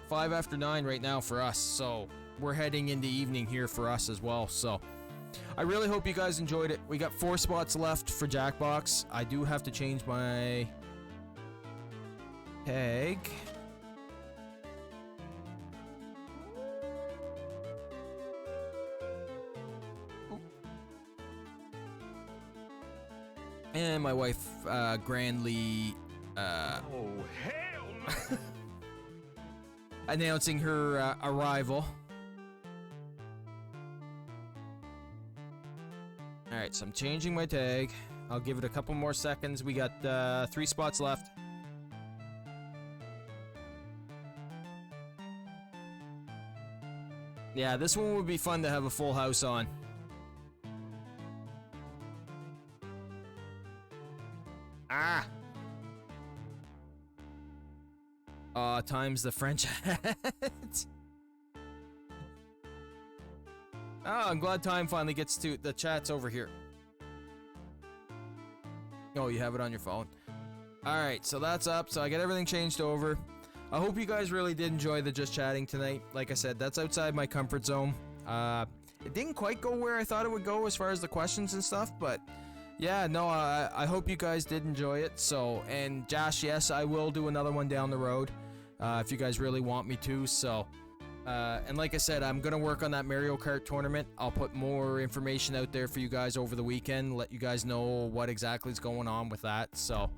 5 after 9 right now for us, so we're heading into evening here for us as well, so I really hope you guys enjoyed it. We got 4 spots left for Jackbox. I do have to change my tag. And my wife grandly Oh, hell no! announcing her arrival. Alright, so I'm changing my tag. I'll give it a couple more seconds. We got 3 spots left. Yeah, this one would be fun to have a full house on. Ah! Times the French hat. Oh, I'm glad time finally gets to the chat's over here. Oh, you have it on your phone. Alright, so that's up. So I got everything changed over. I hope you guys really did enjoy the just chatting tonight. Like I said, that's outside my comfort zone. It didn't quite go where I thought it would go as far as the questions and stuff, but yeah, no, I hope you guys did enjoy it. So, and Josh, yes, I will do another one down the road if you guys really want me to. So, and like I said, I'm going to work on that Mario Kart tournament. I'll put more information out there for you guys over the weekend, let you guys know what exactly is going on with that. So,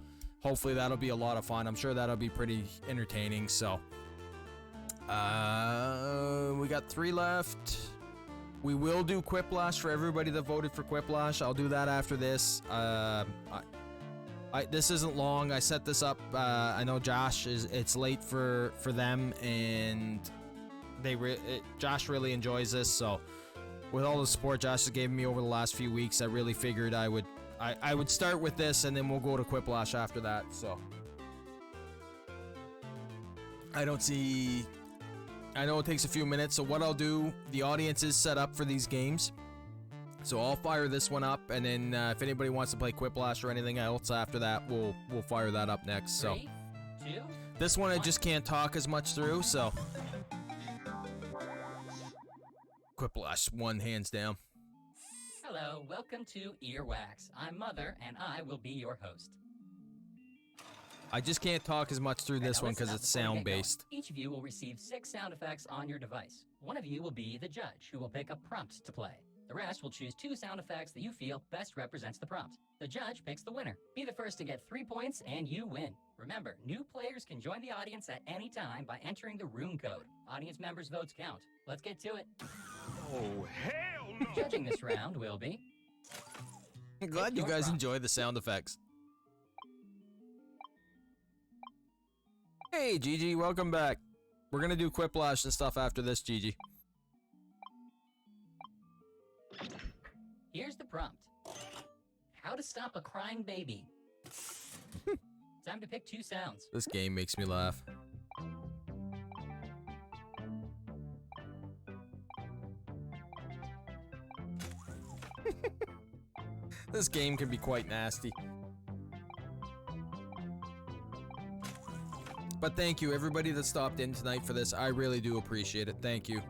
hopefully that'll be a lot of fun. I'm sure that'll be pretty entertaining. So, we got 3 left. We will do Quiplash for everybody that voted for Quiplash. I'll do that after this. This isn't long. I set this up. I know Josh it's late for them, and Josh really enjoys this. So, with all the support Josh has given me over the last few weeks, I really figured I would start with this, and then we'll go to Quiplash after that. So, I know it takes a few minutes, so what I'll do, the audience is set up for these games. So I'll fire this one up, and then if anybody wants to play Quiplash or anything else after that, we'll fire that up next. So 3, 2, this one I just can't talk as much through, so Quiplash 1 hands down. Hello, welcome to Earwax. I'm Mother, and I will be your host. I just can't talk as much through this Now one listen because up it's before we get sound going. based. Each of you will receive 6 sound effects on your device. One of you will be the judge, who will pick a prompt to play. The rest will choose 2 sound effects that you feel best represents the prompt. The judge picks the winner. Be the first to get 3 points and you win. Remember, new players can join the audience at any time by entering the room code. Audience members' votes count. Let's get to it. Oh, hell no! Judging this round will be... I'm glad you your guys prompt. enjoy the sound effects. Hey, Gigi, welcome back. We're gonna do Quiplash and stuff after this, Gigi. Here's the prompt. How to stop a crying baby. Time to pick 2 sounds. This game makes me laugh. This game can be quite nasty. But thank you, everybody that stopped in tonight for this. I really do appreciate it. Thank you.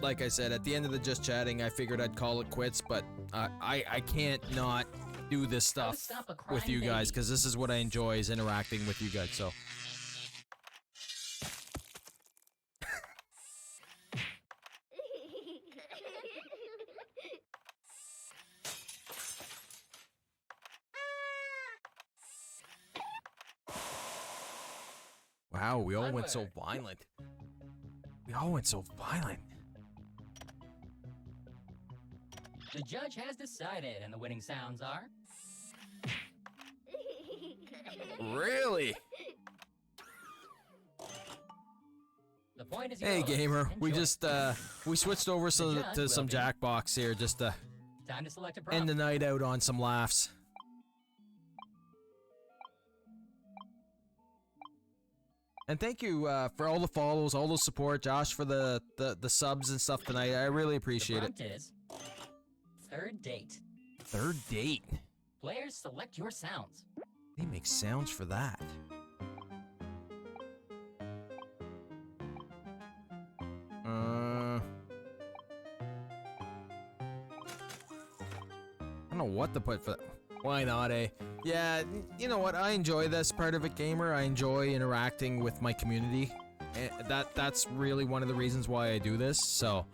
Like I said, at the end of the just chatting, I figured I'd call it quits, but I can't not do this How to stuff stop a with crying you guys, baby. because this is what I enjoy, is interacting with you guys, so. Wow, we all went so Onward. violent. We all went so violent. The judge has decided, and the winning sounds are... Really? The point is Hey yours. gamer, we Enjoy. just we switched over The judge to will some be- Jackbox here just to Time to select a prompt. End the night out on some laughs. And thank you for all the follows, all the support, Josh, for the subs and stuff tonight. I really appreciate it. The prompt is third date. Third date. Players, select your sounds. They make sounds for that. I don't know what to put for that. Why not, eh? Yeah, you know what? I enjoy this part of it, gamer. I enjoy interacting with my community. And that's really one of the reasons why I do this. So,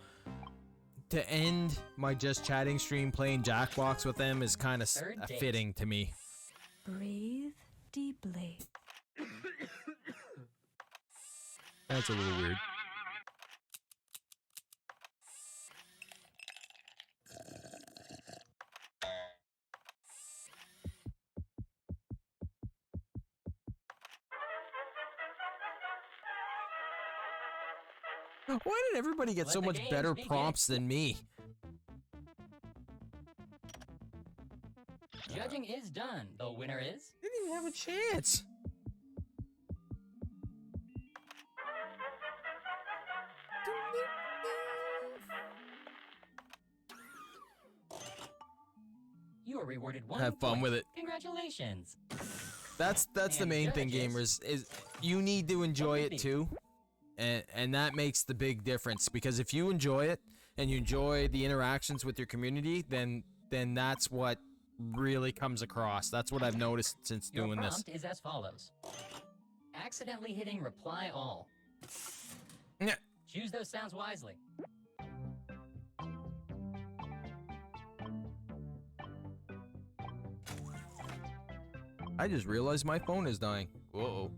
to end my just chatting stream playing Jackbox with them is kind of Third date. fitting to me. Breathe deeply. That's a little weird. Why did everybody get Let so the much games better begin. prompts than me? Judging is done. The winner is Didn't even have a chance. you are rewarded 1 Have fun point. with it. Congratulations. That's the And main thing, judges. gamers, is you need to enjoy it Maybe. too. And that makes the big difference, because if you enjoy it and you enjoy the interactions with your community, then that's what really comes across. That's what I've noticed since Your doing this. prompt is as follows. Accidentally hitting reply all. Yeah. Choose those sounds wisely. I just realized my phone is dying. Whoa.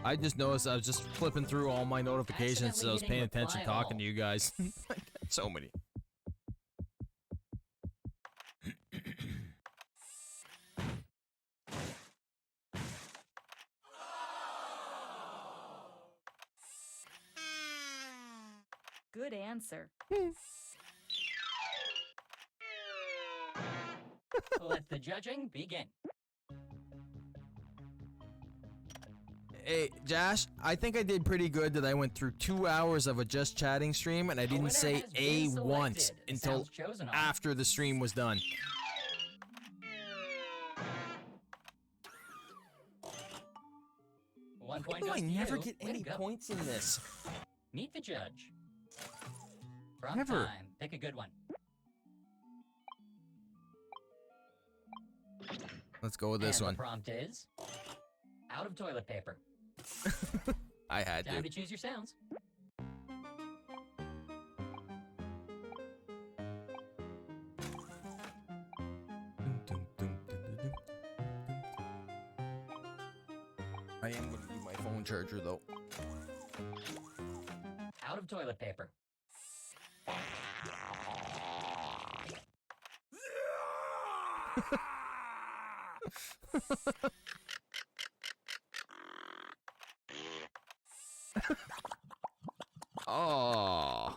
I just noticed I was just flipping through all my notifications, so I was paying Accidentally attention hitting reply talking to you guys. I got so many. Good answer. Let the judging begin. Hey, Josh, I think I did pretty good that I went through 2 hours of a just chatting stream and I The winner didn't say has A been once selected. The until sounds chosen are after the stream was done. One Why point do goes I to never you. get Way to any go. points in this? Meet the judge. Prompt Never. time. Pick a good one. Let's go with this And one. The prompt is out of toilet paper. I had Time to. to choose your sounds. I am gonna need my phone charger though. Out of toilet paper. Oh.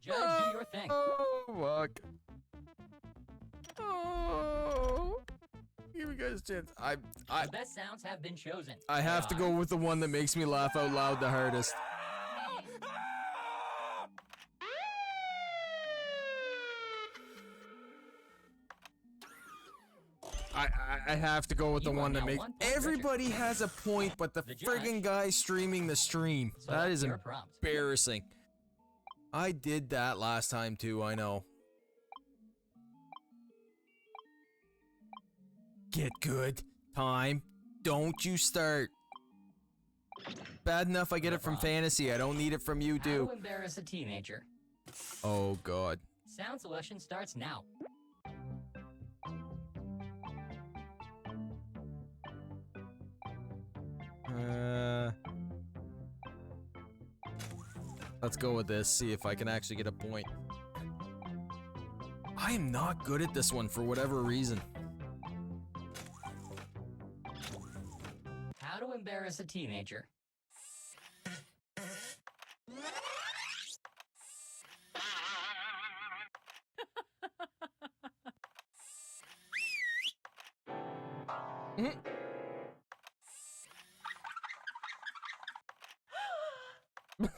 Judge, do your thing. Oh, fuck. Oh. Give me guys a chance. The best sounds have been chosen. I have to They go are with the one that makes me laugh out loud the hardest. I have to go with the You are one that now makes 1 point everybody richer. has a point, but the The judge. friggin' guy streaming the stream. That Select is your prompt. embarrassing. I did that last time too, I know. Get good. Time. Don't you start. Bad enough I get it from fantasy. I don't need it from you, How too. to embarrass a teenager. Oh, God. Sound selection starts now. Let's go with this, see if I can actually get a point. I am not good at this one for whatever reason. How to embarrass a teenager. Mhm.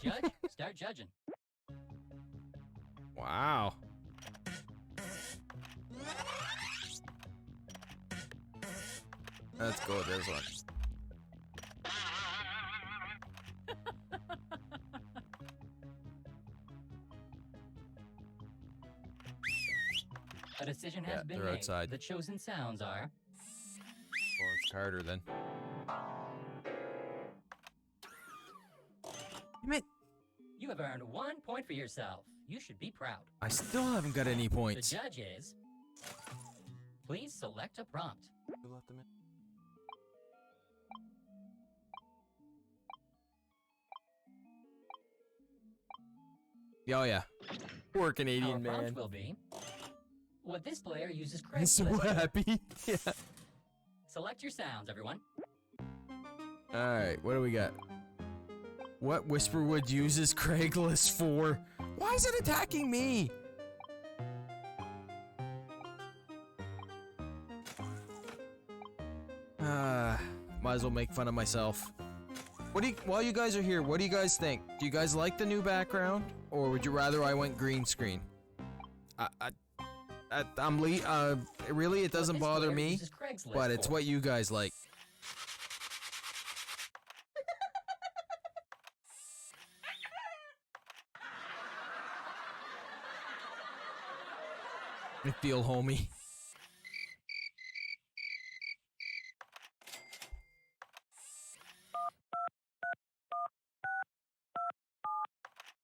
Judge, start judging. Wow. Let's go with this one. A decision has Yeah, been they're made. outside. The chosen sounds are Well, it's Carter then. Damn it! you have earned 1 point for yourself. You should be proud. I still haven't got any The points. judge is. Please select a prompt. Oh yeah. Poor Our Canadian prompt man. will be. What this player uses I'm so Craigslist. happy. Yeah. Select your sounds, everyone. Alright, what do we got? What Whisperwood uses Craigslist for? Why is it attacking me? Might as well make fun of myself. What do you, while you guys are here, what do you guys think? Do you guys like the new background? Or would you rather I went green screen? Really, it doesn't What this bother player me, uses Craigslist but it's for. what you guys like. I feel homie.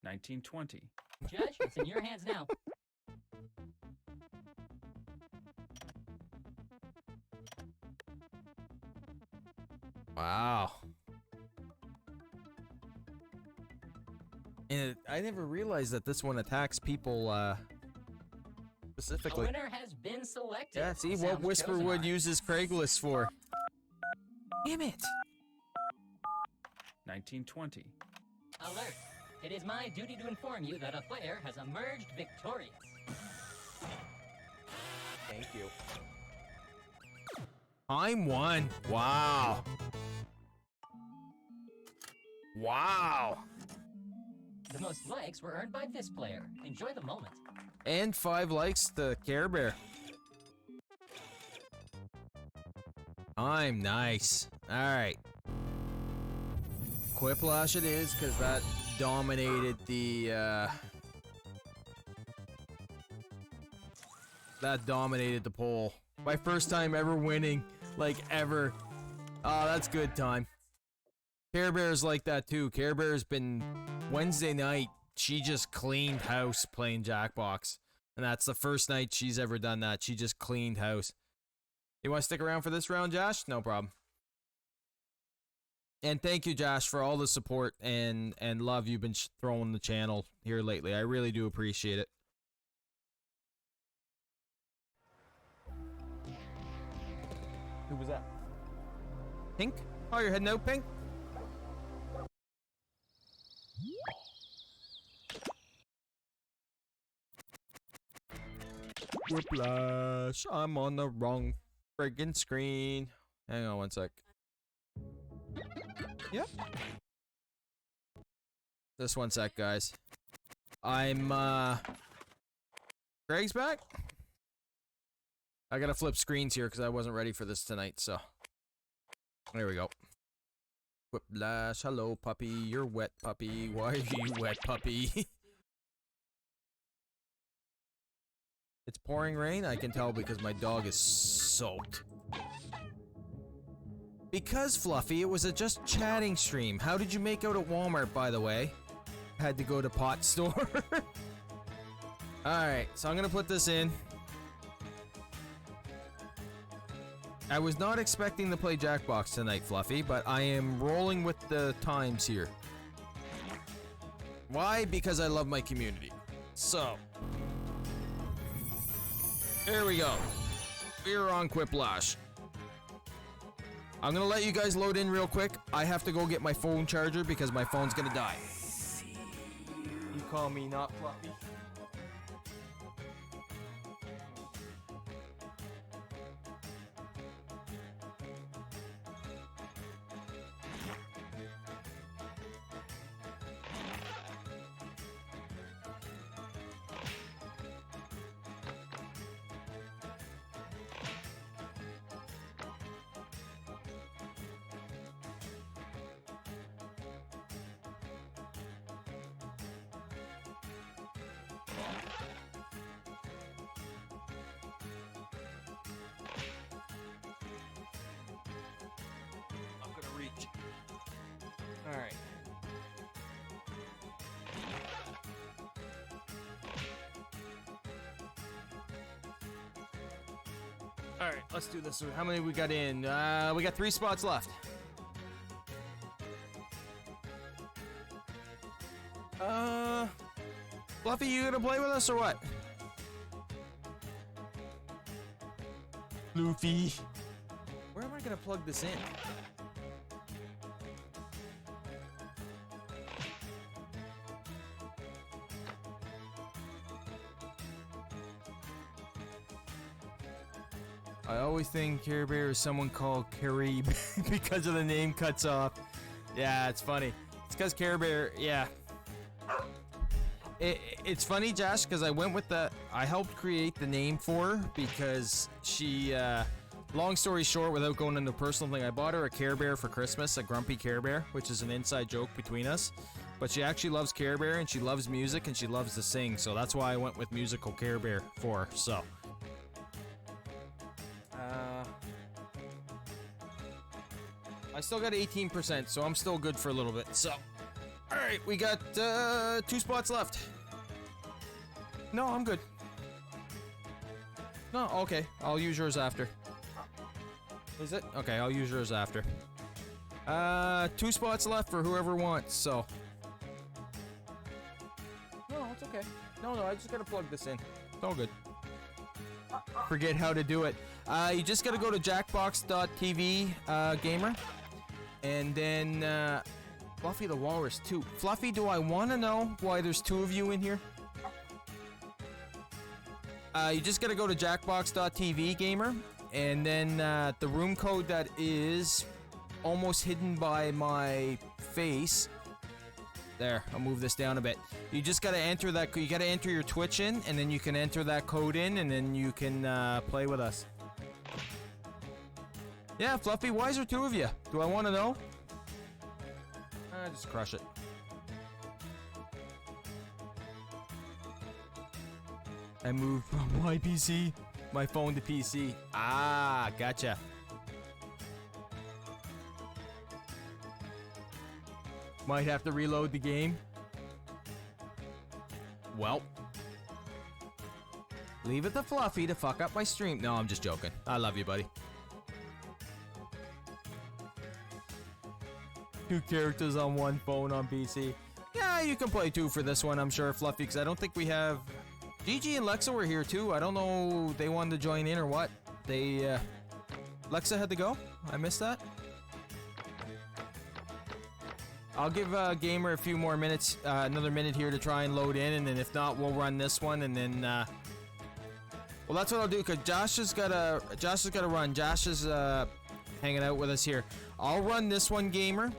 $19.20. Judge, it's in your hands now. Wow. And I never realized that this one attacks people A specifically. winner has been selected. Yeah, see The what sounds chosen Whisperwood are uses Craigslist for. Damn it. $19.20. Alert! It is my duty to inform you that a player has emerged victorious. Thank you. I'm one. Wow. Wow. The most likes were earned by this player. Enjoy the moment. And 5 likes to Care Bear. I'm nice. Alright. Quiplash it is, because that dominated the, that dominated the poll. My first time ever winning, like, ever. Oh, that's good time. Care Bear's like that, too. Care Bear's been... Wednesday night, she just cleaned house playing Jackbox. And that's the first night she's ever done that. She just cleaned house. You want to stick around for this round, Josh? No problem. And thank you, Josh, for all the support and love you've been throwing the channel here lately. I really do appreciate it. Who was that? Pink? Oh, you're heading out, Pink? Whiplash. I'm on the wrong friggin' screen. Hang on one sec. Yep. Just one sec, guys. I'm, Greg's back? I gotta flip screens here because I wasn't ready for this tonight, so. There we go. Whiplash. Hello, puppy. You're wet, puppy. Why are you wet, puppy? It's pouring rain? I can tell because my dog is soaked. Because, Fluffy, it was a just chatting stream. How did you make out at Walmart, by the way? Had to go to Pot Store. Alright, so I'm gonna put this in. I was not expecting to play Jackbox tonight, Fluffy, but I am rolling with the times here. Why? Because I love my community. So, here we go. We're on Quiplash. I'm gonna let you guys load in real quick. I have to go get my phone charger because my phone's gonna die. You call me not Fluffy? I'm gonna reach. Alright. Alright, let's do this. How many we got in? We got 3 spots left. Fluffy, you gonna play with us or what? Luffy. Where am I gonna plug this in? I always think Care Bear is someone called Carib because of the name cuts off. Yeah, it's funny. It's because Care Bear, yeah. It's funny, Josh, because I went with I helped create the name for her because she, long story short, without going into a personal thing, I bought her a Care Bear for Christmas, a grumpy Care Bear, which is an inside joke between us. But she actually loves Care Bear, and she loves music, and she loves to sing, so that's why I went with musical Care Bear for her, so. I still got 18%, so I'm still good for a little bit, so. Alright, we got 2 spots left. No, I'm good. No, okay. I'll use yours after. Is it? Okay, I'll use yours after. 2 spots left for whoever wants, so. No, it's okay. No, I just gotta plug this in. It's all good. Forget how to do it. You just gotta go to jackbox.tv, gamer. And then, Fluffy the Walrus 2. Fluffy, do I want to know why there's 2 of you in here? You just gotta go to jackbox.tv, gamer. And then, the room code that is almost hidden by my face. There, I'll move this down a bit. You just gotta enter that, you gotta enter your Twitch in, and then you can enter that code in, and then you can, play with us. Yeah, Fluffy, why is there 2 of you? Do I want to know? Just crush it. I moved from my PC, my phone to PC. Ah, gotcha. Might have to reload the game. Well. Leave it to Fluffy to fuck up my stream. No, I'm just joking. I love you, buddy. 2 characters on 1 phone on PC. Yeah, you can play 2 for this one, I'm sure, Fluffy, because I don't think we have... Gigi and Lexa were here too. I don't know they wanted to join in or what. They, Lexa had to go? I missed that? I'll give Gamer a few more minutes, another minute here to try and load in, and then if not, we'll run this one, and then, well, that's what I'll do, because Josh has gotta run. Josh is, hanging out with us here. I'll run this one, Gamer.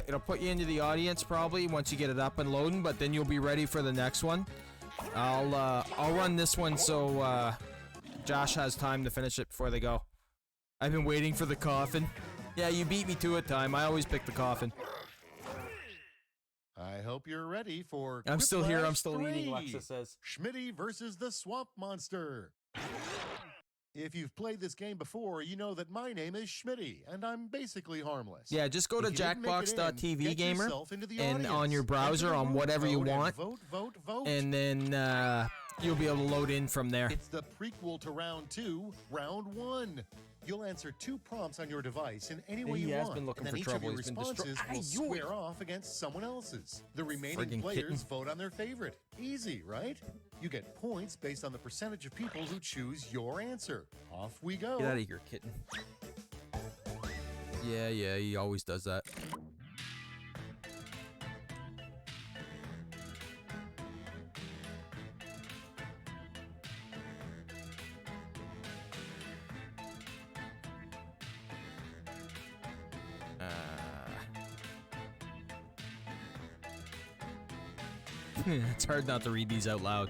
It'll put you into the audience probably once you get it up and loading, but then you'll be ready for the next one. I'll run this one so Josh has time to finish it before they go. I've been waiting for the coffin. Yeah, you beat me to it, time. I always pick the coffin. I hope you're ready for I'm still here. I'm still 3. eating, Lexa says. Schmitty versus the Swamp Monster. If you've played this game before, you know that my name is Schmitty, and I'm basically harmless. Yeah, just go to jackbox.tv, Gamer, and on your Enter browser the on word whatever you vote and want, vote. and then you'll be able to load in from there. It's the prequel to round 2, round 1. You'll answer 2 prompts on your device in any Yeah, way he you has want, been looking and then for each of trouble. your He's been responses will Ay, square off against someone else's. The remaining Friggin' players kitten. vote on their favorite. Easy, right? You get points based on the percentage of people who choose your answer. Off we go. Get out of here, kitten. Yeah, he always does that. It's hard not to read these out loud.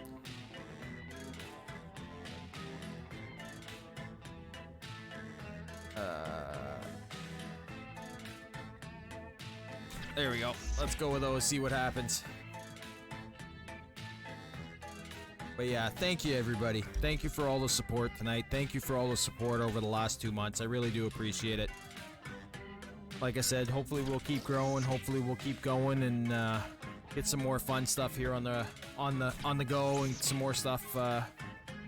There we go. Let's go with those, see what happens. But yeah, thank you everybody. Thank you for all the support tonight. Thank you for all the support over the last 2 months. I really do appreciate it. Like I said, hopefully we'll keep growing. Hopefully we'll keep going and get some more fun stuff here on the go and some more stuff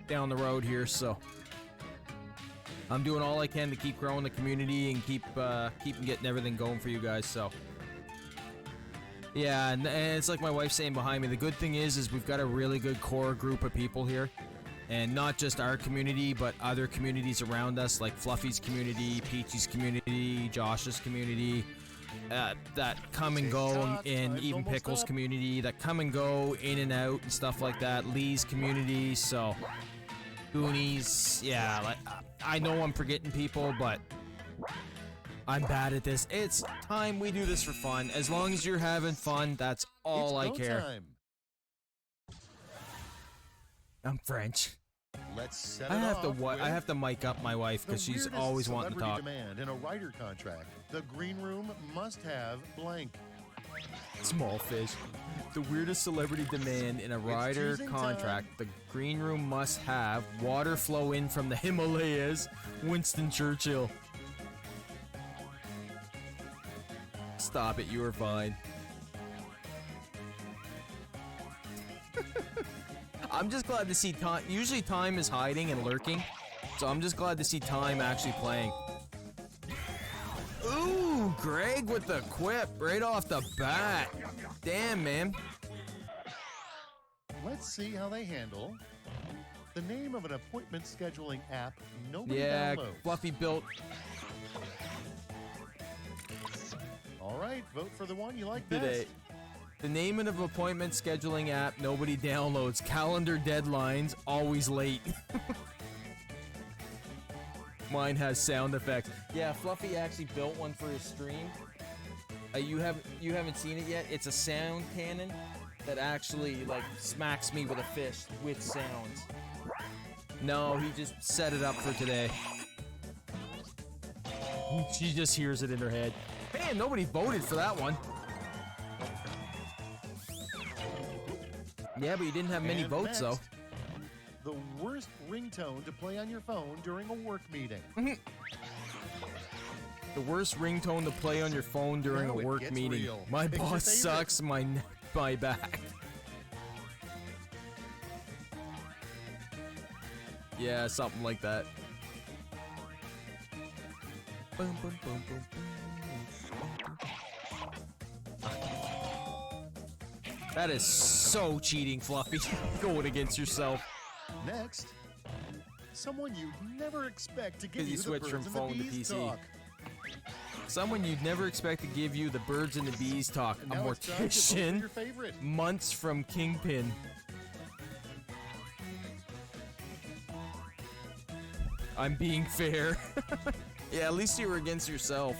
down the road here. So I'm doing all I can to keep growing the community and keep getting everything going for you guys. So yeah, and it's like my wife's saying behind me. The good thing is we've got a really good core group of people here, and not just our community, but other communities around us, like Fluffy's community, Peachy's community, Josh's community, that come and go, and even Pickles community that come and go in and out and stuff like that. Lee's community, so Goonies, yeah. Like I know I'm forgetting people, but I'm bad at this. It's time we do this for fun. As long as you're having fun, that's all I care. Time. I'm French. Let's set I it have to off with I have to mic up my wife because the she's weirdest always wanting to celebrity talk. demand in a writer contract. The green room must have blank. Small fish. The weirdest celebrity demand in a rider choosing contract. The green room must have water flow in from the Himalayas. Winston Churchill. Stop it, you were fine. I'm just glad to see Time. Usually Time is hiding and lurking, so I'm just glad to see Time actually playing. Ooh, Greg with the quip right off the bat. Damn, man. Let's see how they handle the name of an appointment scheduling app nobody Yeah, downloads. Fluffy built. All right, vote for the one you like Today. best. The name of an appointment scheduling app nobody downloads. Calendar deadlines, always late. Mine has sound effects. Yeah, Fluffy actually built one for his stream. You haven't seen it yet? It's a sound cannon that actually like smacks me with a fist with sounds. No, he just set it up for today. She just hears it in her head. Man, nobody voted for that one. Yeah, but you didn't have many And votes, though. next, the worst ringtone to play on your phone during a work meeting. The worst ringtone to play on your phone during Now a it work gets meeting. real. My Pick your boss favorite. sucks, my back. Yeah, something like that. Boom, boom, boom, boom, boom. That is so cheating, Fluffy. Going against yourself. Next, someone you'd never expect to give 'Cause you you the switched birds from and phone the to bees PC. talk. Someone you'd never expect to give you the birds and the bees talk. A And now it's time to vote for mortician. your favorite. Months from Kingpin. I'm being fair. Yeah, at least you were against yourself.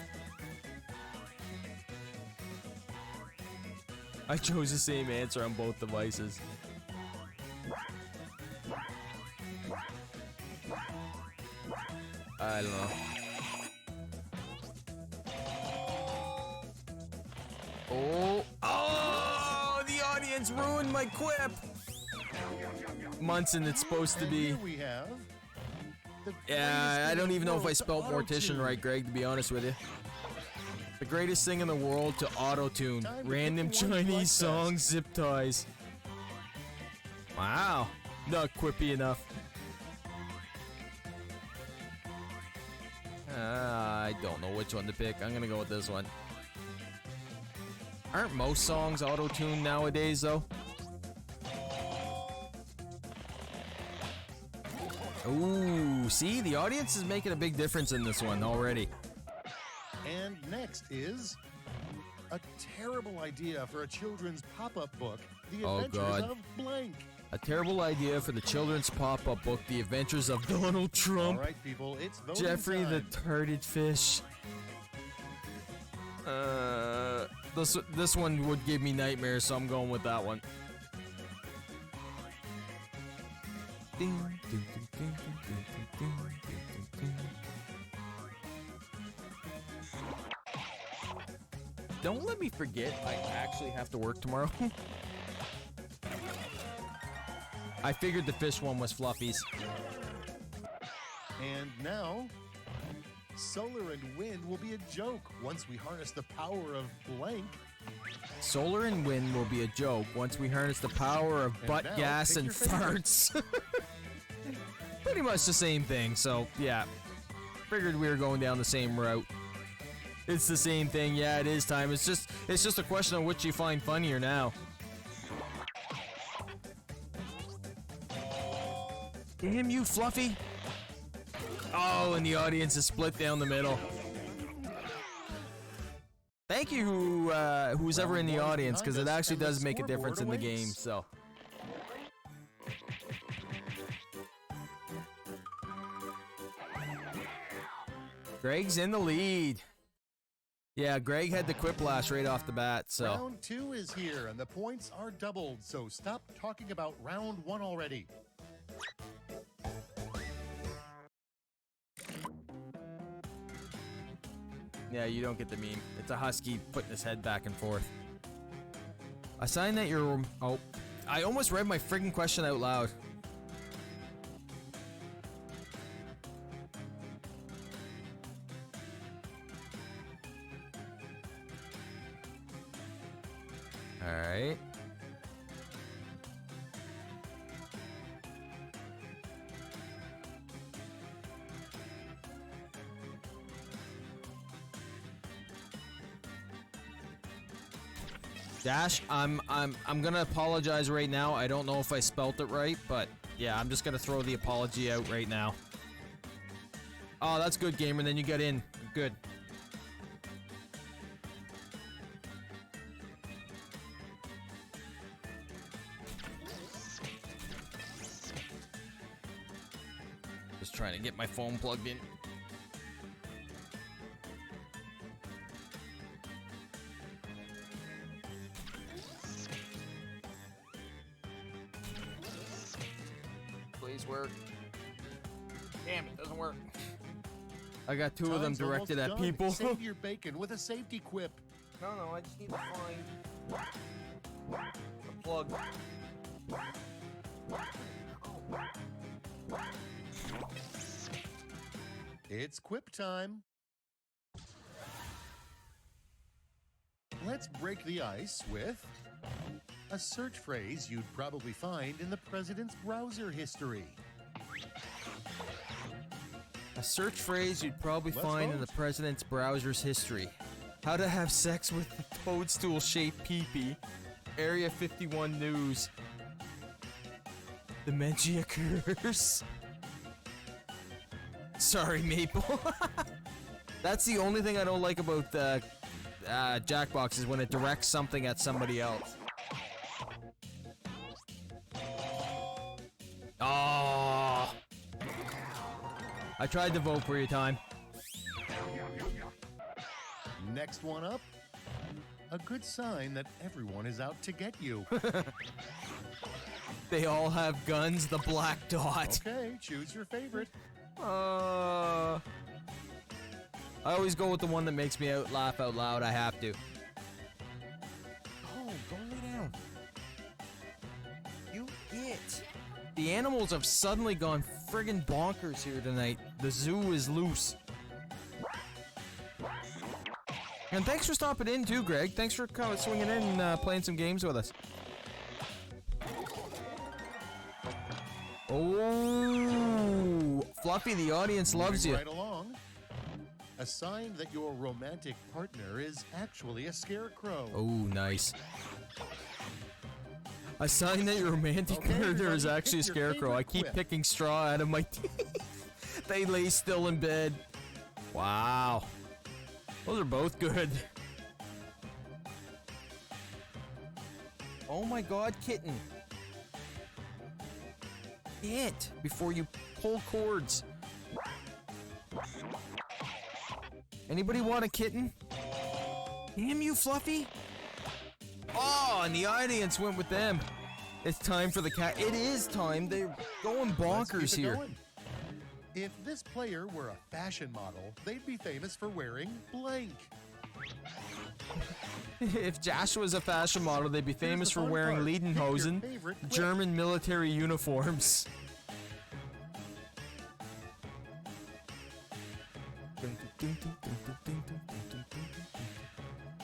I chose the same answer on both devices. I don't know. Oh, the audience ruined my quip. Munson, it's supposed to And be. here we have the Yeah, greatest I thing don't in even the know if I world to spelled mortician auto-tune. right, Greg, to be honest with you. The greatest thing in the world to auto-tune. Time to Random pick the one you like Chinese best. songs, zip ties. Wow. Not quippy enough. I don't know which one to pick. I'm gonna go with this one. Aren't most songs auto-tuned nowadays, though? Ooh, see? The audience is making a big difference in this one already. And next is a terrible idea for a children's pop-up book, The Oh, Adventures God. of Blank. A terrible idea for the children's pop-up book, The Adventures of Donald All Trump. right, people, it's voting Jeffrey the time. Tarded Fish. This one would give me nightmares, so I'm going with that one. Don't let me forget I actually have to work tomorrow. I figured the fish one was Fluffy's. And now, solar and wind will be a joke once we harness the power of Blank. Solar and wind will be a joke once we harness the power of And butt now, gas pick and your favorite. farts. Pretty much the same thing, so yeah. Figured we were going down the same route. It's the same thing, yeah, it is time. It's just a question of which you find funnier now. Damn you, Fluffy! Oh, and the audience is split down the middle. Thank you, who's ever in the Round one audience, because it behind us, actually and the does make a difference in the scoreboard game, awaits. so. Greg's in the lead. Yeah, Greg had the quiplash right off the bat, so. Round 2 is here, and the points are doubled, so stop talking about round 1 already. Yeah, you don't get the meme. It's a husky putting his head back and forth. A sign that you're. Oh, I almost read my friggin' question out loud. Alright. Dash, I'm gonna apologize right now. I don't know if I spelt it right, but yeah, I'm just gonna throw the apology out right now. Oh, that's good, gamer. Then you get in. Good. Just trying to get my phone plugged in. Please work. Damn, it doesn't work. I got two of them Time's almost directed at done. people. Save your bacon with a safety quip. No, I just need to find the plug. It's quip time. Let's break the ice with a search phrase you'd probably find in the president's browser history. A search phrase you'd probably Let's find in vote. the president's browser's history. How to have sex with a toadstool-shaped peepee. Area 51 news. Dementia curse. Sorry, Maple. That's the only thing I don't like about Jackbox is when it directs something at somebody else. Oh. I tried to vote for your time. Next one up, a good sign that everyone is out to get you. They all have guns, the black dot. Okay, choose your favorite. I always go with the one that makes me laugh out loud. I have to. Oh, go lay down. You it. The animals have suddenly gone friggin' bonkers here tonight. The zoo is loose. And thanks for stopping in too, Greg. Thanks for swinging in and playing some games with us. Oh, Fluffy, the audience loves Moving you. right along. A sign that your romantic partner is actually a scarecrow. Oh, nice. A sign that your romantic Okay, partner is everybody, actually a pick your scarecrow. I favorite keep quip. picking straw out of my teeth. They lay still in bed. Wow. Those are both good. Oh my god, kitten. Hit before you pull cords. Anybody want a kitten? Damn you, Fluffy. Oh, and the audience went with them. It's time for the cat. It is time. They're going Let's keep bonkers it here. going. If this player were a fashion model, they'd be famous for wearing blank. If Josh was a fashion model, they'd be famous the for fun wearing part. Pick your Lederhosen, favorite quip. German military uniforms.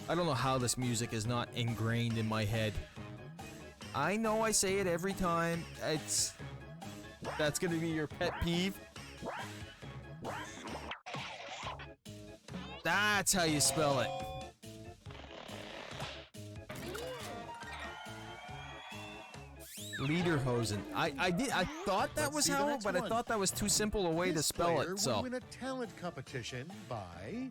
I don't know how this music is not ingrained in my head. I know I say it every time. That's gonna be your pet peeve. That's how you spell it. Lederhosen. I thought that Let's was see the how, next but I one. thought that was too simple a way to This spell player it. So would win a talent competition by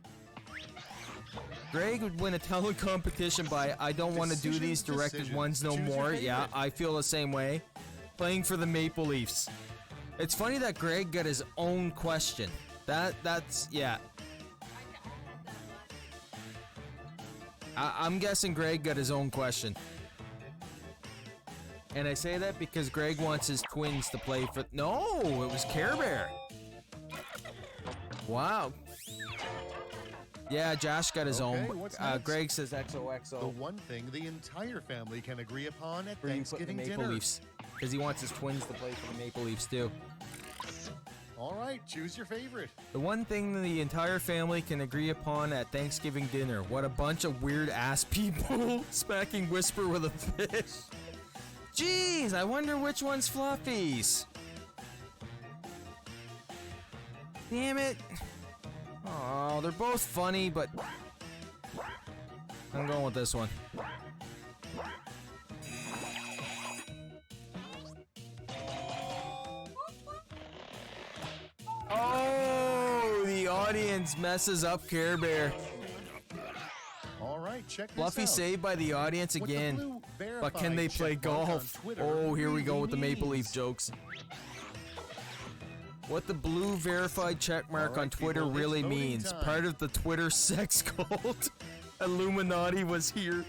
Greg would win a talent competition by I don't want to do Decision, these directed decision. ones no Choose your more. Yeah, favorite. I feel the same way. Playing for the Maple Leafs. It's funny that Greg got his own question. That's yeah. I'm guessing Greg got his own question. And I say that because Greg wants his twins to play for. No, it was Care Bear. Wow. Yeah, Josh got his Okay, own. what's next? Greg says the XOXO. one thing the entire family can agree upon at Where you put the Thanksgiving Maple dinner. Leafs. Because he wants his twins to play for the Maple Leafs too. All right, choose your favorite. The one thing the entire family can agree upon at Thanksgiving dinner. What a bunch of weird ass people smacking Whisper with a fish. Jeez, I wonder which one's Fluffy's. Damn it. Oh, they're both funny, but I'm going with this one. Oh, the audience messes up Care Bear. All right, check this Fluffy out. saved by the audience What the again. blue But can verified they play check mark on golf? Twitter Oh, here we go really with the Maple Leaf means. jokes. What the blue verified check mark All right, on Twitter people, it's really voting means. time. Part of the Twitter sex cult. Illuminati was here.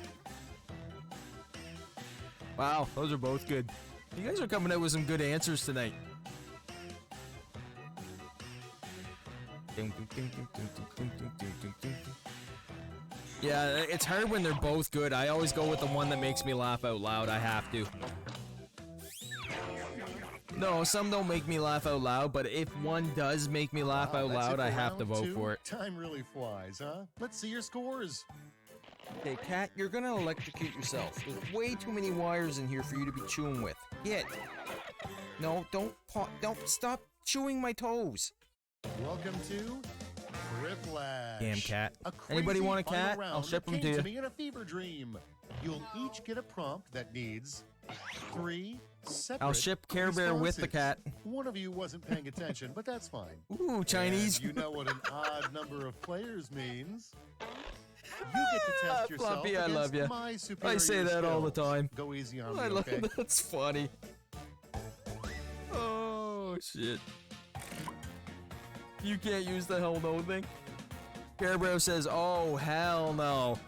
Wow, those are both good. You guys are coming out with some good answers tonight. Yeah, it's hard when they're both good. I always go with the one that makes me laugh out loud. I have to. No, some don't make me laugh out loud, but if one does make me laugh Wow, out that's it loud, I for have to round vote two. for it. Time really flies, huh? Let's see your scores. Okay, Kat, you're gonna electrocute yourself. There's way too many wires in here for you to be chewing with. Get. No, don't stop chewing my toes. Welcome to Criplash. Damn cat. A Anybody crazy want a final cat? round I'll ship that 'em came to you. me in a fever dream. You'll each get a prompt that needs 3 separate I'll ship Care Bear with the responses. cat. One of you wasn't paying attention, but that's fine. Ooh, Chinese. And you know what an odd number of players means. You get to test yourself Fluffy, I against love ya. my superior I say that all the skills. time. Go easy on I me, love okay? that's funny. Oh shit. You can't use the hell no thing. Care Bear says, oh hell no.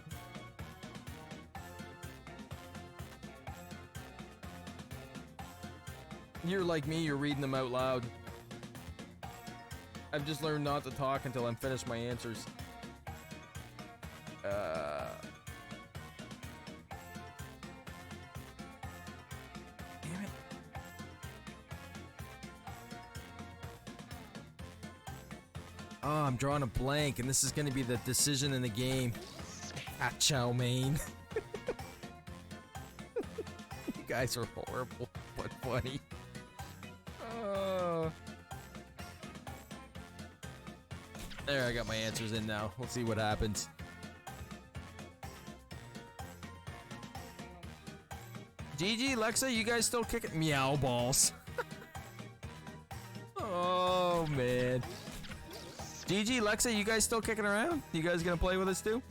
You're like me, you're reading them out loud. I've just learned not to talk until I'm finished my answers. Damn it. Oh, I'm drawing a blank, and this is going to be the decision in the game. Ah, chow mein. You guys are horrible, but funny. There, I got my answers in now. We'll see what happens. GG, Lexa, you guys still kicking? Meow balls. Oh, man. GG, Lexa, you guys still kicking around? You guys gonna play with us too?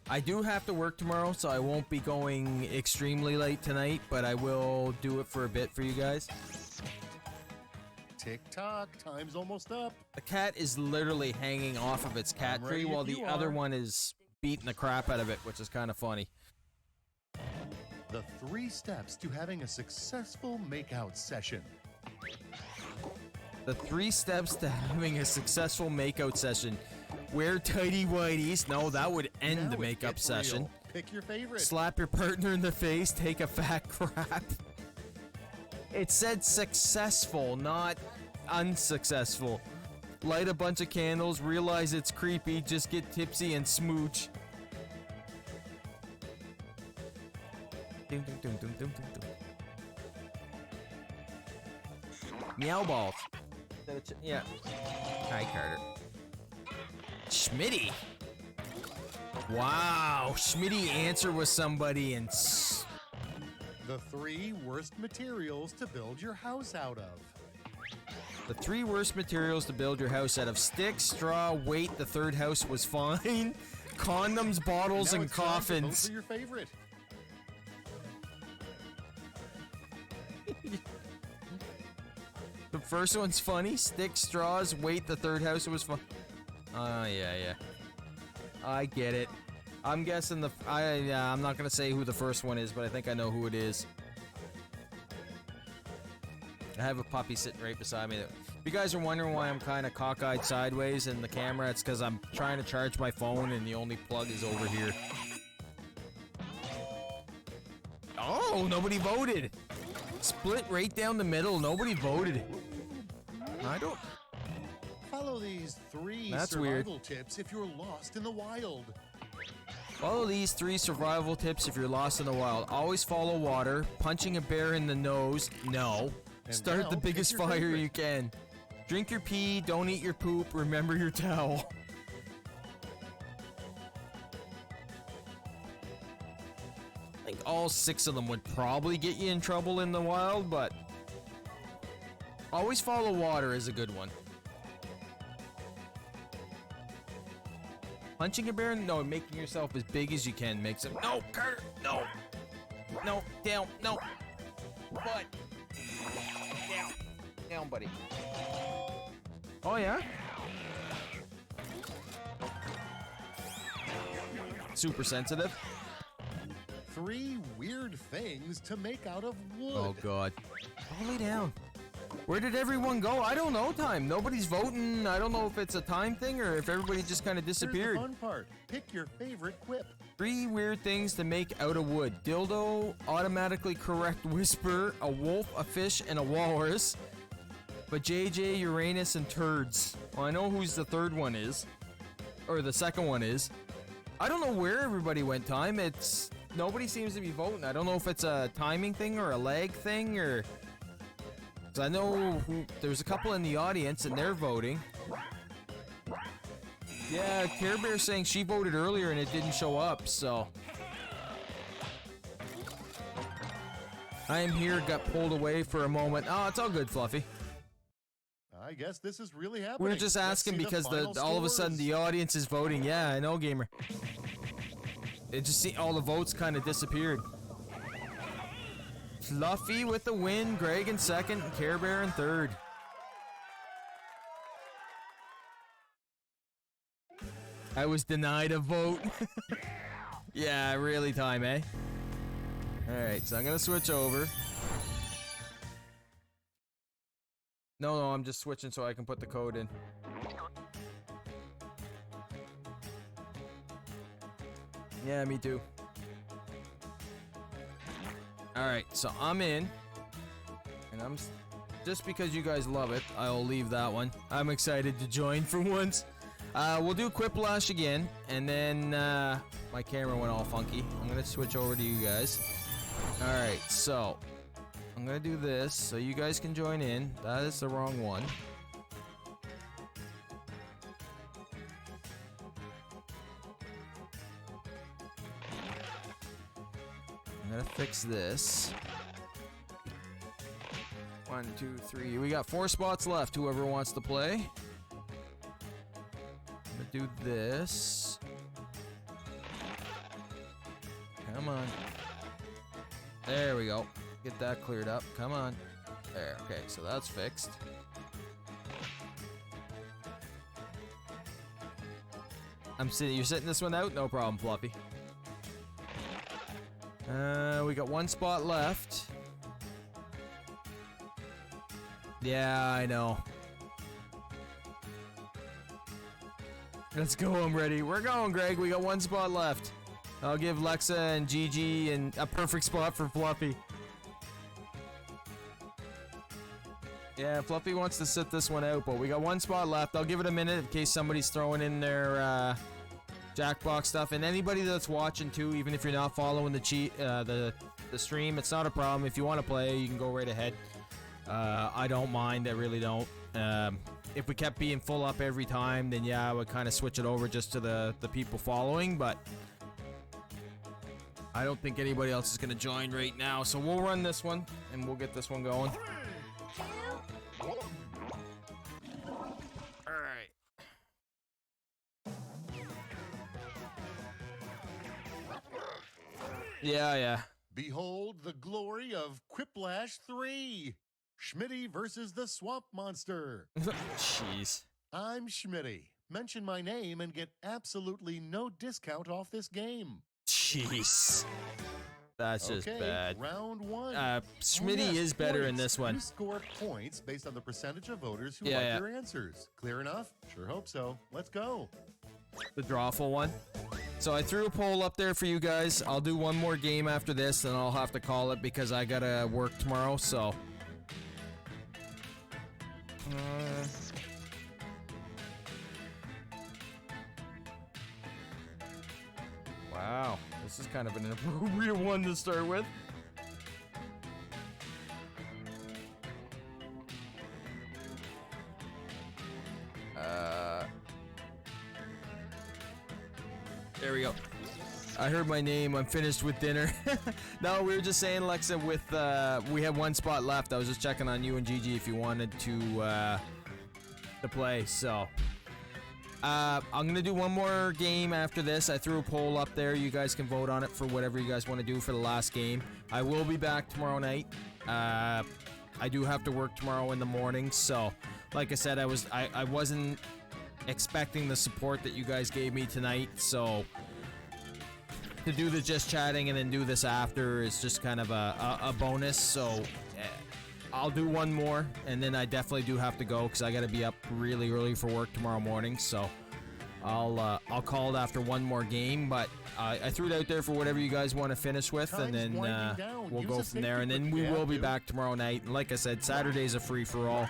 I do have to work tomorrow, so I won't be going extremely late tonight, but I will do it for a bit for you guys. Tick-tock, time's almost up. The cat is literally hanging off of its cat I'm tree ready while if the you other are. one is beating the crap out of it, which is kind of funny. The 3 steps to having a successful makeout session. The 3 steps to having a successful makeout session. Wear tighty whities. No, that would end Now the it makeup gets session. real. Pick your favorite. Slap your partner in the face, take a fat crap. It said successful, not unsuccessful. Light a bunch of candles, realize it's creepy, just get tipsy and smooch. Dum, dum, dum, dum, dum, dum, dum. Meow balls. Yeah. Hi, Carter. Schmitty. Wow, Schmitty answer with somebody and The 3 worst materials to build your house out of. the 3 worst materials to build your house out of: sticks, straw, weight. The third house was fine. Condoms, bottles, Now and it's time to vote coffins. for your favorite. The first one's funny. Sticks, straws, weight. The third house was fun. Yeah. I get it. I'm guessing I'm not gonna say who the first one is, but I think I know who it is. I have a puppy sitting right beside me. If you guys are wondering why I'm kind of cockeyed sideways in the camera, it's because I'm trying to charge my phone and the only plug is over here. Oh, nobody voted. Split right down the middle. Nobody voted. I don't. Follow these 3 That's survival tips if you're lost in the wild. Follow these 3 survival tips if you're lost in the wild. Always follow water. Punching a bear in the nose. No. And Start now, the pick biggest your fire favorite. you can. Drink your pee. Don't eat your poop. Remember your towel. I think all 6 of them would probably get you in trouble in the wild, but always follow water is a good one. Punching a bear? No, making yourself as big as you can makes it. No, Carter! No! No, down, no! Butt! Down. Down, buddy. Oh, yeah? Super sensitive. 3 weird things to make out of wood. Oh, God. Oh, lay down. Where did everyone go? I don't know, time. Nobody's voting. I don't know if it's a time thing or if everybody just kind of Here's the disappeared. fun part. Pick your favorite quip. 3 weird things to make out of wood: dildo, automatically correct whisper, a wolf, a fish, and a walrus. But JJ, Uranus, and turds. Well, I know who's the third one is. Or the second one is. I don't know where everybody went, time. Nobody seems to be voting. I don't know if it's a timing thing or a lag thing or... 'Cause I know there's a couple in the audience and they're voting. Yeah, Care Bear saying she voted earlier and it didn't show up, so. I am here, got pulled away for a moment. Oh, it's all good, Fluffy. I guess this is really happening. We were just Let's asking see because final all of a sudden scores. the audience is voting. Yeah, I know, gamer. It just all the votes kind of disappeared. Fluffy with the win, Greg in second, and Care Bear in third. I was denied a vote. Yeah, really time, eh? Alright, so I'm gonna switch over. No, I'm just switching so I can put the code in. Yeah, me too. Alright, so I'm in. And just because you guys love it, I'll leave that one. I'm excited to join for once. We'll do Quiplash again, and then my camera went all funky. I'm gonna switch over to you guys. Alright, so I'm gonna do this so you guys can join in. That is the wrong one. I'm gonna fix this. 1, 2, 3. We got 4 spots left. Whoever wants to play. I'm gonna do this. Come on. There we go. Get that cleared up. Come on. There. Okay, so that's fixed. You're sitting this one out? No problem, Fluffy. We got 1 spot left. Yeah, I know. Let's go, I'm ready. We're going, Greg. We got 1 spot left. I'll give Lexa and Gigi and a perfect spot for Fluffy. Yeah, Fluffy wants to sit this one out, but we got 1 spot left. I'll give it a minute in case somebody's throwing in their Jackbox stuff. And anybody that's watching too, even if you're not following the stream, it's not a problem. If you want to play, you can go right ahead. I don't mind. I really don't. If we kept being full up every time, then yeah, I would kind of switch it over just to the people following, but I don't think anybody else is going to join right now. So we'll run this one, and we'll get this one going. Alright. Yeah. Behold the glory of Quiplash 3. Schmitty versus the Swamp Monster. Jeez. I'm Schmitty. Mention my name and get absolutely no discount off this game. Jeez. That's just bad. Round 1. Schmitty is better in this one. You score points based on the percentage of voters who Yeah. your answers. Clear enough? Sure hope so. Let's go. The drawful one. So I threw a poll up there for you guys. I'll do one more game after this, and I'll have to call it because I gotta work tomorrow, so... Wow, this is kind of an inappropriate one to start with. There we go. I heard my name. I'm finished with dinner. No, we were just saying, Alexa, with we have 1 spot left. I was just checking on you and Gigi if you wanted to play. So I'm gonna do one more game after this. I threw a poll up there. You guys can vote on it for whatever you guys want to do for the last game. I will be back tomorrow night. I do have to work tomorrow in the morning, so like I said, I wasn't expecting the support that you guys gave me tonight, so to do the just chatting and then do this after is just kind of a bonus. So I'll do one more, and then I definitely do have to go because I got to be up really early for work tomorrow morning. So I'll call it after one more game, but I threw it out there for whatever you guys want to finish with, and then we'll go from there. And then we will be back tomorrow night. And like I said, Saturday's a free for all.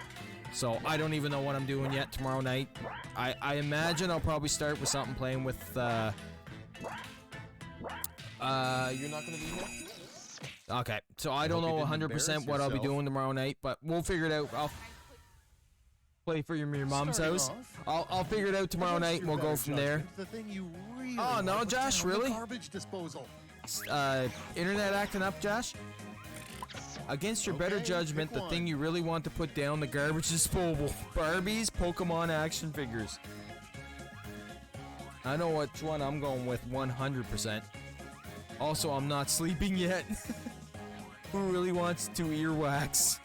So I don't even know what I'm doing yet tomorrow night. I imagine I'll probably start with something playing with you're not gonna be here? Okay, so I don't know 100% what I'll be doing tomorrow night, but we'll figure it out. I'll play for your mom's house. I'll figure it out tomorrow night and we'll go from there. Oh no, Josh, really? Garbage disposal. Internet acting up, Josh? Against your better judgment, the thing you really want to put down, the garbage disposal. Barbie's Pokemon action figures. I know which one I'm going with 100%. Also, I'm not sleeping yet. Who really wants 2 earwax?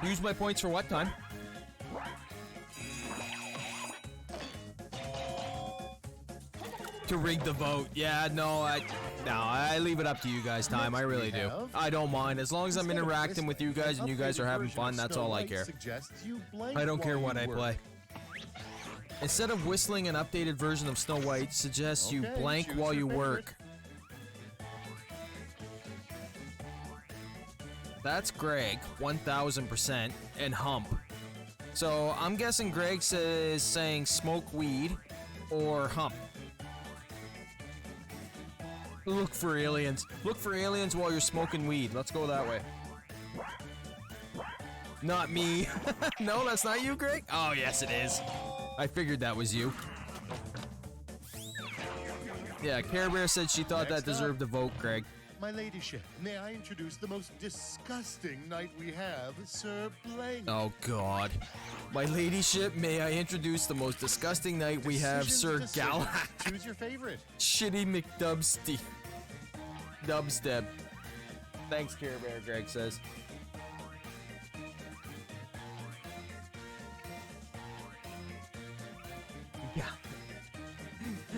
Use my points for what time? To rig the vote. Yeah, no, I leave it up to you guys time. I really do. I don't mind. As long as I'm interacting with you guys and you guys are having fun, that's all I care. I don't care what I play. Instead of whistling an updated version of Snow White, suggests you blank while you work. That's Greg, 1000%, and Hump. So I'm guessing Greg is saying smoke weed or hump. Look for aliens. Look for aliens while you're smoking weed. Let's go that way. Not me. No, that's not you, Greg? Oh, yes, it is. I figured that was you. Yeah, Care Bear said she thought Next that deserved a vote, Greg. My ladyship, may I introduce the most disgusting knight we have, Sir Blank. Oh, God. My ladyship, may I introduce the most disgusting knight we have, Sir Decisions. Galahad. Choose your favorite. Shitty McDubstep. Dubstep. Thanks, Care Bear, Greg says. Yeah.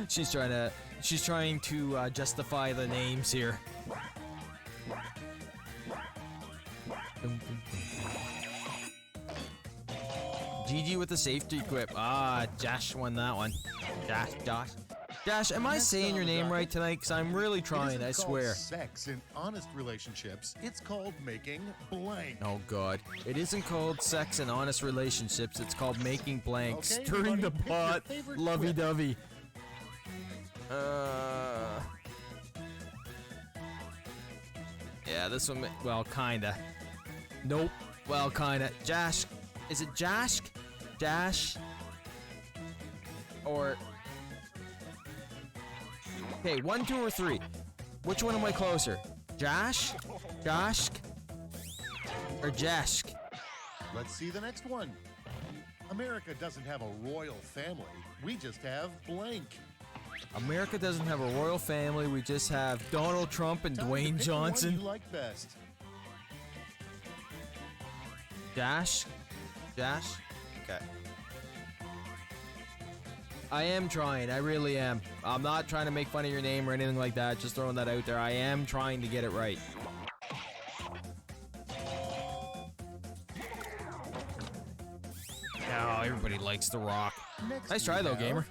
She's trying to justify the names here. GG with the safety equip. Ah, Josh won that one. Josh, am I Next saying on your the name docket, right tonight? Because I'm really It trying, isn't I called swear. sex in honest relationships. It's called making blank. Oh, God. It isn't called sex and honest relationships. It's called making blank. Okay, Stirring the everybody, pick your pot. favorite Lovey-dovey. Yeah, this one, well, kinda. Nope. Well, kinda. Josh. Is it Josh? Josh? Or... Okay, 1, 2, or 3. Which one am I closer? Josh? Josh? Or Josh? Let's see the next one. America doesn't have a royal family. We just have blank. America doesn't have a royal family. We just have Donald Trump and Time to Dwayne pick the one Johnson. you like best. Josh? Josh? Okay. I am trying. I really am. I'm not trying to make fun of your name or anything like that. Just throwing that out there. I am trying to get it right. Oh, everybody likes The Rock. Next Nice we try though, have- gamer.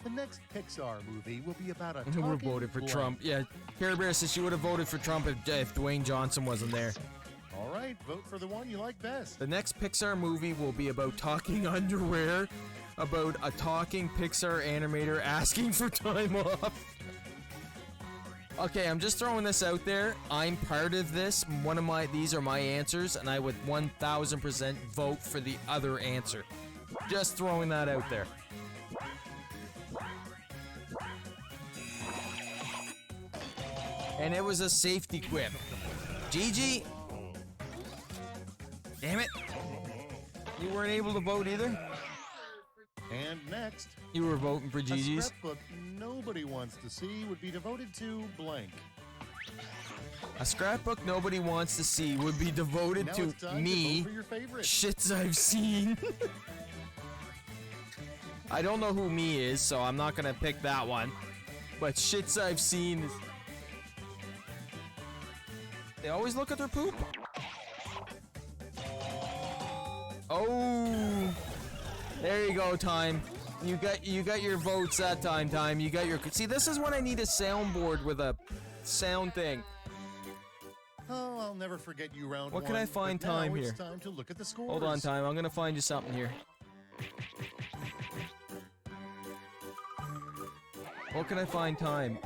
The next Pixar movie will be about a Who would have talking voted for blank. Trump? Yeah, Care Bear says she would have voted for Trump if Dwayne Johnson wasn't there. All right, vote for the one you like best. The next Pixar movie will be about talking underwear, about a talking Pixar animator asking for time off. Okay, I'm just throwing this out there. I'm part of this. These are my answers, and I would 1000% vote for the other answer. Just throwing that out there. And it was a safety quip. GG. Damn it. You weren't able to vote either? And next, You were voting for a GG's? scrapbook nobody wants to see would be devoted to blank. A scrapbook nobody wants to see would be devoted Now to it's time me. to vote for your favorite. Shits I've seen. I don't know who me is, so I'm not gonna pick that one. But shits I've seen is... They always look at their poop. Oh, there you go, Time. You got your votes that time. You got your... See, this is when I need a soundboard with a sound thing. Oh, I'll never forget you round What one. can I find but now time it's here? time to look at the scores. Hold on, Time. I'm gonna find you something here. What can I find, Time?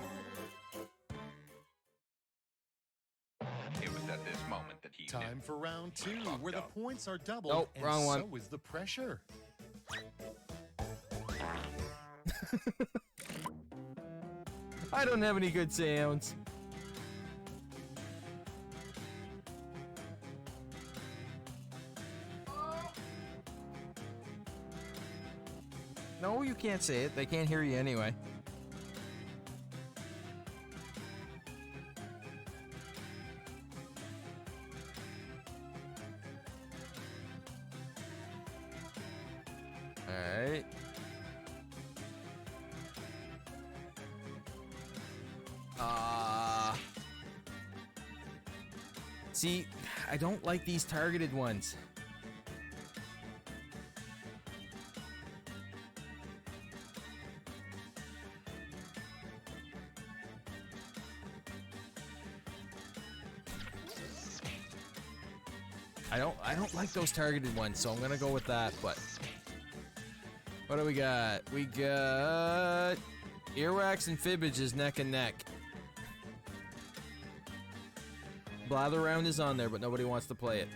It was at this moment that he Time for round 2, where the points are doubled. Nope, and wrong one. So is the pressure. I don't have any good sounds. No, you can't say it. They can't hear you anyway. Alright. See, I don't like these targeted ones. I don't like those targeted ones, so I'm gonna go with that, but what do we got? We got Earwax and Fibbage is neck and neck. Blather Round is on there, but nobody wants to play it.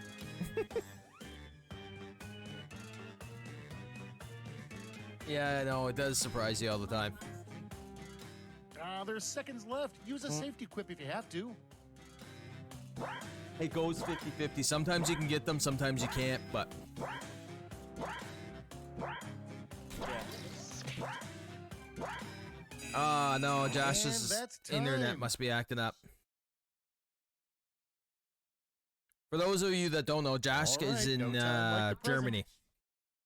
Yeah, I know, it does surprise you all the time. There's seconds left. Use a safety quip if you have to. It goes 50-50. Sometimes you can get them, sometimes you can't, but... Ah, no, Josh's And that's internet time. must be acting up. For those of you that don't know, Josh All is right, in no time like the present. Germany.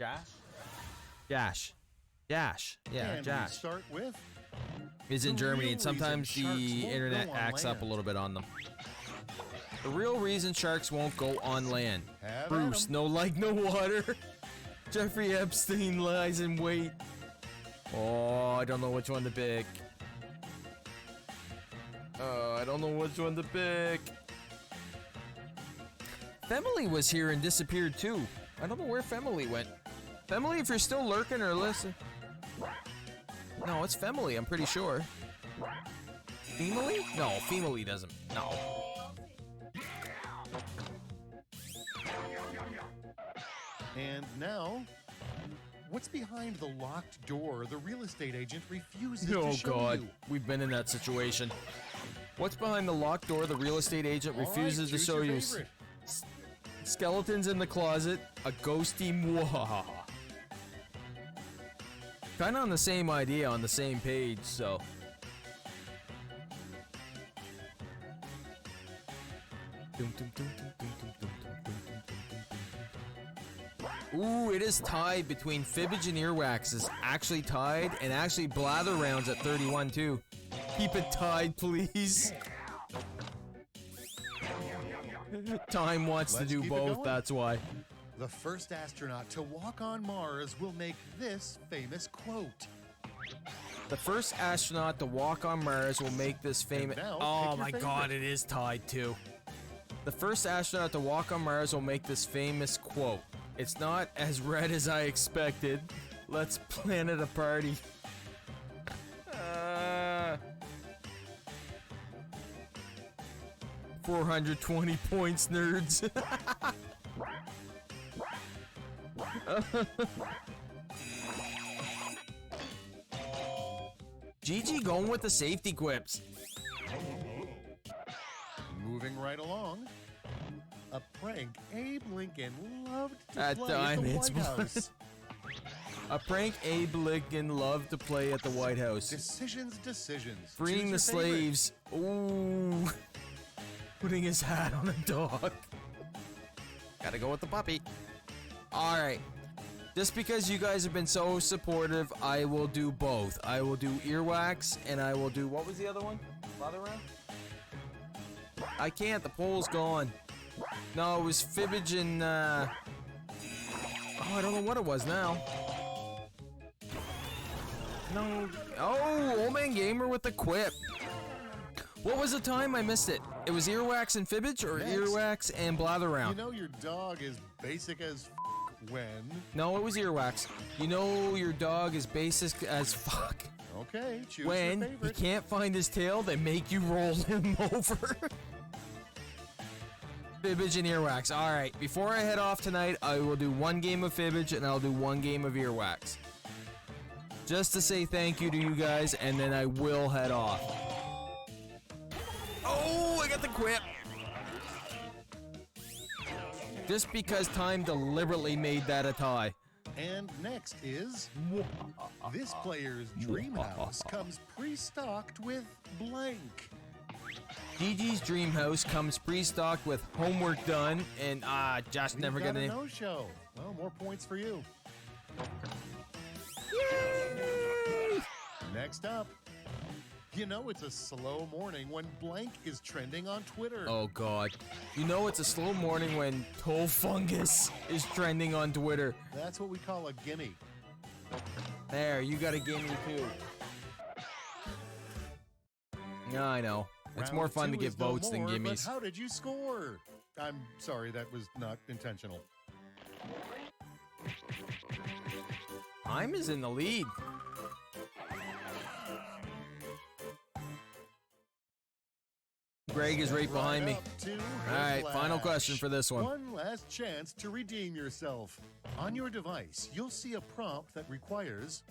Josh? Josh. Yeah, And we Josh. start with Is in the Germany, real and sometimes reason sharks the won't internet go on acts up a land. little bit on them. The real reason sharks won't go on land. Have Bruce, at 'em. no like, no water. Jeffrey Epstein lies in wait. Oh, I don't know which one to pick. I don't know which one to pick. Femily was here and disappeared too. I don't know where Femily went. Femily, if you're still lurking or listen. No, it's Femily, I'm pretty sure. Femily? No, Femily doesn't. No. And now, what's behind the locked door the real estate agent refuses to Oh show god, you? we've been in that situation. What's behind the locked door the real estate agent All right, refuses to choose show your you? favorite. Skeletons in the closet, a ghosty mwahaha. Kinda on the same idea, on the same page, so. Ooh, it is tied between Fibbage and Earwax. It's actually tied, and actually Blather rounds at 31 too. Keep it tied, please. Time wants to Let's do keep it both, going. that's why. The first astronaut to walk on Mars will make this famous quote. The first astronaut to walk on Mars will make this famous. now, Oh pick your my god, favorite. it is tied too. The first astronaut to walk on Mars will make this famous quote. It's not as red as I expected. Let's plan it a party. 420 points, nerds. GG going with the safety quips. Moving right along, a prank Abe Lincoln loved to At play time, at the it's White House. A prank Abe Lincoln loved to play at the White House. Decisions. Freeing the Choose your favorite. slaves. Ooh. Putting his hat on a dog. Gotta go with the puppy. Alright. Just because you guys have been so supportive, I will do both. I will do Earwax, and I will do... What was the other one? Blather round? I can't. The poll's gone. No, it was Fibbage and... Oh, I don't know what it was now. No. Oh, Old Man Gamer with the quip. What was the time? I missed it. It was Earwax and Fibbage, or Next. Earwax and Blather You round? know your dog is basic as when. No, it was Earwax. You know your dog is basic as fuck. Okay, choose When your he favorite. can't find his tail, they make you roll him over. Fibbage and Earwax. Alright, before I head off tonight, I will do one game of Fibbage and I'll do one game of Earwax. Just to say thank you to you guys, and then I will head off. Oh, I got the quip. Just because time deliberately made that a tie. And next is this player's dream house comes pre-stocked with blank. GG's Dream House comes pre-stocked with homework done, and Josh never We've got gonna. a no-show. Well, more points for you. Next up, you know it's a slow morning when blank is trending on Twitter. Oh god. You know it's a slow morning when Toe Fungus is trending on Twitter. That's what we call a gimme. There, you got a gimme too. Yeah, I know. It's Round more fun to two get is no votes than more, but gimmies. how did you score? I'm sorry, that was not intentional. Time is in the lead. Greg is right behind me. up to All right, final Flash. question for this one. One last chance to redeem yourself. On your device, you'll see a prompt that requires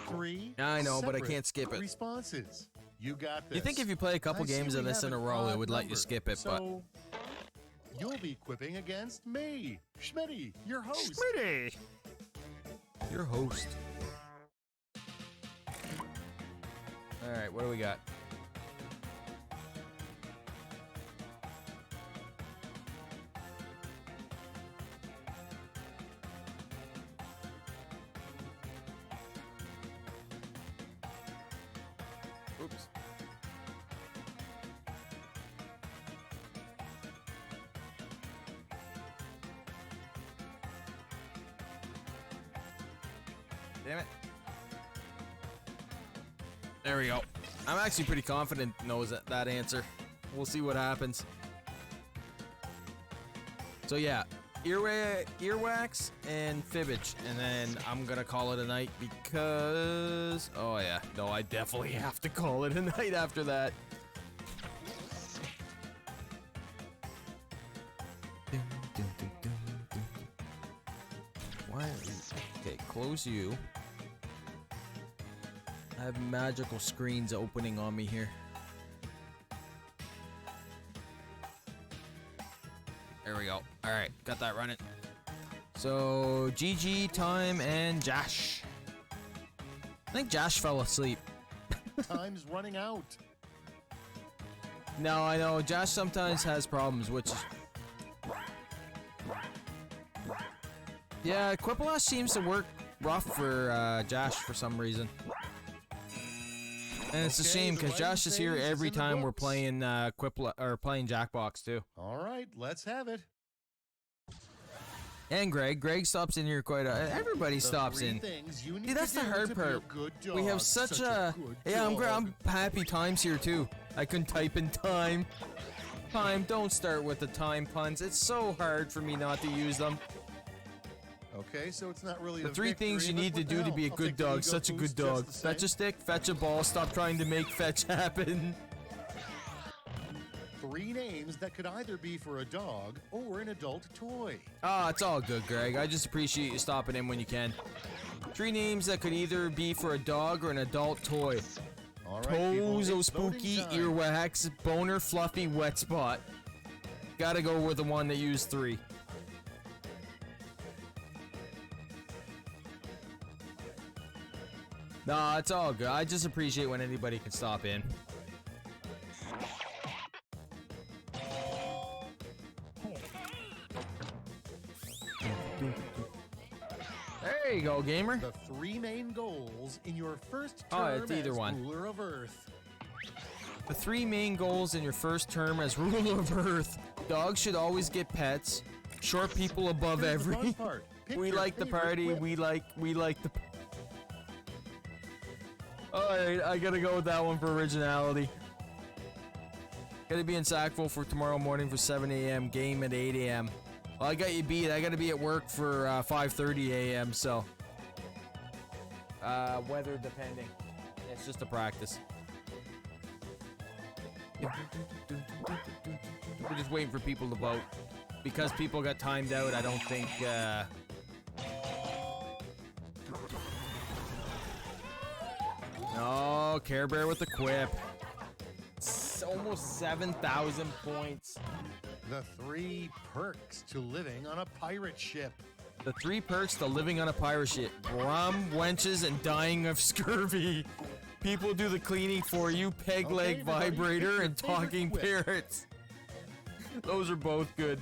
3 I know, but I separate can't skip it. responses. You got this. You think if you play a couple I see games of we this have in a an row, it odd would let you number, skip it, but... so you'll be quipping against me, Schmitty, your host. Smitty! Your host. Alright, what do we got? Oops. Damn it. There we go. I'm actually pretty confident knows that answer. We'll see what happens. So yeah, earwax and fibbage, and then I'm gonna call it a night because... Oh yeah, no, I definitely have to call it a night after that. Why? Okay, close you. I have magical screens opening on me here. There we go. Alright, got that running. So, GG, Time, and Josh. I think Josh fell asleep. Time's running out. No, I know. Josh sometimes has problems, which... Yeah, Quiplash seems to work rough for Josh for some reason. And it's a Okay, shame the because writing Josh is here phase is every in the time we're books. playing playing Jackbox too. All right, let's have it. And Greg stops in here quite everybody The stops three in. things you need See, that's to the do hard to be a part. good We have dog. such a a good yeah. dog. I'm happy Time's here too. I couldn't type in time. Time, don't start with the time puns. It's so hard for me not to use them. Okay, so it's not really The a three things you victory, need but to what the do to hell? be a I'll good take the dog. ego Such a boost good just dog. the Fetch same. a stick, fetch a ball. Stop trying to make fetch happen. 3 names that could either be for a dog or an adult toy. Ah, it's all good, Greg. I just appreciate you stopping in when you can. 3 names that could either be for a dog or an adult toy. All right, people, Tozo it's voting Spooky, time. Earwax, Boner, Fluffy, Wet Spot. Gotta go with the one that used 3. Nah, it's all good. I just appreciate when anybody can stop in. There you go, gamer. The 3 main goals in your first Oh, term it's either as one. ruler of Earth. The 3 main goals in your first term as ruler of Earth. Dogs should always get pets. Short people above Here's the every. fun part. Pick We your like the favorite party. whip. We like the. Alright, I gotta go with that one for originality. Gotta be in Sackville for tomorrow morning for 7 a.m. Game at 8 a.m. Well, I got you beat. I gotta be at work for 5:30 a.m. So, weather depending. It's just a practice. We're just waiting for people to vote. Because people got timed out, I don't think, No, Care Bear with the quip. It's almost 7,000 points. The 3 perks to living on a pirate ship. The 3 perks to living on a pirate ship. Rum, wenches, and dying of scurvy. People do the cleaning for you. Peg Okay, leg everybody, pick vibrator your and favorite talking whip. parrots. Those are both good.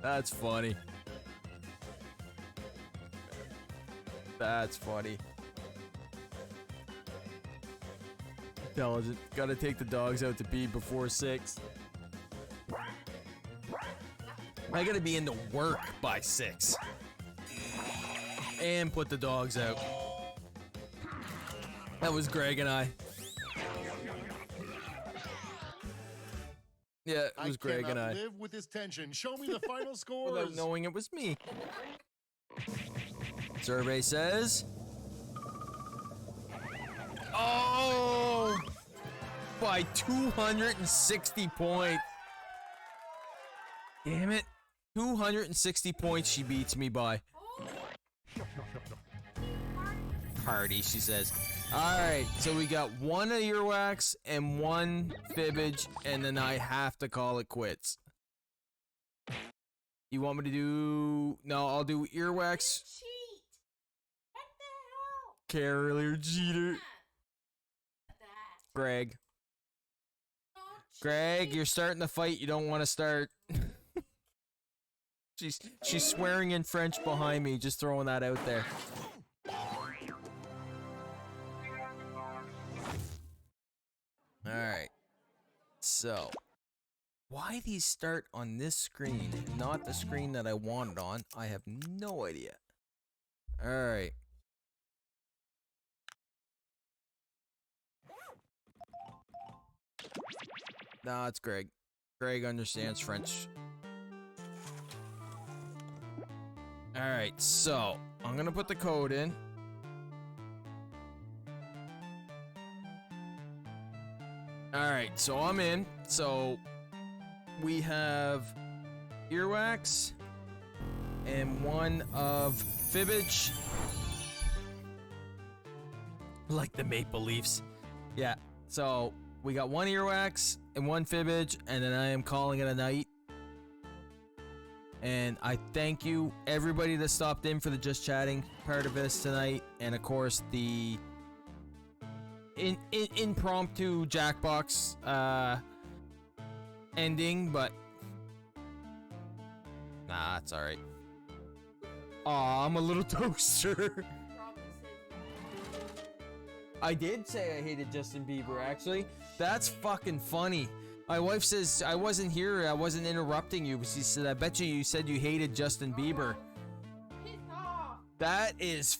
That's funny. That's funny. Intelligent. Gotta take the dogs out to pee before 6. I gotta be into work by 6. And put the dogs out. That was Greg and I. Yeah, it was Greg and cannot I. live with this tension. Show me the final scores. Without knowing it was me. Survey says... Oh! By 260 points. Damn it. 260 points she beats me by. party, she says. Alright, so we got one earwax and one fibbage, and then I have to call it quits. You want me to do... No, I'll do earwax. Cheat! What the hell? Carrier cheater. That. Greg. Don't Greg, cheat. you're starting the fight you don't want to start. She's swearing in French behind me, just throwing that out there. Alright. So, why these start on this screen and not the screen that I wanted on, I have no idea. Alright. Nah, it's Greg. Greg understands French. Alright, so I'm gonna put the code in. Alright, so I'm in. So we have earwax and one of fibbage. Like the Maple Leafs. Yeah, so we got one earwax and one fibbage, and then I am calling it a night. And I thank you, everybody that stopped in for the Just Chatting part of this tonight, and of course the impromptu Jackbox ending, but nah, it's alright. Aw, I'm a little toaster. I did say I hated Justin Bieber, actually. That's fucking funny. My wife says I wasn't here, I wasn't interrupting you, but she said, I bet you said you hated Justin Bieber. Piss off. That is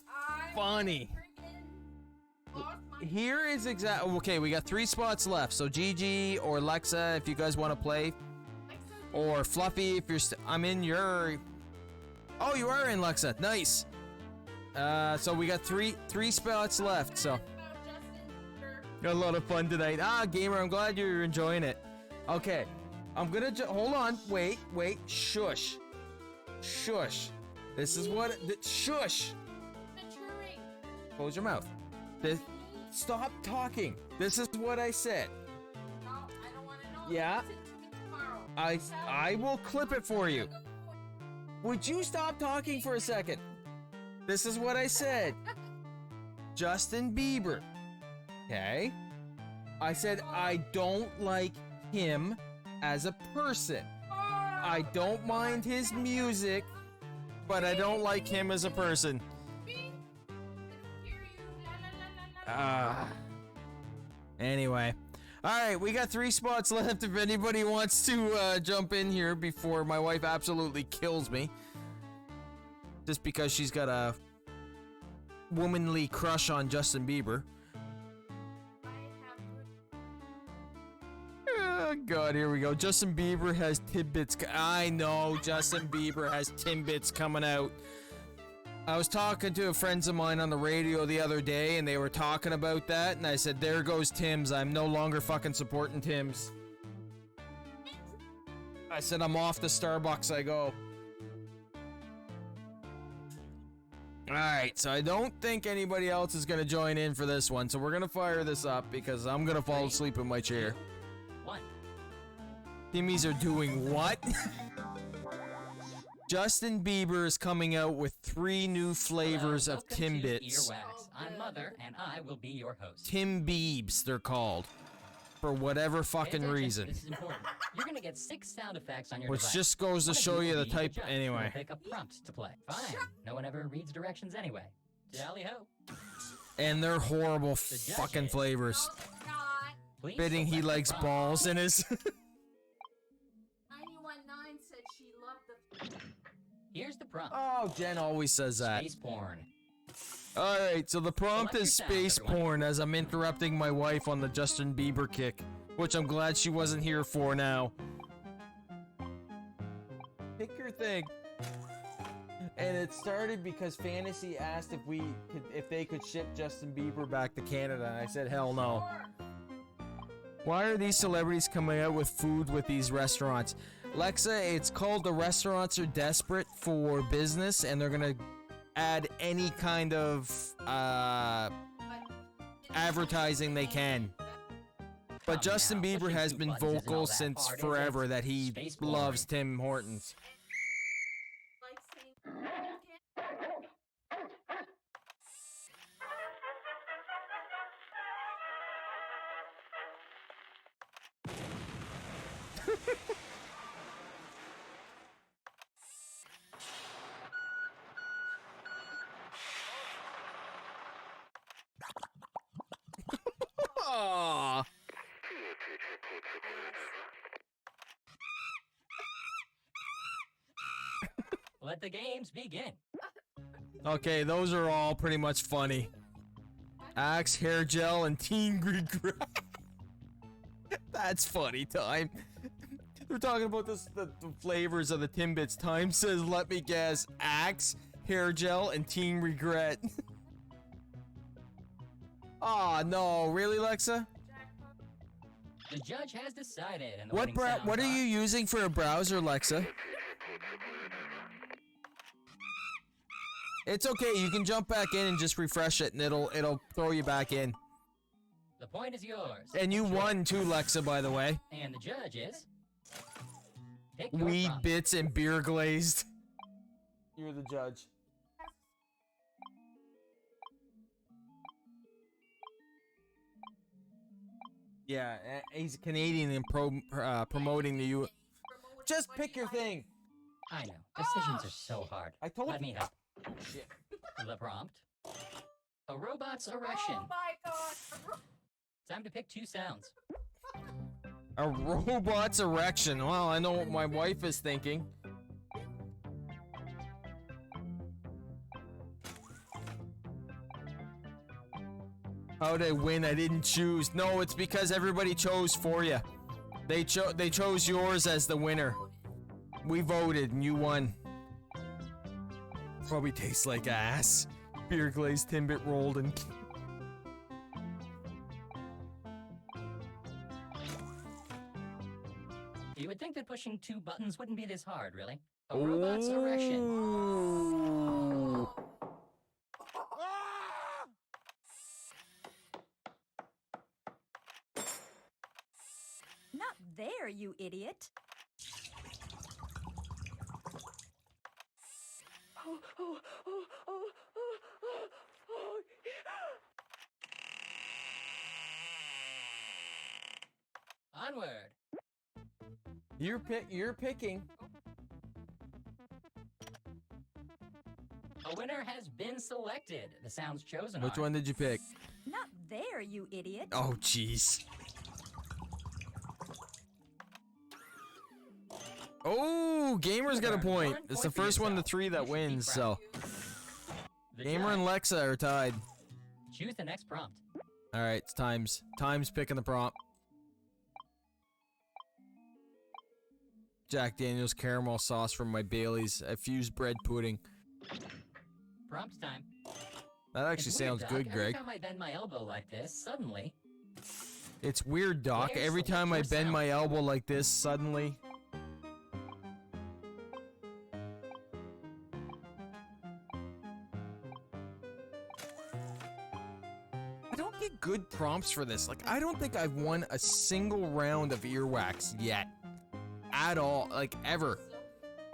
funny. Freaking lost my Here is okay, we got 3 spots left. So Gigi or Lexa, if you guys want to play, or Fluffy, if you're I'm in your... Oh, you are in, Lexa. Nice. So we got three spots left, so... Got a lot of fun tonight. Ah, gamer, I'm glad you're enjoying it. Okay, I'm gonna hold on. Wait. Shush. This is what. Shush. maturing. Close your mouth. Stop talking. This is what I said. No, I don't want to know. Yeah? Listen to me tomorrow. I will clip it for you. Would you stop talking for a second? This is what I said. Justin Bieber. Okay? I said I don't like him as a person. I don't mind his music, but I don't like him as a person. Me? I don't hear you. La, la, la, la, la. Anyway. Alright, we got 3 spots left if anybody wants to jump in here before my wife absolutely kills me. Just because she's got a womanly crush on Justin Bieber. I have Oh God, here we go. Justin Bieber has tidbits. I know Justin Bieber has tidbits coming out. I was talking to friends of mine on the radio the other day, and they were talking about that, and I said, there goes Tim's. I'm no longer fucking supporting Tim's. I said, I'm off the Starbucks I go. Alright, so I don't think anybody else is going to join in for this one, so we're going to fire this up because I'm going to fall asleep in my chair. 1. Timmy's are doing what? Justin Bieber is coming out with 3 new flavors Hello, of welcome to Timbits. Earwax. I'm Mother, and I will be your host. Tim Biebs, they're called. For whatever Pay fucking attention, reason. This is important. You're gonna get 6 sound effects on your Which device. just goes to One of show you will the be type. judge who Anyway. will pick a prompt to play. Fine. No one ever reads directions anyway. Tally ho. And they're horrible The judge fucking is- flavors. No, it's not. Please Fitting he select the likes prompt. balls in his. 919 said she loved the. Here's the prompt. Oh, Jen always says that. Space porn. Alright, so the prompt Select is your sound, space everyone. porn as I'm interrupting my wife on the Justin Bieber kick. Which I'm glad she wasn't here for now. Pick your thing. And it started because Fantasy asked if they could ship Justin Bieber back to Canada, and I said hell no. Why are these celebrities coming out with food with these restaurants? Lexa, it's called the restaurants are desperate for business, and they're gonna add any kind of advertising they can. But Come Justin now, Bieber pushing has two been buttons isn't all vocal that since hard, is it? forever that he Space boring. loves Tim Hortons. Like saying, Aww. Let the games begin. Okay, those are all pretty much funny. Axe, hair gel, and teen regret. That's funny time. They're talking about the flavors of the Timbits. Time says, let me guess, Axe, hair gel, and teen regret. Aw, no, really, Lexa? The judge has decided. And the What winning sounds what are you using for a browser, Lexa? It's okay, you can jump back in and just refresh it and it'll throw you back in. The point is yours. And you Enjoy. won too, Lexa, by the way. And the judge is. Pick your Weed prompt. bits and beer glazed. You're the judge. Yeah, he's Canadian and promoting the U. Just pick your thing. I know. Decisions are so hard. I told Let you. me help. The prompt. A robot's erection. oh my god. Time to pick two sounds. A robot's erection. Well, I know what my wife is thinking. How'd I win? I didn't choose. No, it's because everybody chose for you. They chose yours as the winner. We voted and you won. Probably tastes like ass. Beer glazed Timbit rolled and. You would think that pushing two buttons wouldn't be this hard, really. A robot's erection. Ooh. Not there, you idiot. Onward. You're picking. A winner has been selected. The sounds chosen Which are one did you pick? Not there, you idiot. Oh, jeez. Oh, Gamer's got a point. It's the first one to three that wins, so. the Gamer and judge. Lexa are tied. Choose the next prompt. Alright, it's Times. Times picking the prompt. Jack Daniels caramel sauce from my Bailey's. I fused bread pudding. Prompt time. That actually It's weird, sounds Doc. good, Every Greg. time I bend my elbow like this, suddenly, It's weird, Doc. Players Every select time I your bend sound. my elbow like this, suddenly. I don't get good prompts for this. Like, I don't think I've won a single round of earwax yet. At all. Like, ever.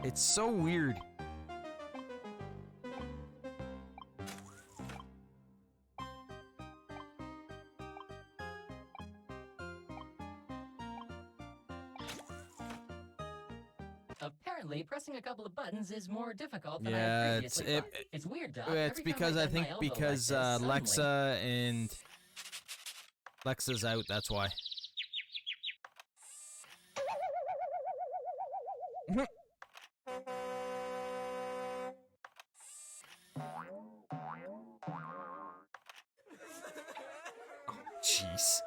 It's so weird. apparently pressing a couple of buttons is more difficult than I Yeah, had previously thought. It's weird, Doc. It's Every time because I bend my think elbow because like this, suddenly- Lexa and Lexa's out. That's why. Jeez.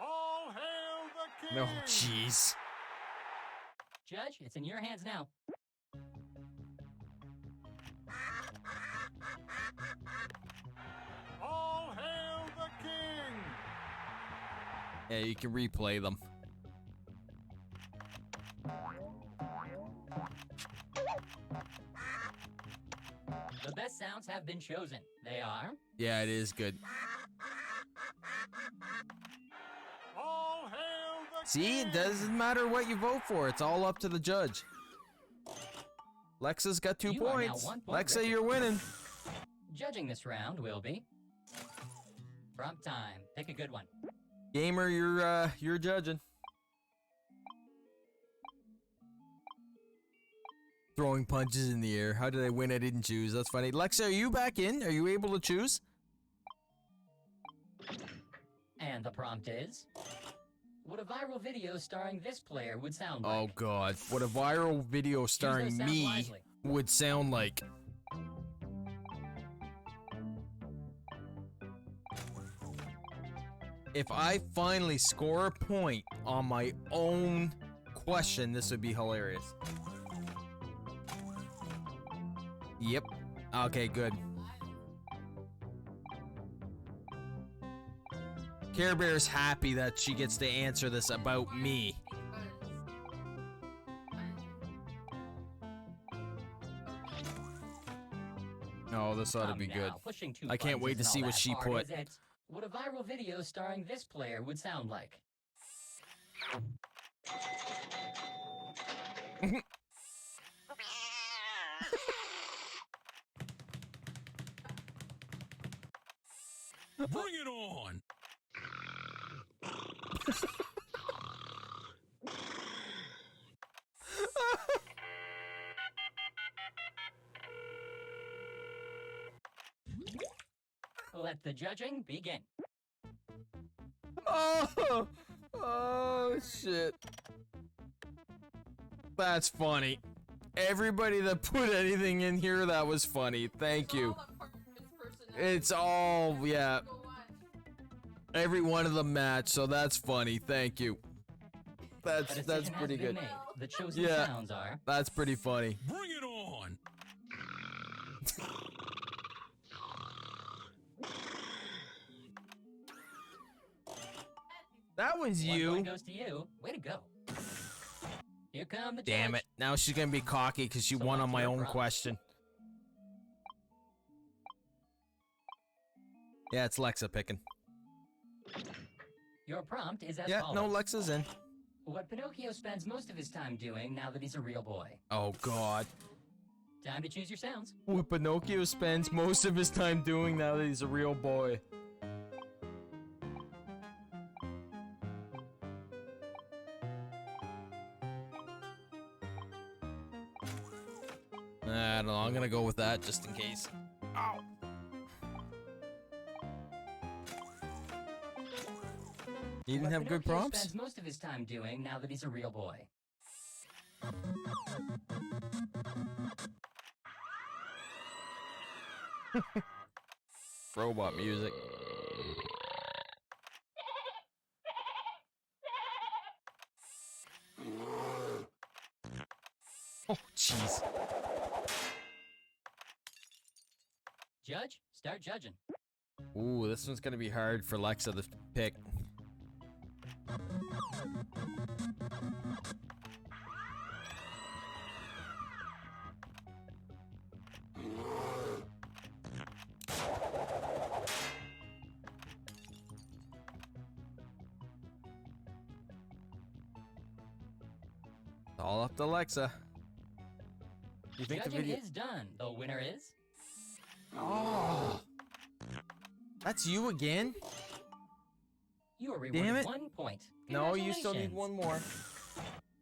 All hail the king! No, jeez. Judge, it's in your hands now. All hail the king! Yeah, you can replay them. The best sounds have been chosen. They are Yeah, it is good. All hail the See, it doesn't matter what you vote for. It's all up to the judge. Lexa's got 2 You are now points. 1 point Lexa, richer. you're winning. judging this round will be prompt time. Pick a good one. Gamer, you're judging. Throwing punches in the air. How did I win? I didn't choose. That's funny. Lexa, are you back in? Are you able to choose? And the prompt is what a viral video starring this player would sound like. Oh god. What a viral video starring Use those sounds me wisely. would sound like. If I finally score a point on my own question, this would be hilarious. Yep. Okay, good. Care Bear's happy that she gets to answer this about me. Oh, this ought to Come be now, good. pushing two I can't buttons wait to isn't see all what that she hard, put. is it? What a viral video starring this player would sound like. Bring it on! Let the judging begin. Oh shit. That's funny. Everybody that put anything in here, that was funny. Thank you. It's all, yeah. Every one of them match, so that's funny. Thank you. A That's decision has pretty been good. made. The chosen Yeah. sounds are That's pretty funny. Bring it on! That was 1 you. point goes to you. Way to go. Here come the Damn judge. it. Now she's gonna be cocky because she So won on what's my your own prompt? question. Yeah, it's Lexa picking. Your prompt is as Yeah, follows. no, Lexa's in. What Pinocchio spends most of his time doing now that he's a real boy. Oh god. Time to choose your sounds. What Pinocchio spends most of his time doing now that he's a real boy. I don't know, I'm gonna go with that just in case. Ow! You didn't What have good Pinocchio prompts? spends most of his time doing now that he's a real boy. Robot music. Oh, jeez. Judge, start judging. Ooh, this one's gonna be hard for Lexa to pick. All up to Lexa. You think the Judging video? is done. The winner is Oh, that's you again? you are Damn rewarded it. 1 point. No, you still need one more.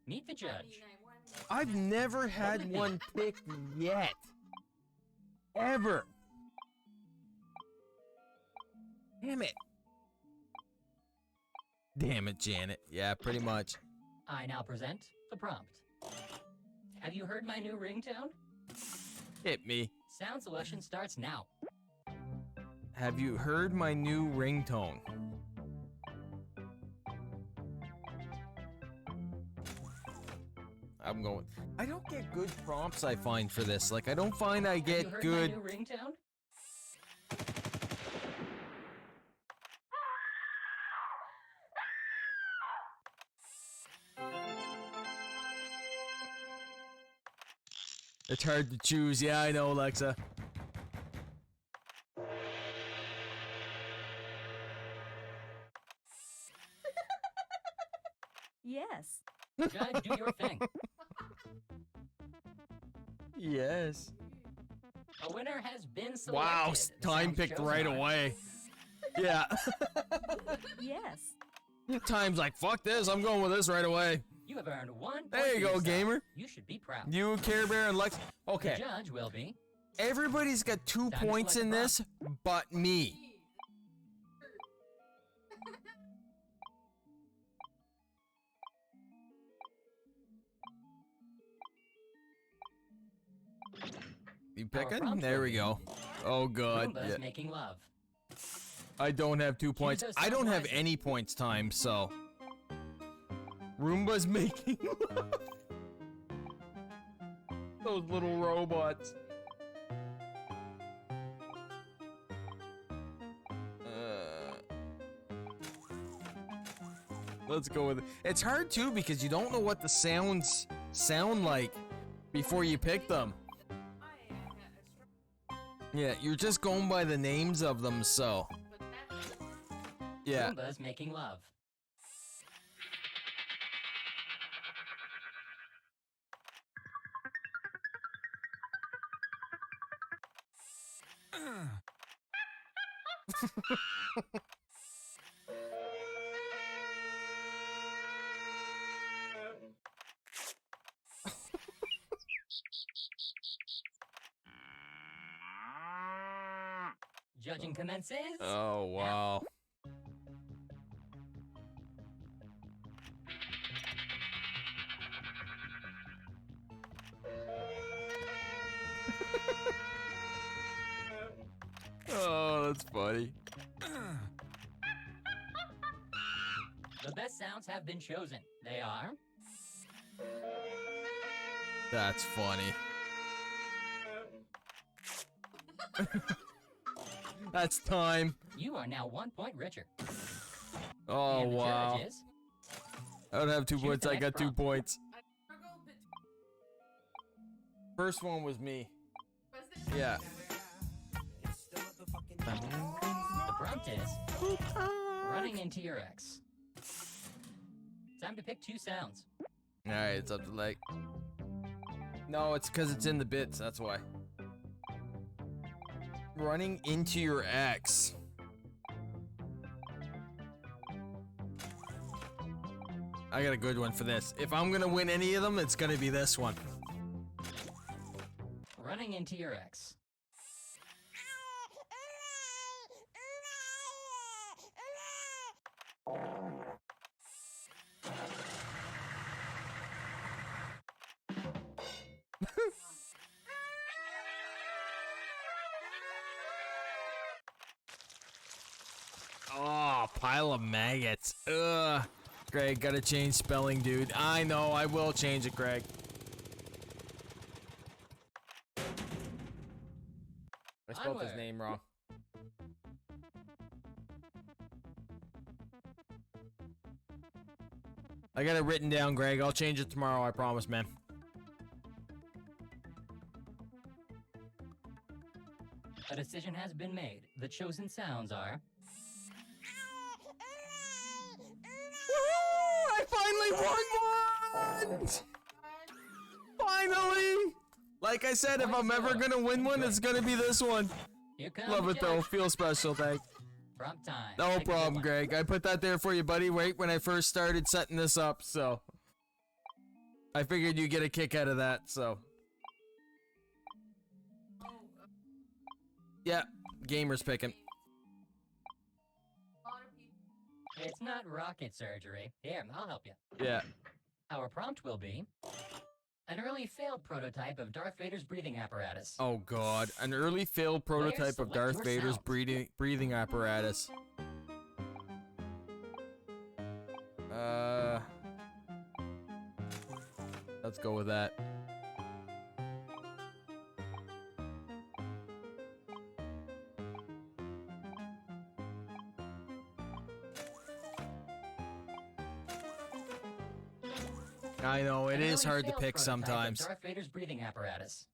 Meet the judge. I've never had one picked yet. Ever. Damn it. Damn it, Janet. Yeah, pretty much. I now present the prompt. Have you heard my new ringtone? Hit me. Sound selection starts now. Have you heard my new ringtone? I'm going. I don't get good prompts, I find, for this. Like, I don't find I Have you get heard good. my new ringtone? It's hard to choose. Yeah, I know, Alexa. Yes. Judge, do your thing. Yes. A winner has been selected. Wow, The time sounds picked chosen right are- away. Yeah. Yes. Time's like, fuck this, I'm going with this right away. You have earned 1 point. There you for go, yourself. gamer. You should be proud. You, Care Bear, and Lex. The Okay, judge will be. everybody's got 2 Time to points select in a this, but me. You picking? prompt There will we be go. Oh god, Roombas yeah. making love. I don't have 2 points. those I don't have sound any points time, so. Roomba's making those little robots. Let's go with it. It's hard too because you don't know what the sounds sound like before you pick them. Yeah, you're just going by the names of them, so. Yeah. Roombas making love. Judging commences. Oh, wow. Oh, that's funny. The best sounds have been chosen. They are That's funny. That's time. you are now 1 point richer. Oh, and the wow. judge is I don't have 2 Choose the points. I next got 2 prompt. points. I struggle between. First one was me. Was it? Yeah. the prompt is running into your ex. Time to pick 2 sounds. Alright, it's up to Leg. No, it's because it's in the bits. That's why. Running into your ex. I got a good one for this. If I'm gonna win any of them, it's gonna be this one. Running into your ex. Oh, pile of maggots. Ugh. Greg, gotta change spelling, dude. I know, I will change it, Greg. I spelled his Onward. name wrong. I got it written down, Greg. I'll change it tomorrow, I promise, man. A decision has been made. The chosen sounds are Woohoo! I finally won one! Finally! Like I said, if I'm ever gonna win one, it's gonna be this one. Here comes Love the it though. judge. Feel special, thanks. Prompt time. No Pick a good problem, one. Greg. I put that there for you, buddy, right when I first started setting this up, so. I figured you'd get a kick out of that, so. Yeah, gamer's picking. A lot of people. It's not rocket surgery. Here, I'll help you. Yeah. Our prompt will be an early failed prototype of Darth Vader's breathing apparatus. Oh god, an early failed prototype of select Darth your Vader's sounds. breathing apparatus. Let's go with that. I know, it An is early hard to failed pick prototype of sometimes. Darth Vader's breathing apparatus.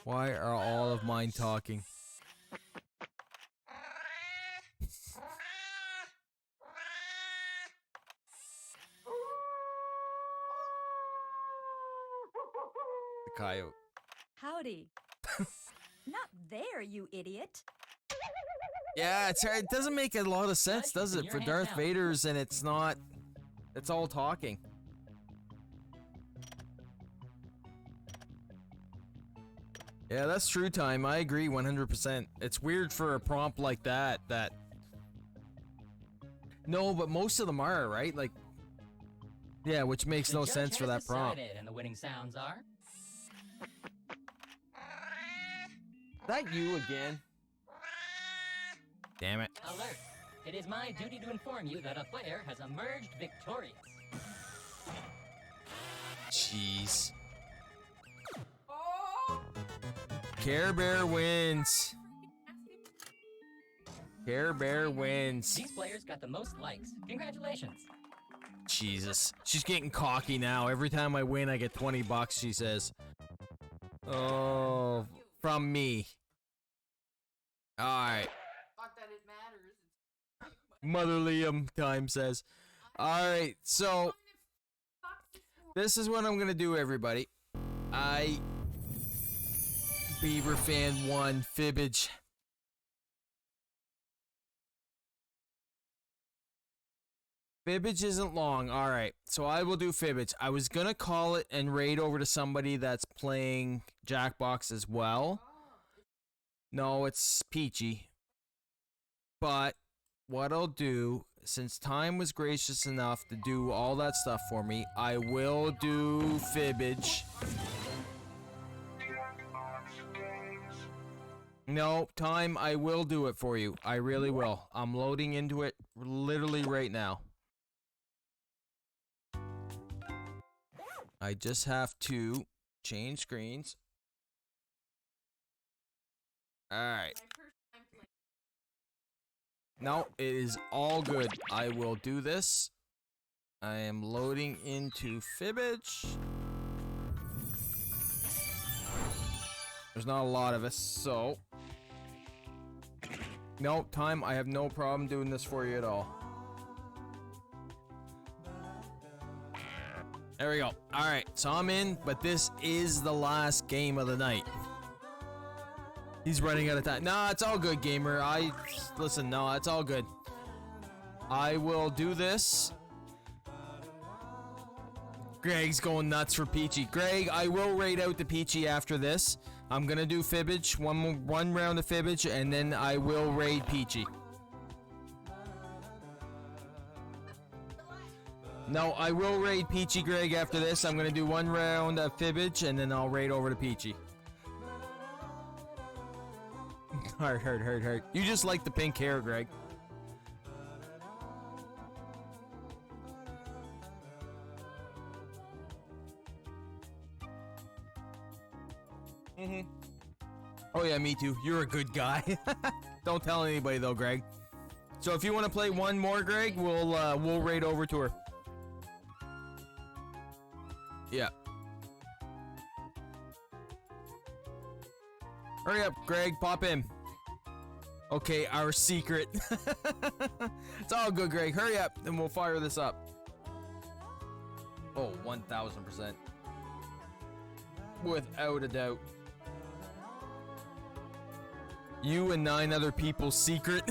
Why are all of mine talking? The coyote. Howdy. Not there, you idiot. Yeah, it doesn't make a lot of sense, Judge, does it's it? in For your Darth hands now. Vader's and it's not. It's all talking. Yeah, that's true, Time. I agree 100%. It's weird for a prompt like that. No, but most of them are, right? Like, yeah, which makes The no judge sense for has that prompt. decided, and the winning sounds are. Is that you again? Damn it. Alert! It is my duty to inform you that a player has emerged victorious. Jeez. Oh! Care Bear wins. Care Bear wins. These players got the most likes. Congratulations. Jesus. She's getting cocky now. Every time I win, I get 20 bucks, she says. Oh, from me. Alright. Not that it matters. Mother Liam, Time says. Alright, so this is what I'm gonna do, everybody. Beaver Fan 1, Fibbage. Fibbage isn't long. Alright, so I will do Fibbage. I was gonna call it and raid over to somebody that's playing Jackbox as well. No, it's Peachy. But what I'll do, since Time was gracious enough to do all that stuff for me, I will do Fibbage. No, Time, I will do it for you. I really will. I'm loading into it literally right now. I just have to change screens. Alright. No, it is all good. I will do this. I am loading into Fibbage. There's not a lot of us, so... No, Time, I have no problem doing this for you at all. There we go. Alright, so I'm in, but this is the last game of the night. He's running out of time. Nah, it's all good, gamer. Listen, no, it's all good. I will do this. Greg's going nuts for Peachy. Greg, I will raid out the Peachy after this. I'm gonna do Fibbage, one round of Fibbage, and then I will raid Peachy. No, I will raid Peachy, Greg, after this. I'm gonna do one round of Fibbage, and then I'll raid over to Peachy. Hurt. You just like the pink hair, Greg. Oh yeah, me too. You're a good guy. Don't tell anybody though, Greg. So if you want to play one more, Greg, we'll raid over to her. Yeah. Hurry up, Greg. Pop in. Okay, our secret. It's all good, Greg. Hurry up, and we'll fire this up. Oh, 1000%. Without a doubt. You and 9 other people's secret.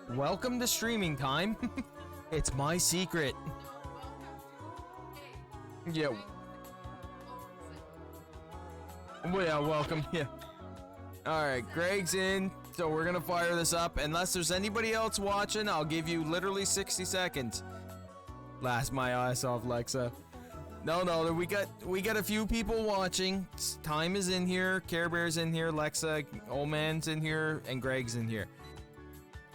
Welcome to streaming time. It's my secret. Yeah. Well, yeah, welcome. Yeah. Alright, Greg's in, so we're gonna fire this up. Unless there's anybody else watching, I'll give you literally 60 seconds. Blast my ass off, Lexa. No, we got a few people watching. Time is in here, Care Bear's in here, Lexa, Old Man's in here, and Greg's in here.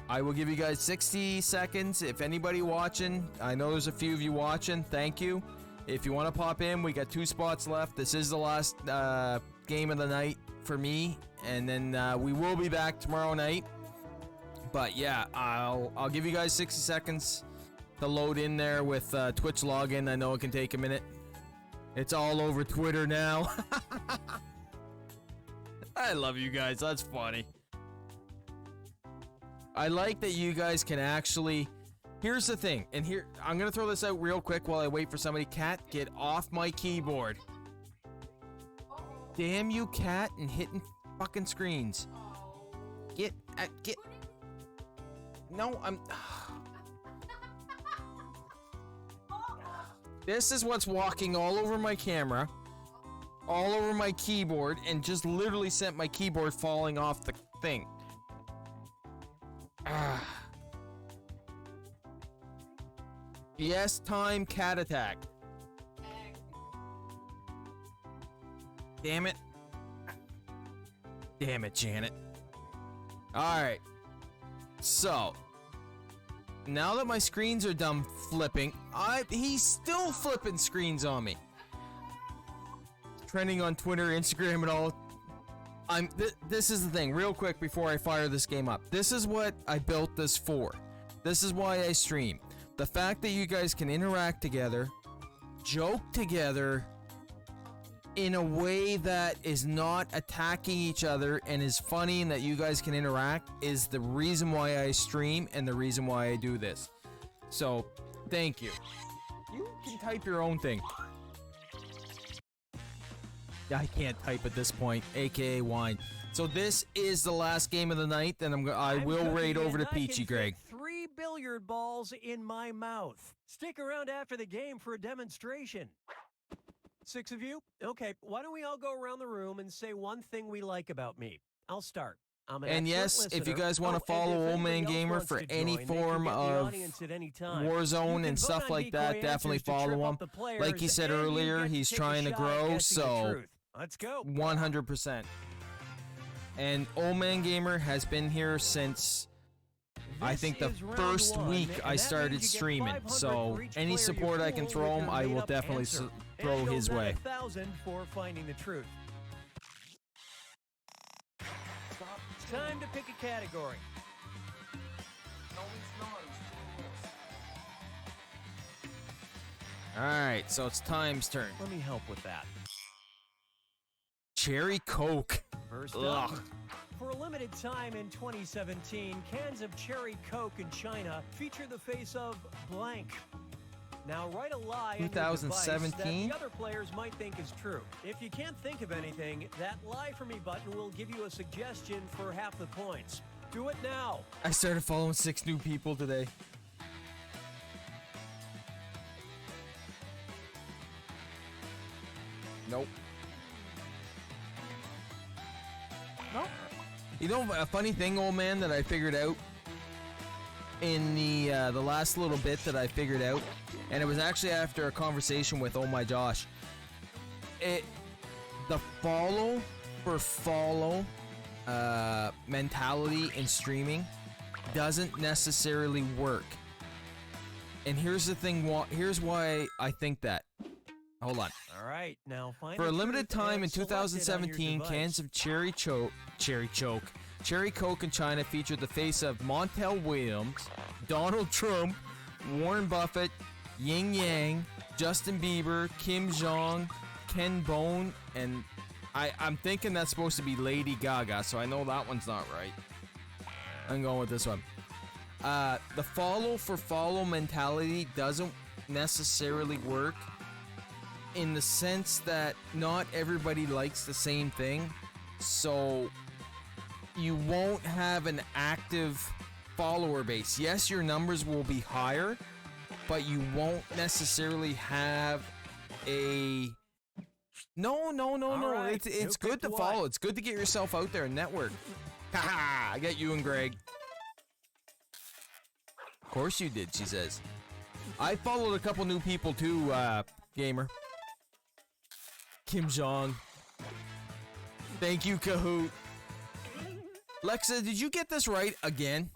I will give you guys 60 seconds. If anybody watching, I know there's a few of you watching, thank you. If you want to pop in, we got 2 spots left. This is the last game of the night for me, and then we will be back tomorrow night. But yeah, I'll give you guys 60 seconds to load in there with Twitch login. I know it can take a minute. It's all over Twitter now. I love you guys. That's funny. I like that you guys can actually... Here's the thing, and here, I'm gonna throw this out real quick while I wait for somebody. Cat, get off my keyboard. Damn you, Cat, and hitting fucking screens. Get. No, I'm... This is what's walking all over my camera, all over my keyboard, and just literally sent my keyboard falling off the thing. Yes, time cat attack. Damn it. Damn it, Janet. Alright. So, now that my screens are done flipping, he's still flipping screens on me. Trending on Twitter, Instagram, and all. This is the thing, real quick before I fire this game up. This is what I built this for. This is why I stream. The fact that you guys can interact together, joke together, in a way that is not attacking each other and is funny and that you guys can interact is the reason why I stream and the reason why I do this. So, thank you. You can type your own thing. I can't type at this point, aka wine. So this is the last game of the night, and I will raid over to Peachy Greg. 3 billiard balls in my mouth. Stick around after the game for a demonstration. 6 of you? Okay, why don't we all go around the room and say one thing we like about me? I'll start. I'm an And yes, excellent if you listener. guys want to Oh, and follow if Old Man anybody else Gamer wants for to any join, they can form get the of audience at any time. You Warzone can and vote stuff on like decoy that, definitely answers to follow trip him. up the players, Like he said and you earlier, get to he's take a trying to shot at grow, guessing the so truth. Let's go. 100%. And Old Man Gamer has been here since I This think the is round first one, week and I that started means you get streaming. 500 So for each any player you support I can fool throw with him, your I will made-up definitely answer. throw And his you'll net way. 1,000 for finding the truth. Time to pick a category. Alright, so it's Time's turn. Let me help with that. Cherry Coke. First up, Ugh. for a limited time in 2017, cans of Cherry Coke in China feature the face of blank. Now write a lie in your device that 2017? the other players might think is true. If you can't think of anything, that Lie For Me button will give you a suggestion for half the points. Do it now. I started following 6 new people today. Nope. Nope. You know, a funny thing, old man, that I figured out in the last little bit that I figured out, and it was actually after a conversation with Oh My Josh. The follow for follow mentality in streaming doesn't necessarily work. And here's the thing. Here's why I think that. Hold on. All right, now find For a the limited truth time in and select it on your 2017, device. cans of Cherry Coke in China featured the face of Montel Williams, Donald Trump, Warren Buffett, Yin Yang, Justin Bieber, Kim Jong, Ken Bone, and I'm thinking that's supposed to be Lady Gaga, so I know that one's not right. I'm going with this one. The follow for follow mentality doesn't necessarily work in the sense that not everybody likes the same thing, so you won't have an active follower base. Yes, your numbers will be higher, but you won't necessarily have a... No. right, It's who good to picked follow. what? It's good to get yourself out there and network. Haha, I got you and Greg. Of course you did, she says. I followed a couple new people too, gamer. Kim Jong. Thank you, Kahoot. Lexa, did you get this right again?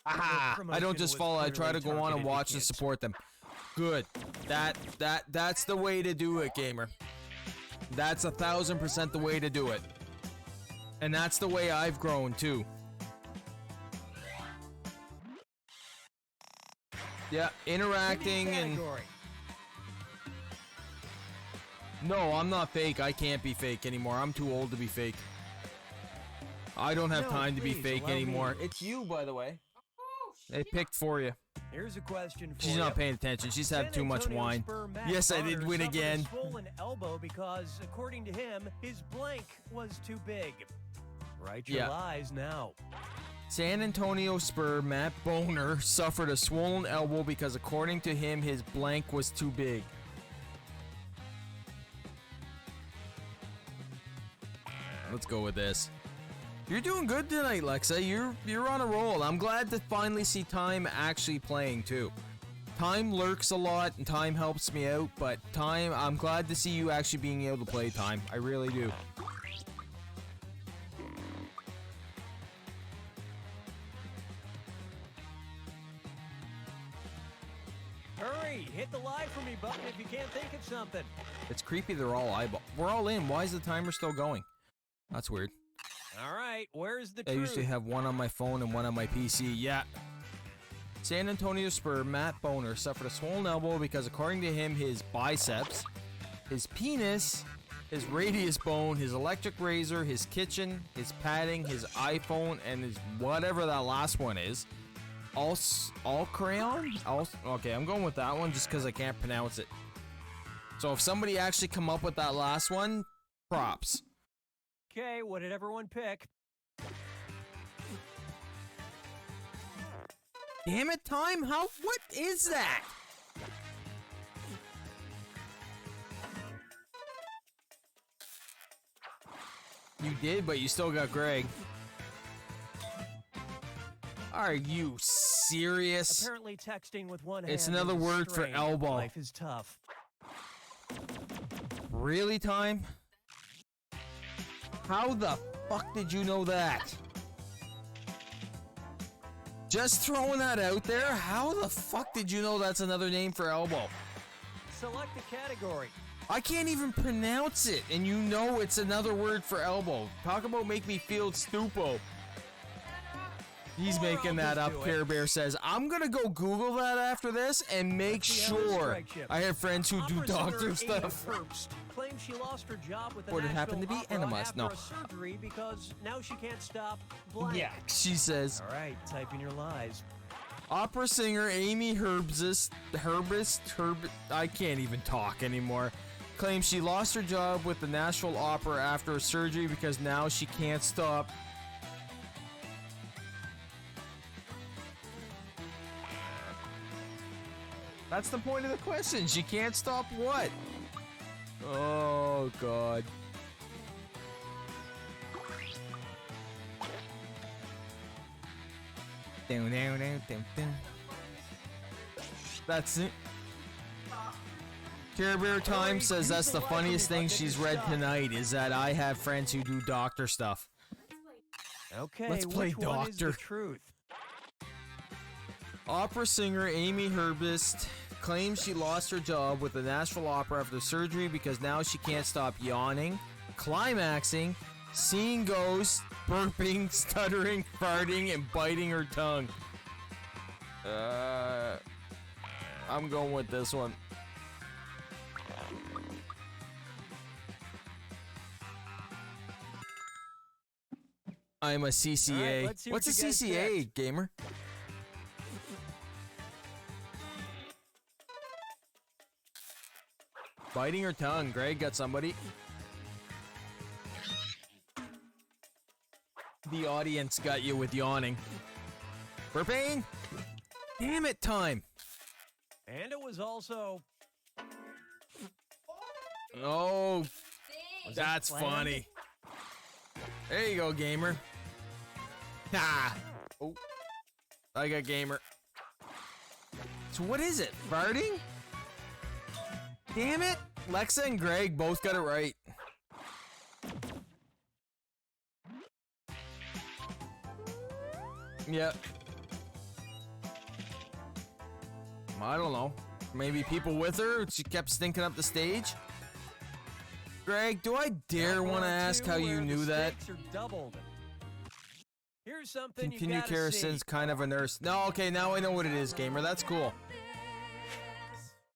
Aha! I don't just follow, I try to go on and watch and support them. Good. That's the way to do it, gamer. That's 1,000% the way to do it. And that's the way I've grown too. Yeah, Give me a interacting and... category. No, I'm not fake. I can't be fake anymore. I'm too old to be fake. I don't have No, time to be please, fake allow me. anymore. It's you, by the way. They picked for you. Here's a question for She's you. not paying attention. She's had San too much Antonio wine. Spur Matt Yes, I did Bonner win suffered a again. swollen elbow because, according to him, his blank was too big. Write your Yeah. lies now. San Antonio Spur Matt Boner suffered a swollen elbow because, according to him, his blank was too big. Let's go with this. You're doing good tonight, Lexa. You're on a roll. I'm glad to finally see Time actually playing too. Time lurks a lot and Time helps me out, but Time, I'm glad to see you actually being able to play Time. I really do. Hurry, hit the live for me button if you can't think of something. It's creepy they're all eyeball. We're all in. Why is the timer still going? That's weird. All right, where's the I truth? usually have one on my phone and one on my PC. Yeah. San Antonio Spur Matt Boner suffered a swollen elbow because, according to him, his biceps, his penis, his radius bone, his electric razor, his kitchen, his padding, his iPhone, and his whatever that last one is, all crayon? Okay, I'm going with that one just because I can't pronounce it. So if somebody actually come up with that last one, props. Okay, what did everyone pick? Damn it, Time! What is that? You did, but you still got Greg. Are you serious? Apparently texting with one It's hand another is a word for strain. elbow. Life is tough. Really, Time? How the fuck did you know that? Just throwing that out there, how the fuck did you know that's another name for elbow? Select the category. I can't even pronounce it, and you know it's another word for elbow. Talk about make me feel stupo. He's Or making I'll that just up. do it. Care Bear says, I'm gonna go Google that after this and make Let's see how this sure. strike shift. I have friends who do Opera doctor singer Amy stuff. Herbst claims she lost her job with the Or it Nashville happened to be Opera enemas. after No. a surgery because now she can't stop blank. Yeah, she says. All right, type in your lies. Opera singer Amy Herbst, I can't even talk anymore, claims she lost her job with the Nashville Opera after a surgery because now she can't stop. That's the point of the question. She can't stop what? Oh, God. That's it. Care Bear Time says that's the funniest thing she's read tonight is that I have friends who do doctor stuff. Okay, Let's play which one is the doctor. truth? Opera singer Amy Herbst claims she lost her job with the Nashville Opera after surgery because now she can't stop yawning, climaxing, seeing ghosts, burping, stuttering, farting, and biting her tongue. I'm going with this one. I'm a CCA. All right, let's see What's a what you guys CCA, picked. gamer? Biting her tongue. Greg got somebody. The audience got you with yawning. Burping! Damn it, Time! And it was also Oh, Dang. that's planned? funny. There you go, gamer. Ha! Oh, I got gamer. So what is it? Farting? Damn it! Lexa and Greg both got it right. Yep. I don't know. Maybe people with her. She kept stinking up the stage. Greg, do I dare Round want to two, ask how you where the knew that? stakes are doubled. Here's something you Continue gotta Harrison's see. kind of a nurse. No, okay, now I know what it is, gamer. That's cool.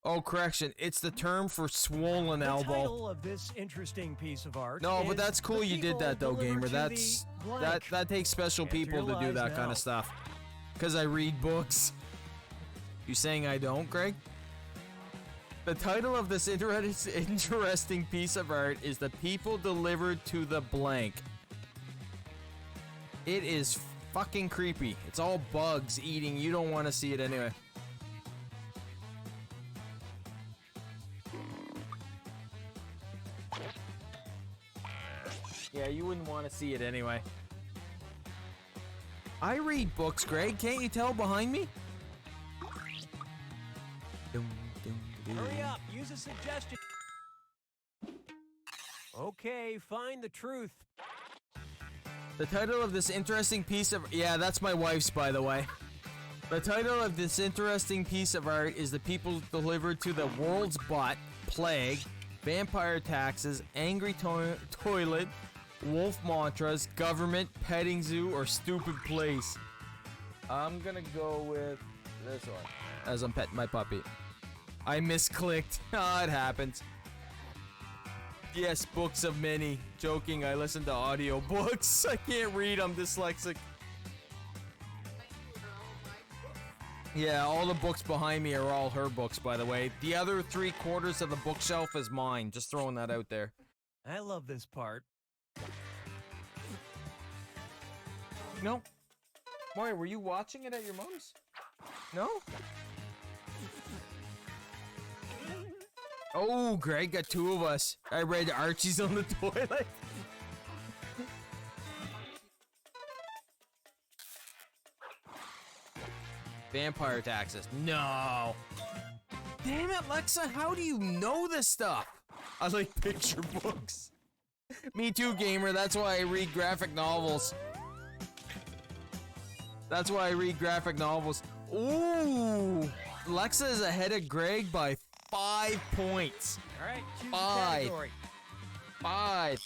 Oh, correction. It's the term for swollen The elbow. title of this interesting piece of art No, but is that's cool The you did People that though, Delivered gamer. to That's the blank. that takes special Enter people your to do lives that kind now. of stuff. Cause I read books. You saying I don't, Greg? The title of this interesting piece of art is The People Delivered to the Blank. It is fucking creepy. It's all bugs eating. You don't want to see it anyway. Yeah, you wouldn't want to see it anyway. I read books, Greg. Can't you tell behind me? Hurry up, use a suggestion. Okay, find the truth. The title of this interesting piece of... Yeah, that's my wife's, by the way. The title of this interesting piece of art is The People Delivered to the World's Butt, Plague, Vampire Taxes, Angry Toilet, Wolf Mantras, Government, Petting Zoo, or Stupid Place. I'm gonna go with this one, as I'm petting my puppy. I misclicked. Ah, it happens. Yes, books of many. Joking, I listen to audio books. I can't read, I'm dyslexic. Yeah, all the books behind me are all her books, by the way. The other 3/4 of the bookshelf is mine. Just throwing that out there. I love this part. No? Moira, were you watching it at your mom's? No? Oh, Greg got two of us. I read Archie's on the toilet. Vampire Taxes. No. Damn it, Lexa, how do you know this stuff? I like picture books. Me too, gamer. That's why I read graphic novels. That's why I read graphic novels. Ooh. Lexa is ahead of Greg by 5 points. All right, choose a 5. category. 5.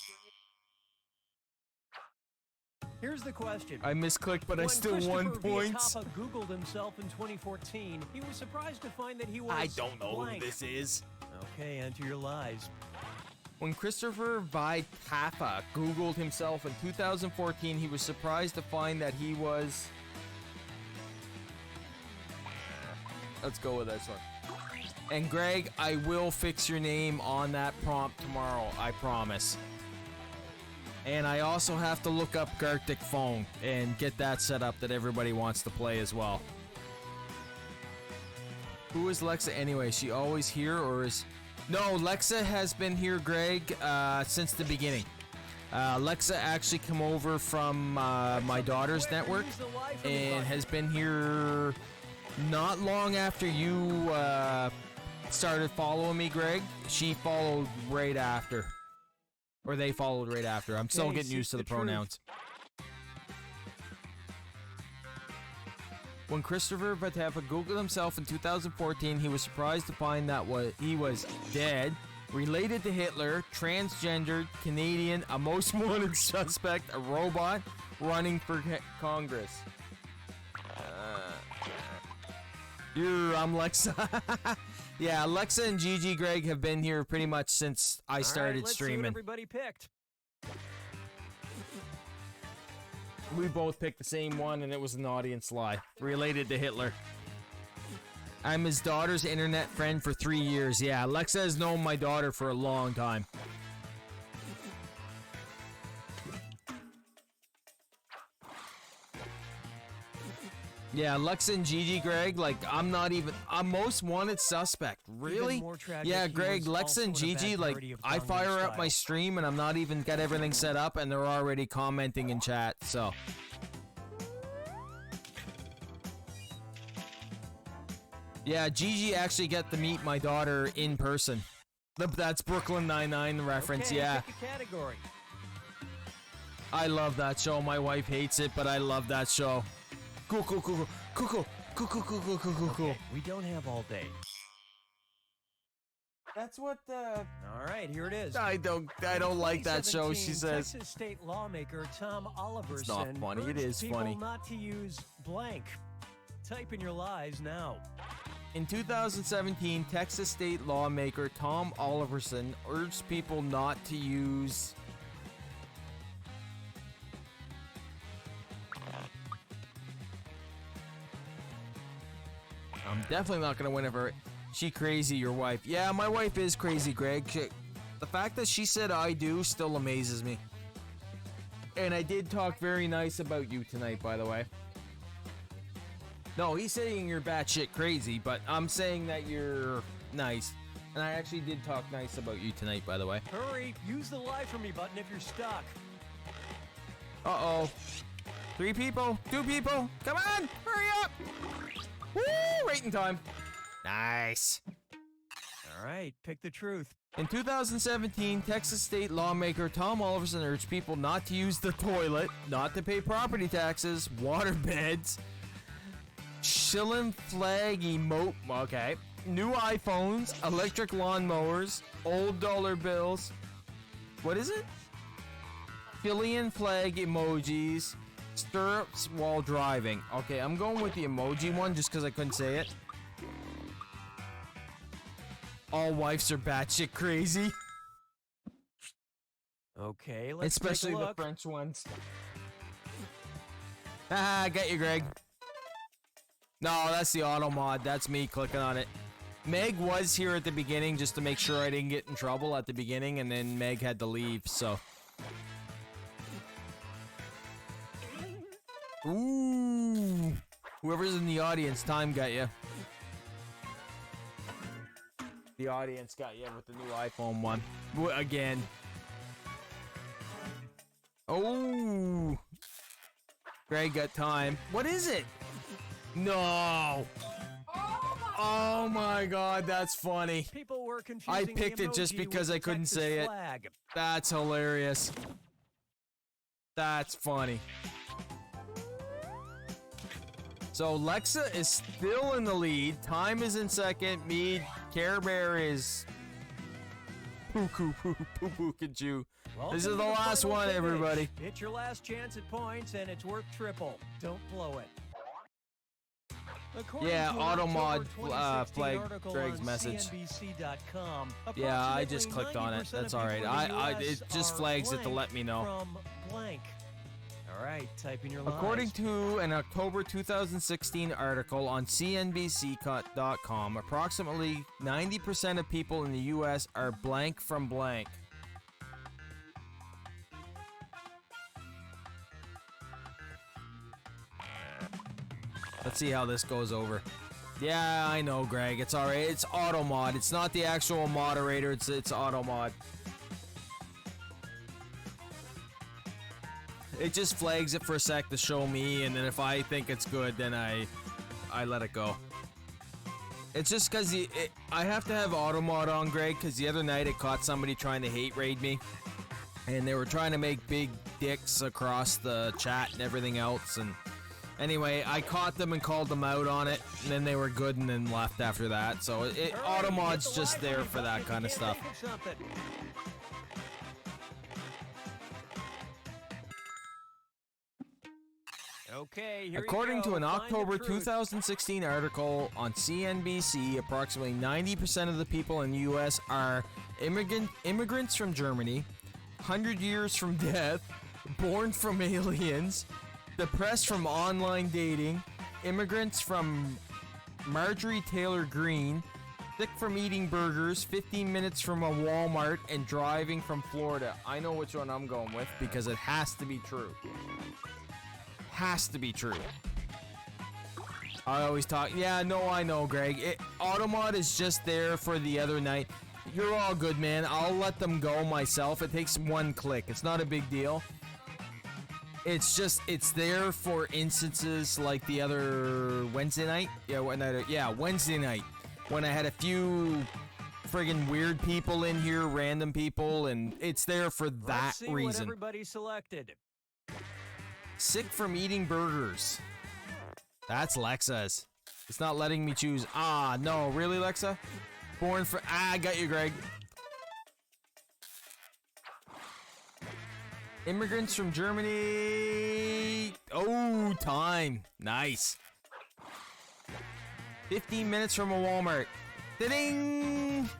Here's the question. I misclicked, but I When still won Christopher points. Viatappa Googled himself in 2014, he was surprised to find that he was I don't know blank. who this is. Okay, enter your lies. When Christopher Viatappa Googled himself in 2014, he was surprised to find that he was... Let's go with this one. And Greg, I will fix your name on that prompt tomorrow, I promise. And I also have to look up Gartic Phone and get that set up that everybody wants to play as well. Who is Lexa anyway? She always here or is... No, Lexa has been here, Greg, since the beginning. Lexa actually come over from my daughter's network and has been here not long after you started following me, Greg. She followed right after. Or they followed right after. I'm still Okay, getting used to the seek the truth. pronouns. When Christopher Viatappa Googled himself in 2014, he was surprised to find that he was dead, related to Hitler, transgendered, Canadian, a most wanted suspect, a robot, running for Congress. I'm Lexa. Yeah, Lexa and Gigi, Greg, have been here pretty much since I started All right, let's see what streaming. everybody picked. We both picked the same one, and it was an audience lie. Related to Hitler. I'm his daughter's internet friend for 3 years. Yeah, Alexa has known my daughter for a long time. Yeah, Alexa and Gigi, Greg, like, I'm most wanted suspect. Really? more tragic, Yeah, he Greg, was Lexa also and in a bad Gigi, like, parody of I Gangnam fire up my Style. stream and I'm not even got everything set up and they're already commenting in chat, so. Yeah, Gigi actually got to meet my daughter in person. That's Brooklyn Nine-Nine reference, Okay, yeah. pick a category. I love that show. My wife hates it, but I love that show. Cool, cool, cool, cool, cool, cool, cool, cool, cool, cool, cool, cool, cool. We don't have all day. That's what All right, right, here it is. I don't like that show. She 2017, says. Texas state lawmaker Tom Oliverson It's not funny. It urged is people funny. not to use blank. Type in your lies now. In 2017, Texas state lawmaker Tom Oliverson urged people not to use. I'm definitely not gonna win over she crazy, your wife. Yeah, my wife is crazy, Greg. The fact that she said I do still amazes me. And I did talk very nice about you tonight, by the way. No, he's saying you're batshit crazy, but I'm saying that you're nice. And I actually did talk nice about you tonight, by the way. Hurry, use the lie for me button if you're stuck. Uh-oh. 3 people, 2 people, come on, hurry up. Woo, rating time. Nice. All right, pick the truth. In 2017, Texas state lawmaker Tom Oliverson urged people not to use the toilet, not to pay property taxes, water beds, shillin' flag emote, okay, new iPhones, electric lawnmowers, old dollar bills, what is it? Chilean flag emojis, stirrups while driving. Okay, I'm going with the emoji one just because I couldn't say it. All wives are batshit crazy. Okay, let's Especially take a the look. French ones. Haha, I got you, Greg. No, that's the auto mod. That's me clicking on it. Meg was here at the beginning just to make sure I didn't get in trouble at the beginning, and then Meg had to leave, so. Ooh. Whoever's in the audience, time got you. The audience got you with the new iPhone one. Again. Oh. Greg got time. What is it? No. Oh my god, that's funny. People were I confusing picked the it just emoji because with I the couldn't Texas say it. flag. That's hilarious. That's funny. So Lexa is still in the lead. Time is in second. Me, Care Bear is poo-poo-poo-poo-poo-ka-choo. Welcome This is to the last final one, finish. everybody. It's your last chance at points, and it's worth triple. Don't blow it. According Yeah, to an auto mod, October 2016 flag article Greg's on message. CNBC.com, Yeah, I approximately just clicked on it. 90% That's of all right. people in the I US it just are flags it to blank let me know. From blank. All right, type in your lies. According to an October 2016 article on CNBC.com, approximately 90% of people in the U.S. are blank from blank. Let's see how this goes over. Yeah, I know, Greg. It's alright. It's auto mod. It's not the actual moderator. It's auto mod. It just flags it for a sec to show me, and then if I think it's good, then I let it go. It's just because I have to have auto mod on, Greg, because the other night it caught somebody trying to hate raid me, and they were trying to make big dicks across the chat and everything else, and anyway, I caught them and called them out on it, and then they were good and then left after that. So auto mod's just there for that kind of stuff. Okay, here According you go. to an Find the October truth. 2016 article on CNBC, approximately 90% of the people in the U.S. are immigrants from Germany, 100 years from death, born from aliens, depressed from online dating, immigrants from Marjorie Taylor Greene, sick from eating burgers, 15 minutes from a Walmart, and driving from Florida. I know which one I'm going with because it has to be true. Has to be true. I always talk. Yeah, no, I know, Greg. Automod is just there for the other night. You're all good, man. I'll let them go myself. It takes one click. It's not a big deal. It's just, it's there for instances like the other Wednesday night. Yeah, Wednesday night. When I had a few friggin' weird people in here, random people, and it's there for that Let's see what reason. everybody selected. Sick from eating burgers. That's Lexa's. It's not letting me choose. Ah, no. Really, Lexa? Born for... I got you, Greg. Immigrants from Germany. Oh, time. Nice. 15 minutes from a Walmart. Ding!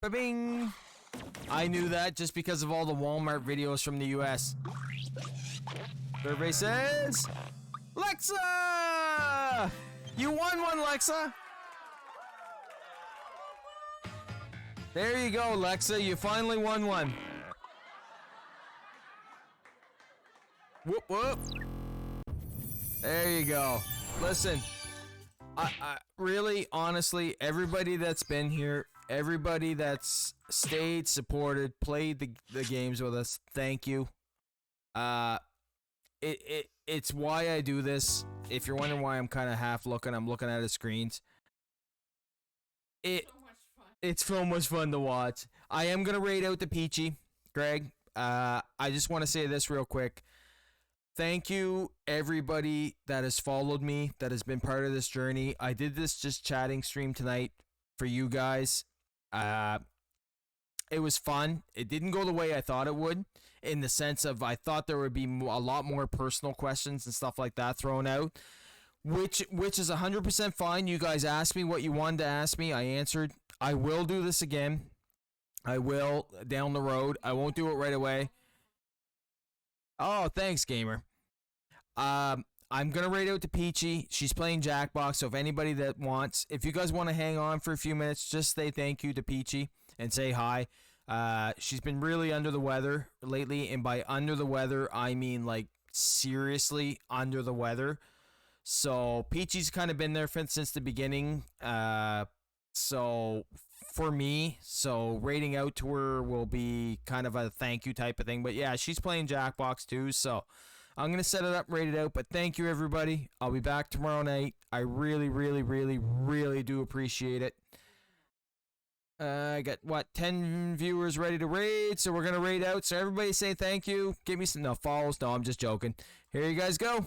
Ba-bing! I knew that just because of all the Walmart videos from the US. Survey says... Lexa! You won one, Lexa! There you go, Lexa. You finally won one. Whoop, whoop. There you go. Listen, I really, honestly, everybody that's been here, everybody that's stayed, supported, played the games with us, thank you. It's why I do this. If you're wondering why I'm kind of half looking, I'm looking at the screens. It's so much fun to watch. I am gonna raid out the Peachy, Greg. I just want to say this real quick. Thank you, everybody that has followed me, that has been part of this journey. I did this just chatting stream tonight for you guys. It was fun. It didn't go the way I thought it would, in the sense of I thought there would be a lot more personal questions and stuff like that thrown out, which is 100% fine. You guys asked me what you wanted to ask me. I answered. I will do this again. I will down the road. I won't do it right away. Oh, thanks, gamer. I'm gonna raid out to Peachy. She's playing Jackbox, so if anybody that wants, if you guys want to hang on for a few minutes, just say thank you to Peachy and say hi. She's been really under the weather lately, and by under the weather, I mean like seriously under the weather. So Peachy's kind of been there since the beginning. So for me, raiding out to her will be kind of a thank you type of thing. But yeah, she's playing Jackbox too, so I'm going to set it up, raid it out. But thank you, everybody. I'll be back tomorrow night. I really, really, really, really do appreciate it. I got, 10 viewers ready to raid, so we're going to raid out. So everybody say thank you. Give me some follows. No, I'm just joking. Here you guys go.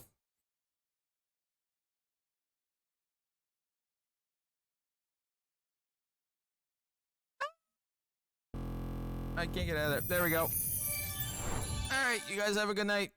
I can't get out of there. There we go. All right, you guys have a good night.